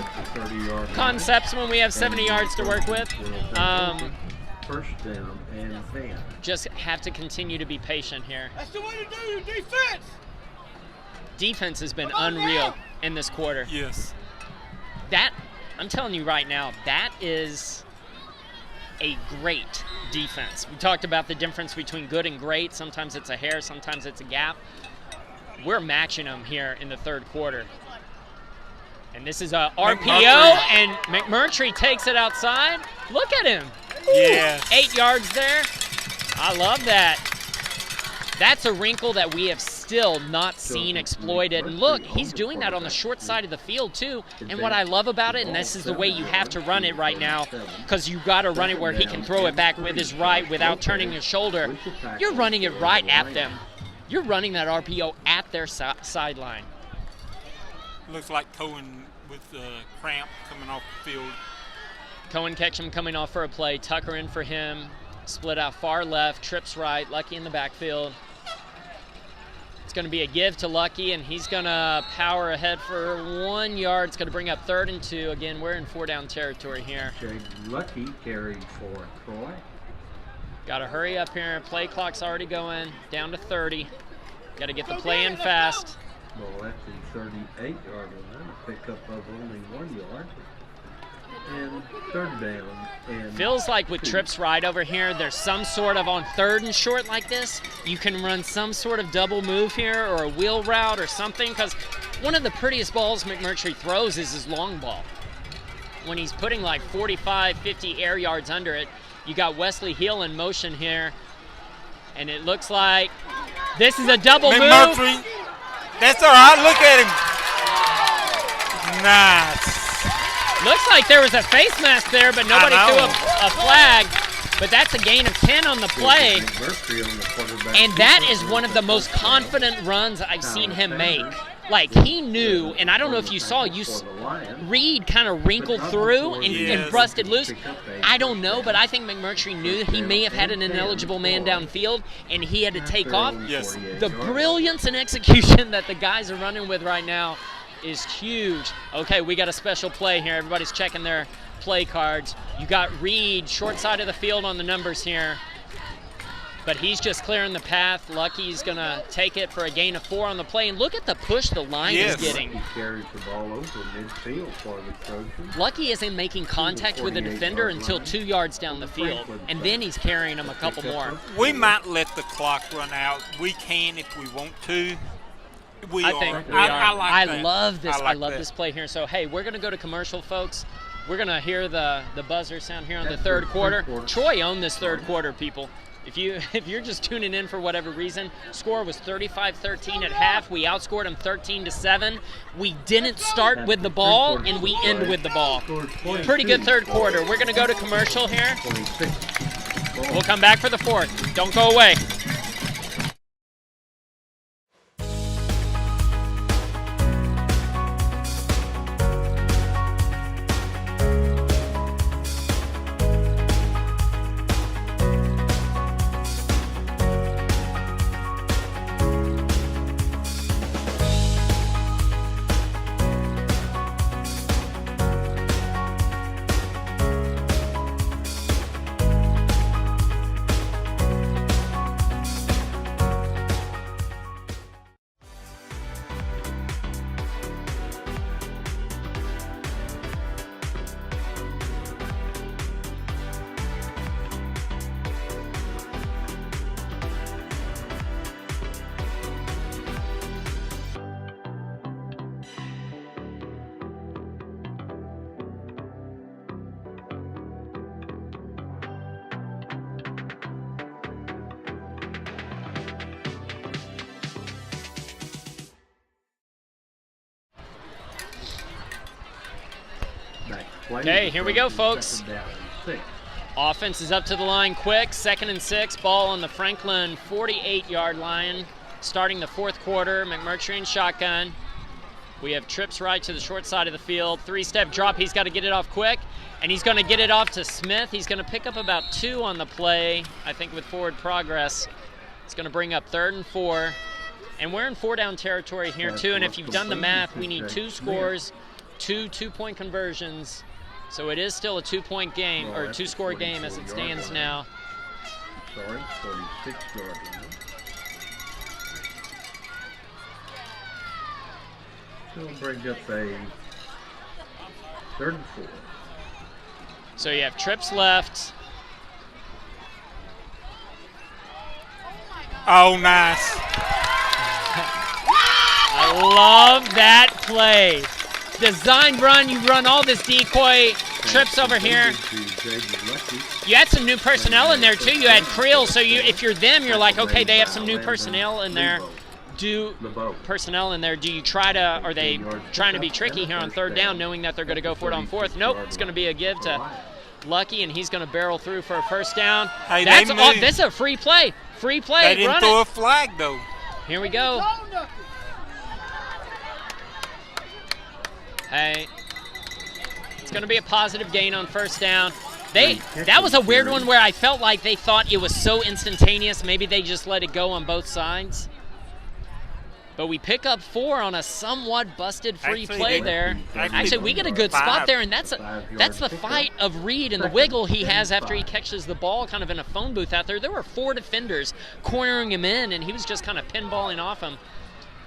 concepts when we have 70 yards to work with. 1st down and 10. Just have to continue to be patient here. That's the way to do your defense. Defense has been unreal in this quarter. Yes. That, I'm telling you right now, that is a great defense. We talked about the difference between good and great. Sometimes it's a hair, sometimes it's a gap. We're matching them here in the 3rd quarter. And this is a RPO, and McMurtry takes it outside. Look at him. Yes. 8 yards there. I love that. That's a wrinkle that we have still not seen exploited. And look, he's doing that on the short side of the field too. And what I love about it, and this is the way you have to run it right now, because you got to run it where he can throw it back with his right without turning his shoulder. You're running it right at them. You're running that RPO at their sideline. Looks like Cohen with cramp coming off the field. Cohen Ketchum coming off for a play. Tucker in for him. Split out far left, trips right, Lucky in the backfield. It's going to be a give to Lucky, and he's going to power ahead for 1 yard. It's going to bring up 3rd and 2. Again, we're in 4-down territory here. Lucky carried for Troy. Got to hurry up here. Play clock's already going down to 30. Got to get the play in fast. Well, at the 38-yard line, a pickup of only 1 yard. And 3rd down. And feels like with trips right over here, there's some sort of on 3rd and short like this, you can run some sort of double move here or a wheel route or something, because one of the prettiest balls McMurtry throws is his long ball. When he's putting like 45, 50 air yards under it, you got Wesley Hill in motion here, and it looks like this is a double McMurtry. move. That's all right. Look at him. Nice. Looks like there was a face mask there, but nobody threw a flag. But that's a gain of 10 on the play. And that is one of the most confident runs I've seen him make. Like, he knew, and I don't know if you saw, Reed kind of wrinkled through and busted loose. I don't know, but I think McMurtry knew that he may have had an ineligible man downfield, and he had to take off. Yes. The brilliance and execution that the guys are running with right now is huge. Okay, we got a special play here. Everybody's checking their play cards. You got Reed, short side of the field on the numbers here. But he's just clearing the path. Lucky's going to take it for a gain of 4 on the play. And look at the push the line is getting. He carries the ball over midfield for the Trojans. Lucky isn't making contact with the defender until 2 yards down the field. And then he's carrying him a couple more. We might let the clock run out. We can if we want to. I like love this. I love that. this play here. So, hey, we're going to go to commercial, folks. We're going to hear the buzzer sound here on the third quarter. Troy owned this third quarter, people. If you're just tuning in for whatever reason, score was 35-13 at half. We outscored them 13-7. We didn't start with the ball, and we end with the ball. Pretty good third quarter. We're going to go to commercial here. We'll come back for the fourth. Don't go away. Okay, here we go, folks. Offense is up to the line quick. 2nd and 6, ball on the Franklin 48-yard line. Starting the fourth quarter, McMurtry in shotgun. We have trips right to the short side of the field. 3-step drop, he's got to get it off quick. And he's going to get it off to Smith. He's going to pick up about 2 on the play, I think with forward progress. It's going to bring up 3rd and 4. And we're in 4-down territory here, too. And if you've done the math, we need 2 scores, 2 two-point conversions. So it is still a 2-point game, or a 2-score game as it stands now. Sorry, 46-yard line. So we'll bring up a 3rd and 4. So you have trips left. Oh, nice. I love that play. Design run, you run all this decoy, trips over here. You had some new personnel in there too. You had Creel, so if you're them, you're like, okay, they have some new personnel in there. Do you try to, are they trying to be tricky here on 3rd down, knowing that they're going to go for it on 4th? Nope, it's going to be a give to Lucky, and he's going to barrel through for a 1st down. Hey, this is a free play. Free play. They didn't throw a flag, though. Here we go. Hey, it's going to be a positive gain on 1st down. That was a weird one where I felt like they thought it was so instantaneous. Maybe they just let it go on both sides. But we pick up 4 on a somewhat busted free play there. Actually, we get a good spot there, and that's the fight of Reed and the wiggle he has after he catches the ball kind of in a phone booth out there. There were 4 defenders cornering him in, and he was just kind of pinballing off him.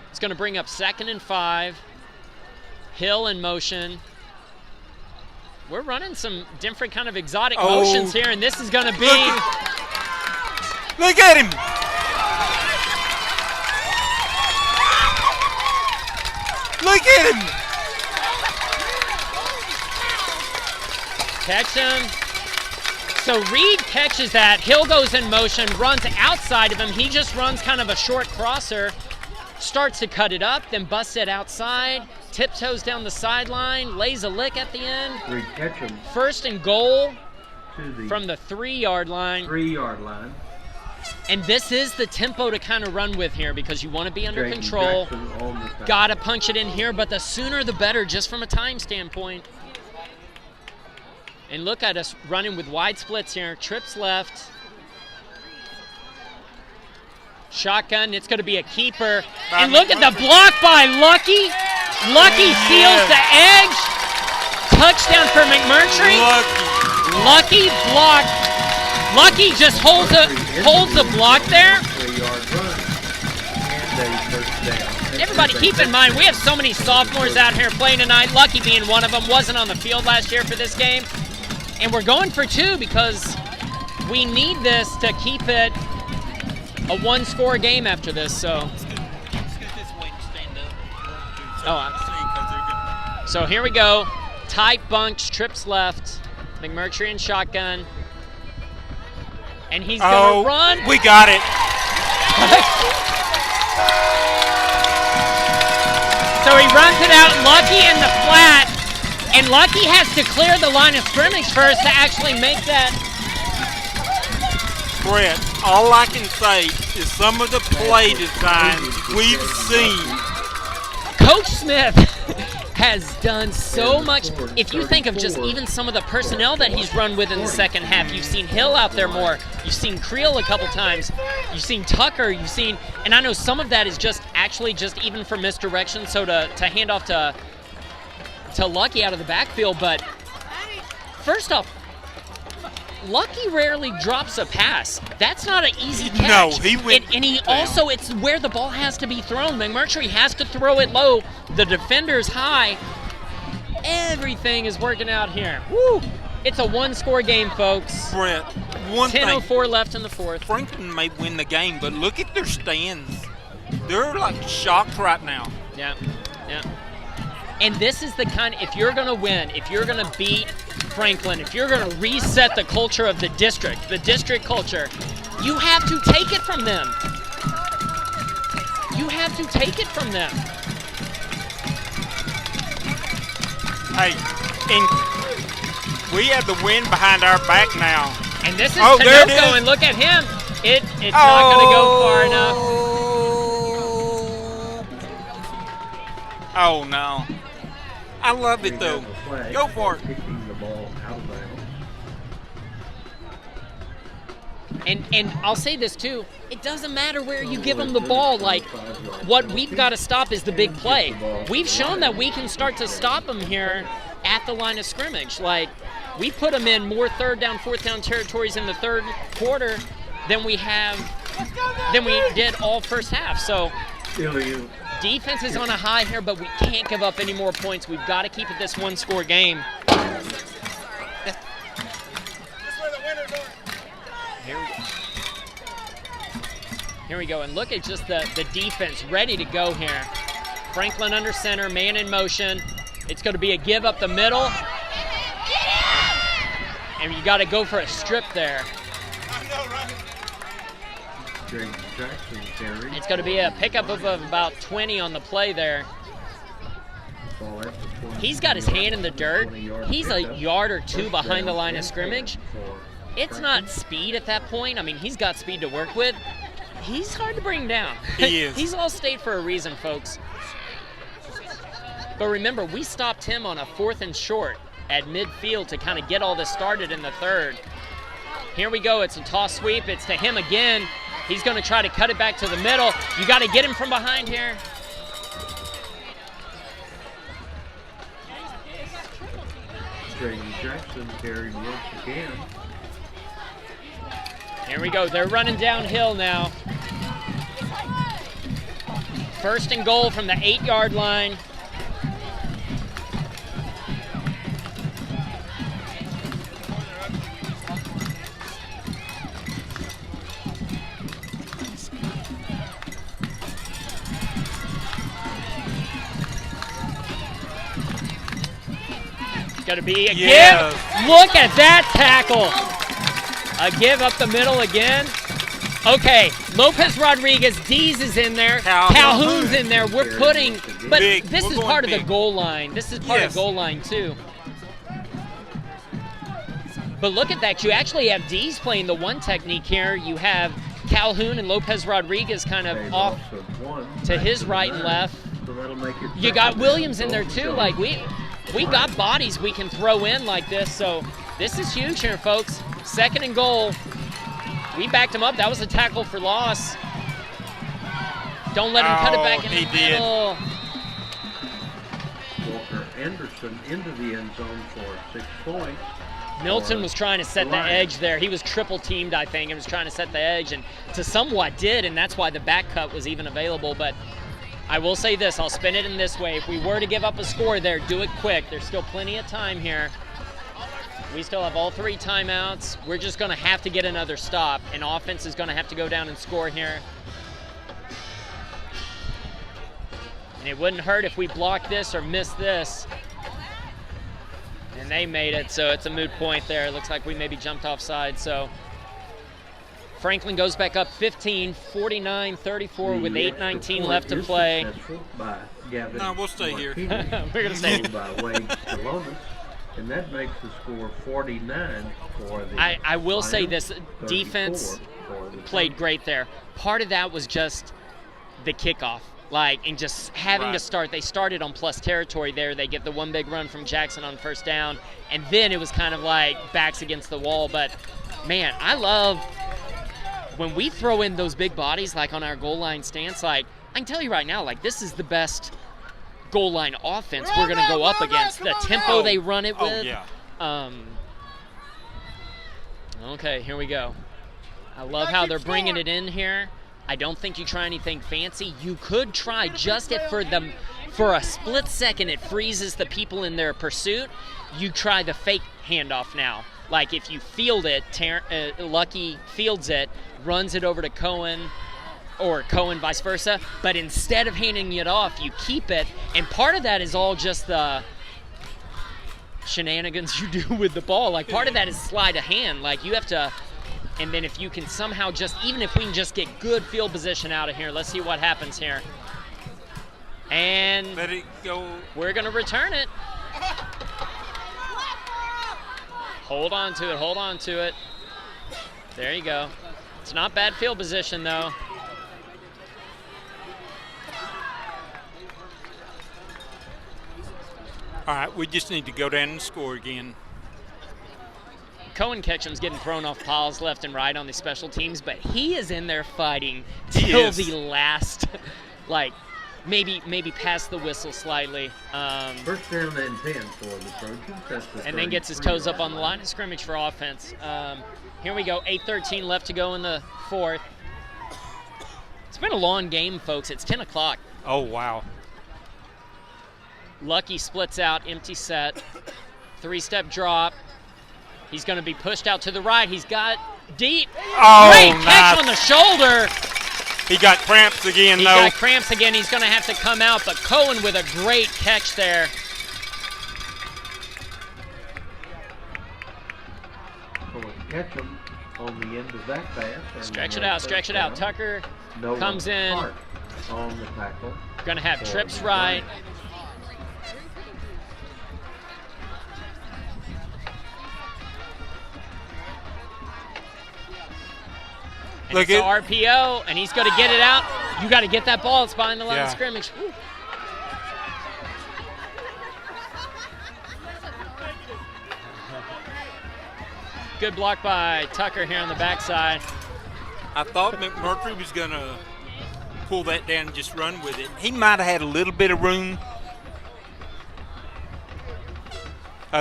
It's going to bring up 2nd and 5. Hill in motion. We're running some different kind of exotic motions here, and this is going to be... Look at him! Look at him! Catch him. So Reed catches that. Hill goes in motion, runs outside of him. He just runs kind of a short crosser, starts to cut it up, then busts it outside, tiptoes down the sideline, lays a lick at the end. Reed catch him. 1st and goal to the from the 3-yard line. 3-yard line. And this is the tempo to kind of run with here because you want to be under Jaden control. Jackson on the side. Got to punch it in here, but the sooner the better just from a time standpoint. And look at us running with wide splits here. Trips left. Shotgun, it's going to be a keeper. And look at the block by Lucky. Lucky seals the edge. Touchdown for McMurtry. Lucky block. Lucky just holds the block there. 3-yard run. And a first down. Everybody keep in mind, we have so many sophomores out here playing tonight. Lucky being one of them, wasn't on the field last year for this game. And we're going for 2 because we need this to keep it a 1-score game after this. So, so here we go. Tight bunch, trips left. McMurtry in shotgun. And he's going to run. We got it. So he runs it out, Lucky in the flat. And Lucky has to clear the line of scrimmage first to actually make that. Brett, all I can say is some of the play designs we've seen. Coach Smith has done so much. If you think of just even some of the personnel that he's run with in the second half, you've seen Hill out there more. You've seen Creel a couple times. You've seen Tucker. You've seen, and I know some of that is just actually just even from misdirection. So to hand off to Lucky out of the backfield, but first off, Lucky rarely drops a pass. That's not an easy catch. No, he went and he also, it's where the ball has to be thrown. McMurtry has to throw it low. The defender's high. Everything is working out here. Woo! It's a 1-score game, folks. Brett, one thing. 10:04 left in the fourth. Franklin may win the game, but look at their stands. They're like shocked right now. Yeah, yeah. And this is the kind, if you're going to win, if you're going to beat Franklin, if you're going to reset the culture of the district culture, you have to take it from them. You have to take it from them. Hey, and we have the wind behind our back now. And this is Tinoco, and look at him. It's not going to go far enough. Oh, no. I love it, though. Go for it. Kicking the ball out of bounds. And I'll say this, too. It doesn't matter where you give them the ball. Like, what we've got to stop is the big play. We've shown that we can start to stop them here at the line of scrimmage. Like, we put them in more 3rd down, 4th down territories in the third quarter than we did all first half. So defense is on a high here, but we can't give up any more points. We've got to keep it this 1-score game. Here we go, and look at just the defense ready to go here. Franklin under center, man in motion. It's going to be a give up the middle. And you got to go for a strip there. It's going to be a pickup of about 20 on the play there. He's got his hand in the dirt. He's a yard or 2 behind the line of scrimmage. It's not speed at that point. I mean, he's got speed to work with. He's hard to bring down. He is. He's all state for a reason, folks. But remember, we stopped him on a 4th and short at midfield to kind of get all this started in the 3rd. Here we go. It's a toss sweep. It's to him again. He's going to try to cut it back to the middle. You got to get him from behind here. Jackson carried once again. Here we go. They're running downhill now. 1st and goal from the 8-yard line. Going to be a give. Look at that tackle. A give up the middle again. Okay, Lopez Rodriguez, Dees is in there. Calhoun's in there. We're putting, but this is part of the goal line. This is part of goal line too. But look at that. You actually have D's playing the one technique here. You have Calhoun and Lopez Rodriguez kind of off to his right and left. You got Williams in there too. Like we got bodies we can throw in like this. So this is huge here, folks. 2nd and goal. We backed him up. That was a tackle for loss. Don't let him cut it back in the middle. Walker Anderson into the end zone for 6 points. Milton was trying to set the edge there. He was triple teamed, I think, and was trying to set the edge, and to somewhat did, and that's why the back cut was even available. But I will say this, I'll spin it in this way. If we were to give up a score there, do it quick. There's still plenty of time here. We still have all 3 timeouts. We're just going to have to get another stop, and offense is going to have to go down and score here. And it wouldn't hurt if we block this or miss this. And they made it, so it's a moot point there. It looks like we maybe jumped offside. So Franklin goes back up 15, 49-34 with 8:19 left to play. No, we'll stay here. We're going to stay here. By Wade Salonis, and that makes the score 49 for the I will say this, defense played great there. Part of that was just the kickoff. And just having to start. They started on plus territory there. They get the one big run from Jackson on 1st down, and then it was kind of like backs against the wall. But, man, I love when we throw in those big bodies, like on our goal line stance. I can tell you right now, this is the best goal line offense we're going to go up against. The tempo they run it with. Okay, here we go. I love how they're bringing it in here. I don't think you try anything fancy. You could try just for a split second it freezes the people in their pursuit. You try the fake handoff now. Like if you field it, Lucky fields it, runs it over to Cohen, or Cohen vice versa, but instead of handing it off, you keep it, and part of that is all just the shenanigans you do with the ball. Part of that is sleight of hand. You have to. And then if you can somehow even if we can just get good field position out of here, let's see what happens here. And let it go. We're going to return it. Hold on to it. There you go. It's not bad field position, though. All right, we just need to go down and score again. Cohen Ketchum's getting thrown off piles left and right on the special teams, but he is in there fighting till the last, maybe past the whistle slightly. 1st down and 10 for the Trojans. And then gets his toes up on the line of scrimmage for offense. Here we go, 8:13 left to go in the 4th. It's been a long game, folks. It's 10 o'clock. Oh, wow. Lucky splits out, empty set, 3-step drop. He's going to be pushed out to the right. He's got deep. Oh, great catch on the shoulder. He got cramps again, He's got cramps again. He's going to have to come out, but Cohen with a great catch there. Catch him on the end of that pass. Stretch it out. Tucker comes in. On the tackle. Going to have trips right. And it's an RPO, and he's going to get it out. You got to get that ball. It's behind the line of scrimmage. Woo. Good block by Tucker here on the backside. I thought McMurtry was going to pull that down and just run with it. He might have had a little bit of room.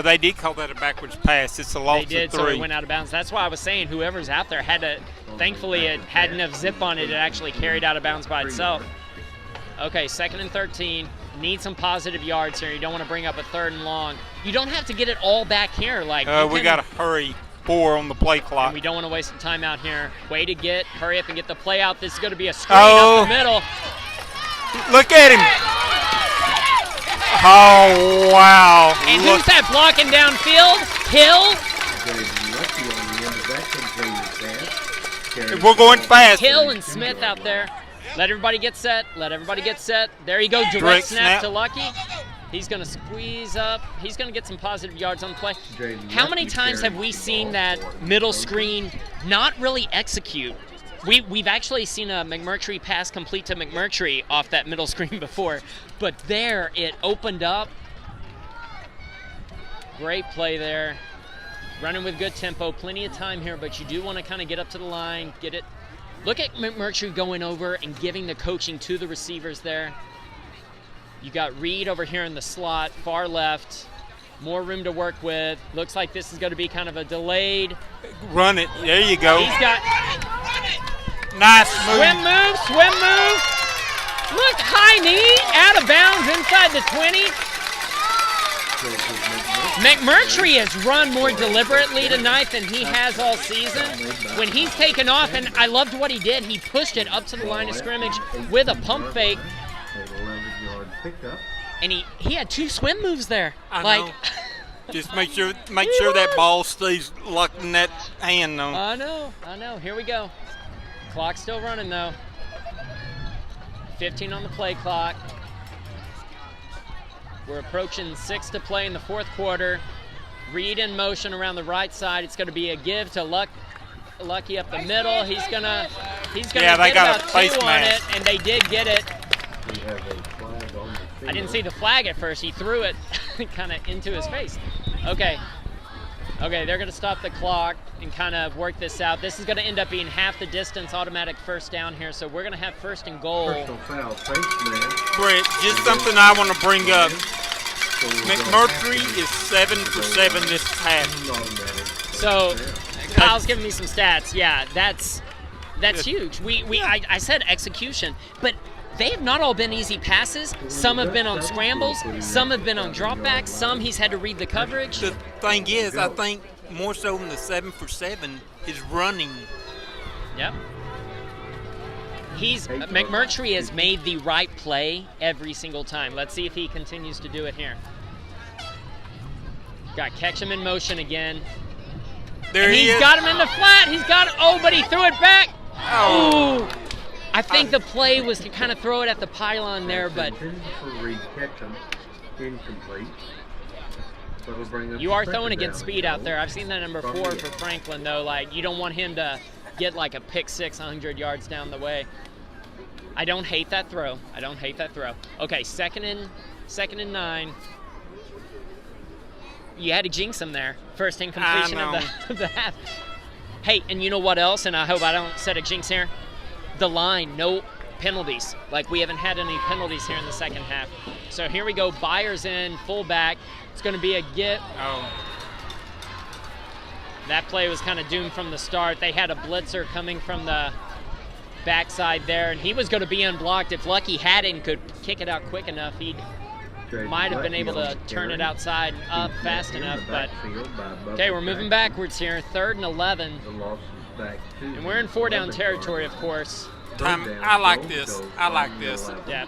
They did call that a backwards pass. It's a loss of 3. They did, so it went out of bounds. That's why I was saying whoever's out there had to, thankfully it had enough zip on it, it actually carried out of bounds by itself. Okay, 2nd and 13. Need some positive yards here. You don't want to bring up a 3rd and long. You don't have to get it all back here. We got to hurry. 4 on the play clock. And we don't want to waste some time out here. Way to hurry up and get the play out. This is going to be a screen up the middle. Look at him. Oh, wow. And who's that blocking downfield? Hill? We're going fast. Hill and Smith out there. Let everybody get set. There you go. Direct snap to Lucky. He's going to squeeze up. He's going to get some positive yards on the play. How many times have we seen that middle screen not really execute? We've actually seen a McMurtry pass complete to McMurtry off that middle screen before, but there it opened up. Great play there. Running with good tempo, plenty of time here, but you do want to kind of get up to the line, get it. Look at McMurtry going over and giving the coaching to the receivers there. You got Reed over here in the slot, far left. More room to work with. Looks like this is going to be kind of a delayed. Run it. There you go. He's got nice move. Swim move. Look, high knee, out of bounds inside the 20. McMurtry has run more deliberately tonight than he has all season. When he's taken off, and I loved what he did, he pushed it up to the line of scrimmage with a pump fake. And he had 2 swim moves there. I know. Just make sure that ball stays locked in that hand, though. I know. Here we go. Clock's still running, though. 15 on the play clock. We're approaching 6 to play in the fourth quarter. Reed in motion around the right side. It's going to be a give to Lucky up the middle. He's gonna get about 2 on it, and they did get it. I didn't see the flag at first. He threw it kind of into his face. Okay, they're going to stop the clock and kind of work this out. This is going to end up being half the distance, automatic first down here. So we're going to have first and goal. Personal foul, face man. Brett, just something I want to bring up. McMurtry is 7 for 7 this half. So Kyle's giving me some stats. Yeah, that's huge. I said execution, but they have not all been easy passes. Some have been on scrambles. Some have been on dropbacks. Some he's had to read the coverage. The thing is, I think more so than the 7 for 7 is running. Yep. McMurtry has made the right play every single time. Let's see if he continues to do it here. Got Ketchum in motion again. There he is. He's got him in the flat. But he threw it back. Oh. I think the play was to kind of throw it at the pylon there, but you are throwing against speed out there. I've seen that number 4 for Franklin, though. Like, you don't want him to get like a pick 6 100 yards down the way. I don't hate that throw. Okay, second and 9. You had to jinx him there. First incompletion of the half. Hey, and you know what else? And I hope I don't set a jinx here. The line, no penalties. Like, we haven't had any penalties here in the second half. So here we go. Byers in, fullback. It's going to be a get. Oh. That play was kind of doomed from the start. They had a blitzer coming from the backside there, and he was going to be unblocked. If Lucky had it and could kick it out quick enough, he might have been able to turn it outside and up fast enough. But okay, we're moving backwards here. 3rd and 11. And we're in 4-down territory, of course. I like this. Yeah.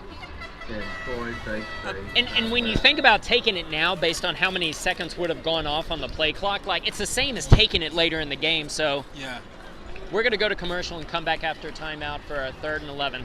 And when you think about taking it now, based on how many seconds would have gone off on the play clock, like, it's the same as taking it later in the game. So yeah, we're going to go to commercial and come back after timeout for a 3rd and 11.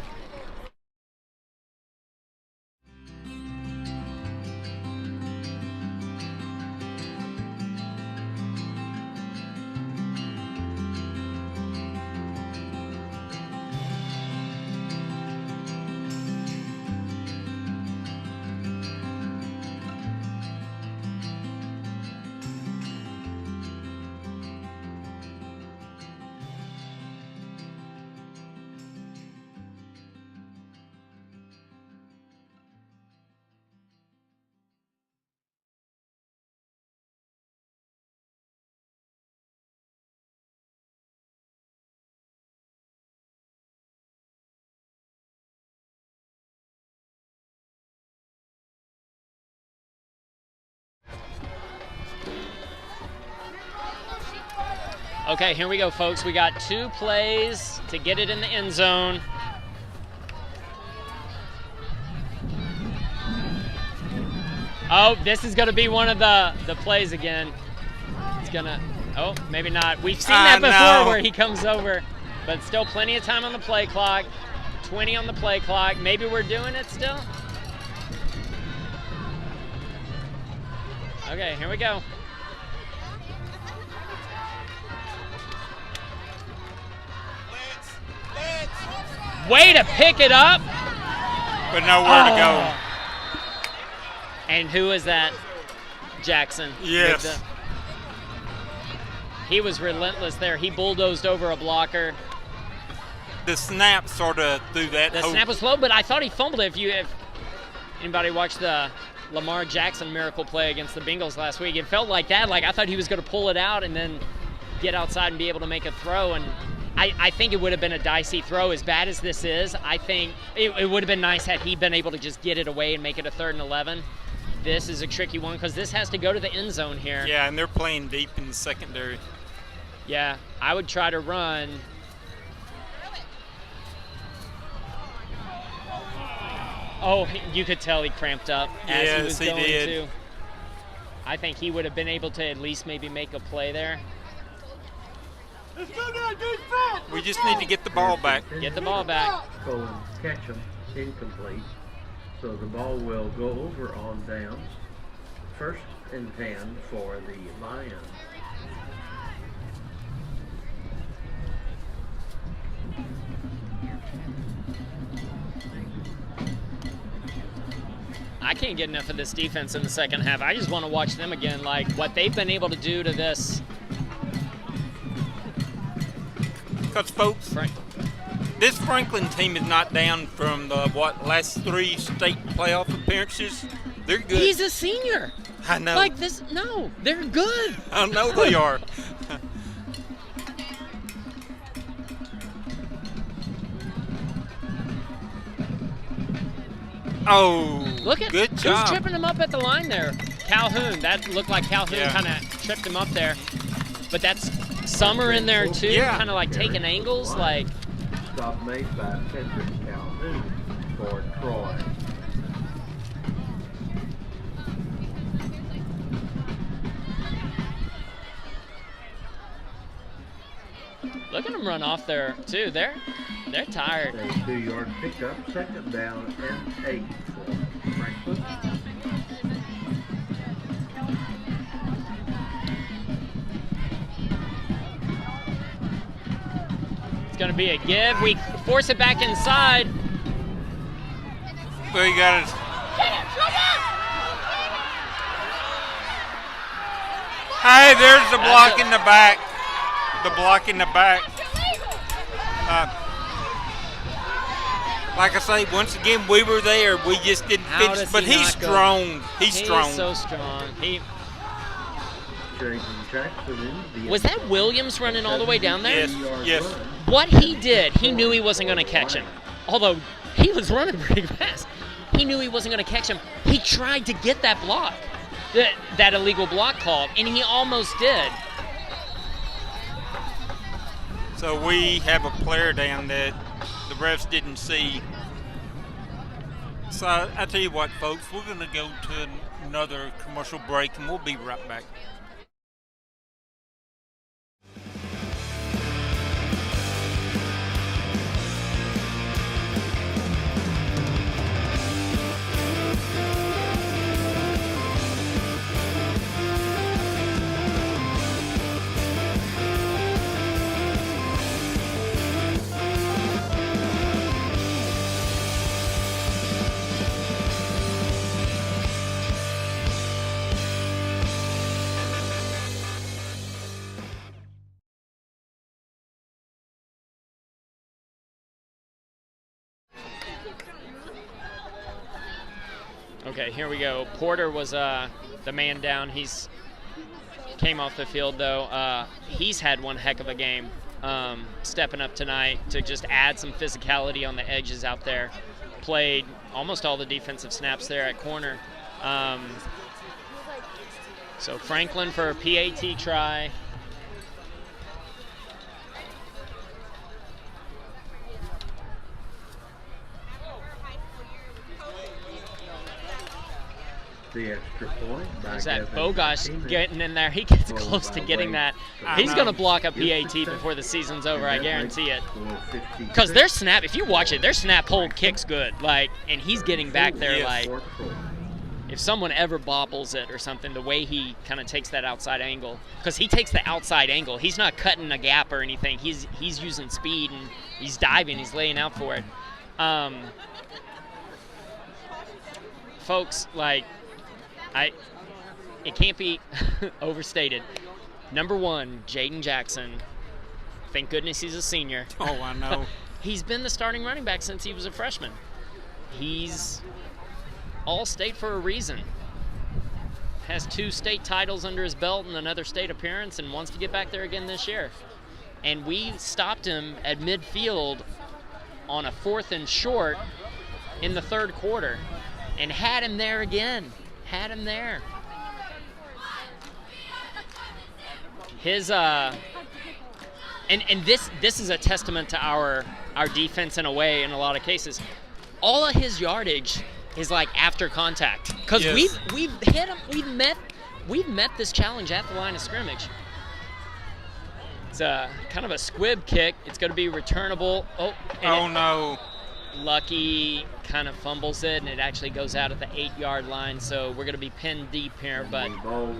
Okay, here we go, folks. We got 2 plays to get it in the end zone. Oh, this is going to be one of the plays again. It's going to, oh, maybe not. We've seen that before where he comes over, but still plenty of time on the play clock. 20 on the play clock. Maybe we're doing it still. Okay, here we go. Way to pick it up. But nowhere to go. And who is that? Jackson. Yes. He was relentless there. He bulldozed over a blocker. The snap sort of threw that. The snap was slow, but I thought he fumbled it. If anybody watched the Lamar Jackson miracle play against the Bengals last week, it felt like that. Like I thought he was going to pull it out and then get outside and be able to make a throw. And I think it would have been a dicey throw. As bad as this is, I think it would have been nice had he been able to just get it away and make it a 3rd and 11. This is a tricky one because this has to go to the end zone here. Yeah, and they're playing deep in the secondary. Yeah, I would try to run. Oh, you could tell he cramped up as he was going to. I think he would have been able to at least maybe make a play there. We just need to get the ball back. Get the ball back. Go and catch him, incomplete. So the ball will go over on downs. 1st and 10 for the Lions. I can't get enough of this defense in the second half. I just want to watch them again, like what they've been able to do to this. Because, folks, this Franklin team is not down from the, last 3 state playoff appearances. They're good. He's a senior. I know. Like this, no, they're good. I know they are. Oh, look at good job. Who's tripping him up at the line there? Calhoun. That looked like Calhoun kind of tripped him up there. But that's Summer in there too, kind of like taking angles. Like. Stop made by Kendrick Calhoun for Troy. Look at them run off there too. They're tired. A 2-yard pickup, 2nd down and 8 for Franklin. It's going to be a give. We force it back inside. Well, you got it. Hey, there's the block in the back. The block in the back. Like I say, once again, we were there. We just didn't finish. But he's strong. He's strong. He's so strong. Jackson Was that Williams running all the way down there? Yes. What he did, he knew he wasn't going to catch him. Although he was running pretty fast. He knew he wasn't going to catch him. He tried to get that block, that illegal block called, and he almost did. So we have a player down that the refs didn't see. So I tell you what, folks, we're going to go to another commercial break, and we'll be right back. Okay, here we go. Porter was the man down. He's came off the field, though. He's had one heck of a game, stepping up tonight to just add some physicality on the edges out there. Played almost all the defensive snaps there at corner. So Franklin for a PAT try. The extra point. Is that Bogosh getting in there? He gets close to getting that. He's going to block a PAT before the season's over, I guarantee it. Because their snap, if you watch it, their snap hold kicks good. Like, and he's getting back there like, if someone ever bobbles it or something, the way he kind of takes that outside angle, because he takes the outside angle. He's not cutting a gap or anything. He's using speed, and he's diving. He's laying out for it. Folks, like, it can't be overstated. Number 1, Jaden Jackson. Thank goodness he's a senior. Oh, I know. He's been the starting running back since he was a freshman. He's all-state for a reason. Has 2 state titles under his belt and another state appearance, and wants to get back there again this year. And we stopped him at midfield on a 4th and short in the 3rd quarter and had him there again. Had him there. His and this is a testament to our defense in a way in a lot of cases. All of his yardage is like after contact, because yes. we've hit him. We've met this challenge at the line of scrimmage. It's a kind of a squib kick. It's going to be returnable. Oh no! Lucky kind of fumbles it, and it actually goes out at the 8-yard line. So we're going to be pinned deep here, but the ball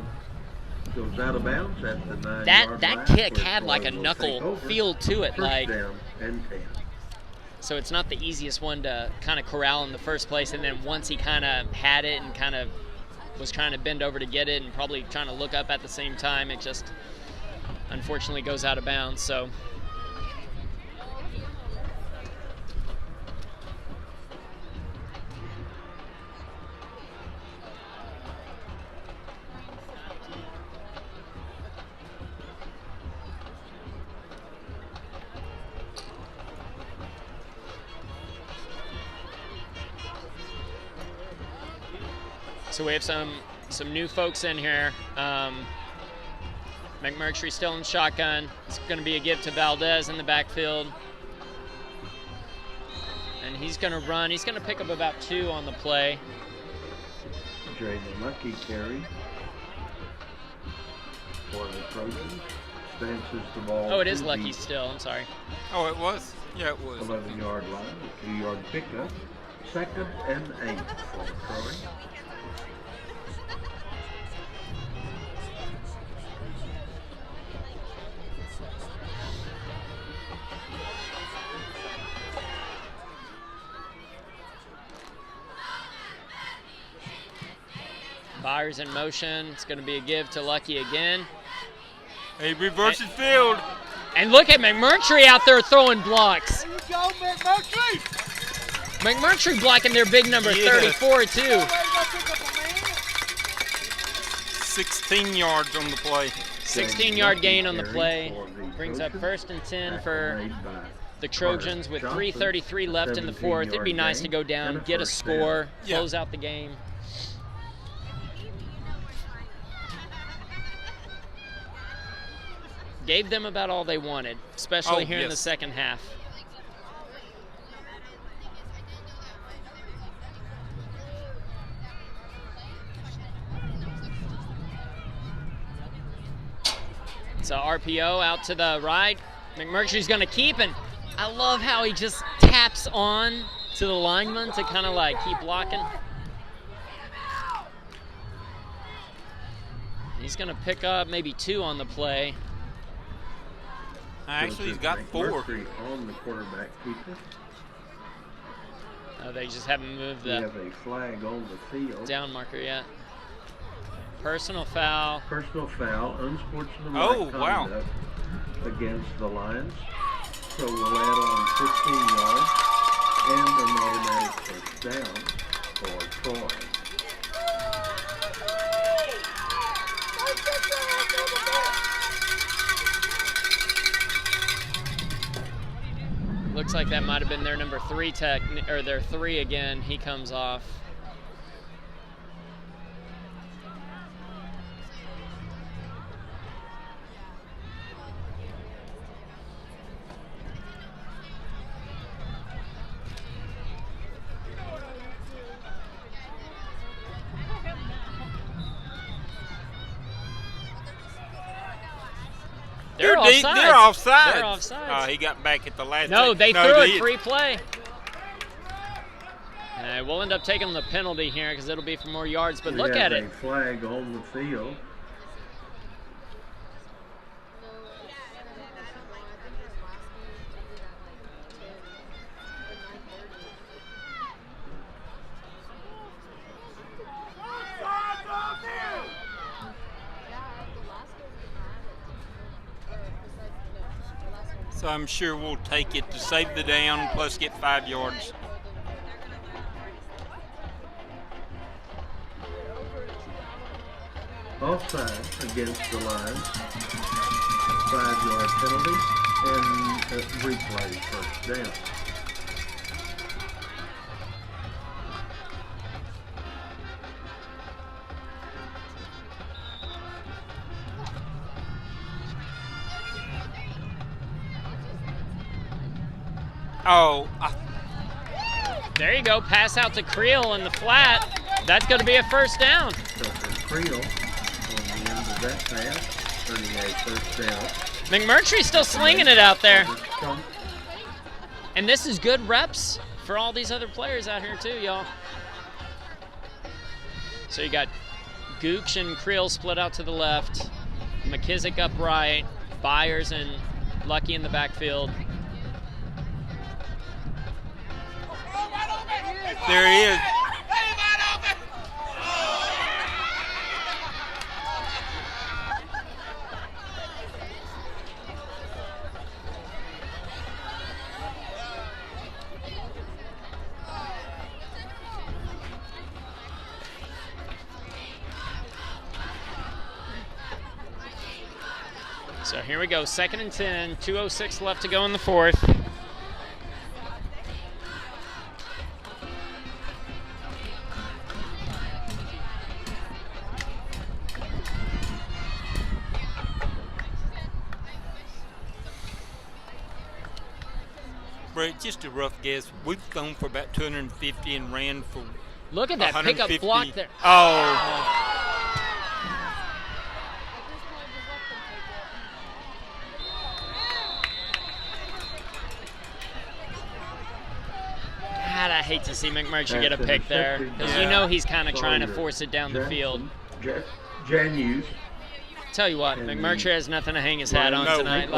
goes out of bounds at the 9-yard line. That kick had like a knuckle feel to it, like. Down and 10. So it's not the easiest one to kind of corral in the first place, and then once he kind of had it and kind of was trying to bend over to get it and probably trying to look up at the same time, it just unfortunately goes out of bounds. So So we have some new folks in here. McMurtry still in shotgun. It's going to be a give to Valdez in the backfield. And he's going to run. He's going to pick up about 2 on the play. Drayden Lucky carry for the Trojans. Stances the ball. Oh, it is Lucky still. I'm sorry. Oh, it was? Yeah, it was. 11-yard line, 2-yard pickup. 2nd and 8 for Troy. Byers in motion. It's going to be a give to Lucky again. He reverses field. And look at McMurtry out there throwing blocks. There you go, McMurtry. McMurtry blocking their big number 34 too. 16 yards on the play. 16-yard gain on the play. Brings up 1st and 10 for the Trojans with 3:33 left in the 4th. It'd be nice to go down, get a score, close out the game. Gave them about all they wanted, especially here in the second half. So RPO out to the right. McMurtry's going to keep, and I love how he just taps on to the lineman to kind of like keep blocking. He's going to pick up maybe 2 on the play. Actually, he's got 4. On the quarterback keeper. Oh, they just haven't moved We have a flag on the field. down marker yet. Personal foul. Personal foul, unsportsmanlike conduct against the Lions. So we'll add on 15 yards and an automatic first down for Troy. Looks like that might have been their number 3 or their 3 again. He comes off. They're offside. They're offside. They're offside. He got back at the last. No, they threw it free play. We'll end up taking the penalty here because it'll be for more yards, but look at it. A flag on the field. So I'm sure we'll take it to save the down plus get 5 yards. Offside against the Lions. 5-yard penalty and replay first down. Oh. There you go. Pass out to Creel in the flat. That's going to be a first down. So for Creel, on the end of that pass, turning a first down. McMurtry's still slinging it out there. And this is good reps for all these other players out here too, y'all. So you got Gooch and Creel split out to the left. McKissick up right. Byers and Lucky in the backfield. There he is. So here we go, 2nd and 10, 2:06 left to go in the fourth. Brett, just a rough guess. We've thrown for about 250 and ran for Look at that pickup 150. block there. Oh. God, I hate to see McMurtry get a pick there because you know he's kind of trying to force it down the field. Janusz. Tell you what, McMurtry has nothing to hang his hat on tonight,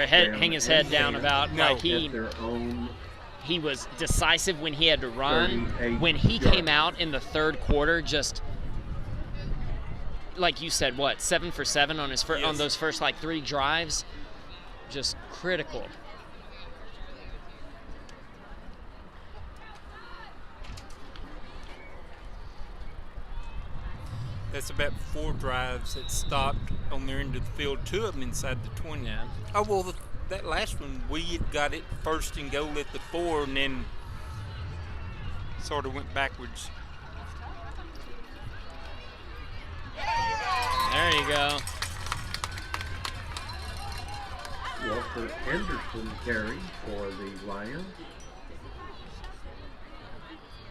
hang his head down about. Like he was decisive when he had to run. When he came out in the third quarter, just like you said, 7 for 7 on his on those first 3 drives, just critical. That's about 4 drives that stopped on their end of the field, 2 of them inside the 20. Yeah. Oh, well, that last one, we had got it first and goal at the 4 and then sort of went backwards. There you go. Walker Anderson carry for the Lions.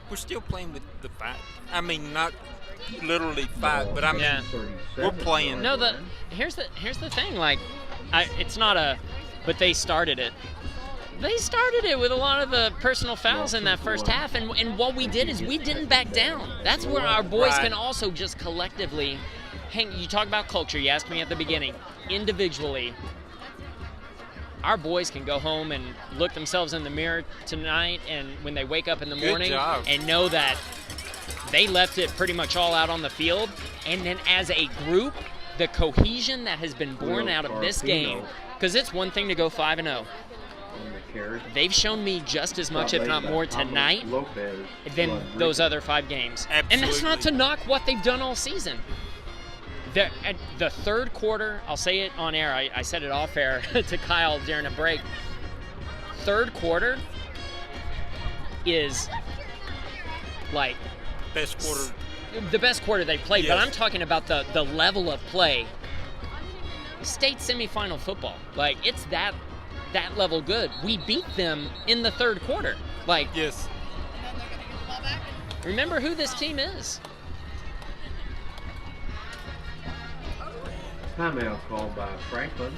We're still playing with the 5. I mean, not literally 5, but I mean, we're playing. No, here's the thing. It's not a, but they started it. They started it with a lot of the personal fouls in that first half, and what we did is we didn't back down. That's where our boys can also just collectively hang. You talk about culture. You asked me at the beginning. Individually, our boys can go home and look themselves in the mirror tonight, and when they wake up in the morning, and know that they left it pretty much all out on the field. And then as a group, the cohesion that has been born out of this game, because it's one thing to go 5-0. They've shown me just as much, if not more, tonight than those other 5 games. Absolutely. And that's not to knock what they've done all season. The third quarter, I'll say it on air, I said it off air to Kyle during a break. Third quarter is best quarter. The best quarter they played, but I'm talking about the level of play. State semifinal football. It's that level good. We beat them in the third quarter. Yes. Remember who this team is. Timeout called by Franklin.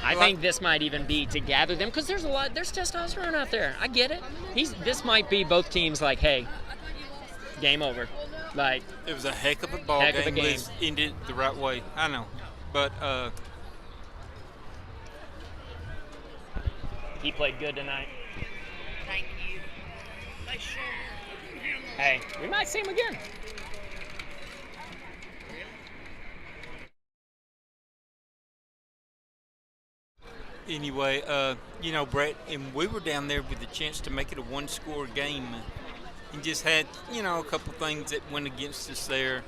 I think this might even be to gather them because there's testosterone out there. I get it. This might be both teams like, hey, game over. Like, it was a heck of a ball game. It ended the right way. I know, but he played good tonight. Thank you. Hey, we might see him again. Anyway, Brett, and we were down there with the chance to make it a one-score game, and just had, a couple things that went against us there,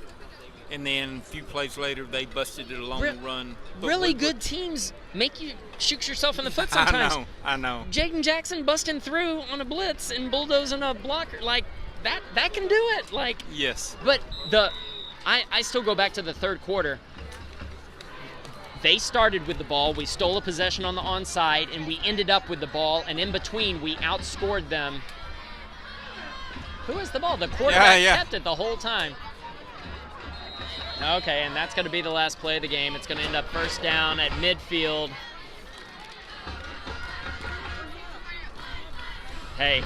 and then a few plays later they busted it a long run. But really good teams make you shoot yourself in the foot sometimes. I know. Jaden Jackson busting through on a blitz and bulldozing a blocker, like that can do it. Like, yes. But I still go back to the third quarter. They started with the ball. We stole a possession on the onside, and we ended up with the ball. And in between, we outscored them. Who has the ball? The quarterback kept it the whole time. Okay, and that's going to be the last play of the game. It's going to end up first down at midfield. Hey,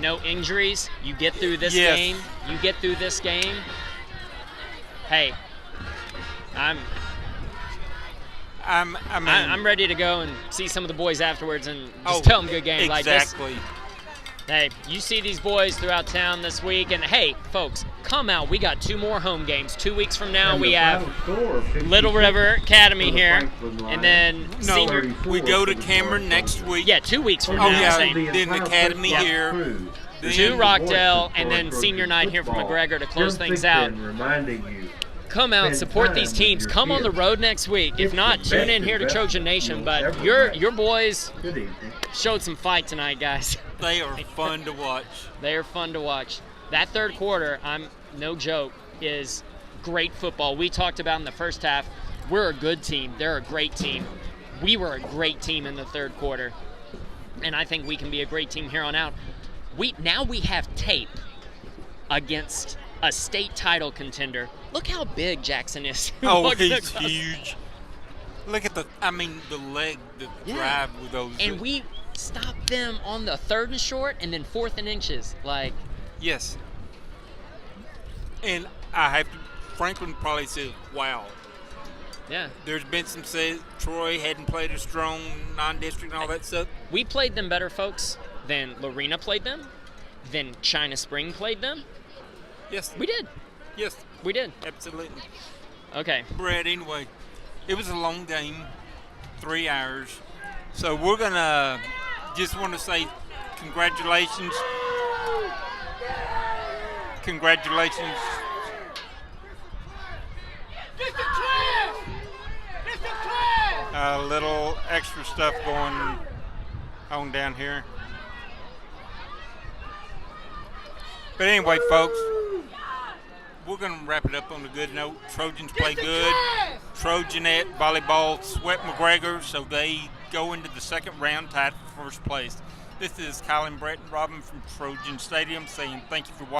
no injuries. You get through this game. You get through this game. Hey, I'm ready to go and see some of the boys afterwards and just tell them good game. Exactly. Like this. Hey, you see these boys throughout town this week, and hey, folks, come out. We got 2 more home games. 2 weeks from now, we have Little River Academy here, and then senior. We go to Cameron next week. Yeah, 2 weeks from now. Then Academy here. To Rockdale, and then senior night here for McGregor to close things out. Come out, support these teams. Come on the road next week. If not, tune in here to Trojan Nation. But your boys showed some fight tonight, guys. They are fun to watch. They are fun to watch. That third quarter, no joke, is great football. We talked about in the first half, we're a good team. They're a great team. We were a great team in the third quarter. And I think we can be a great team here on out. Now we have tape against a state title contender. Look how big Jackson is. He's huge. Look at the leg, the drive with those. And we stopped them on the 3rd and short and then 4th and inches. Like, yes. And I have to, Franklin probably said, wow. Yeah. There's been some say Troy hadn't played a strong non-district and all that stuff. We played them better, folks, than Lorena played them, than China Spring played them. Yes. We did. Yes. We did. Absolutely. Okay. Brad, anyway, it was a long game, 3 hours. So we're going to just want to say congratulations. Congratulations. A little extra stuff going on down here. But anyway, folks, we're going to wrap it up on a good note. Trojans play good. Trojanette volleyball swept McGregor, so they go into the second round tied for first place. This is Colin, Brett, and Robin from Trojan Stadium saying thank you for watching.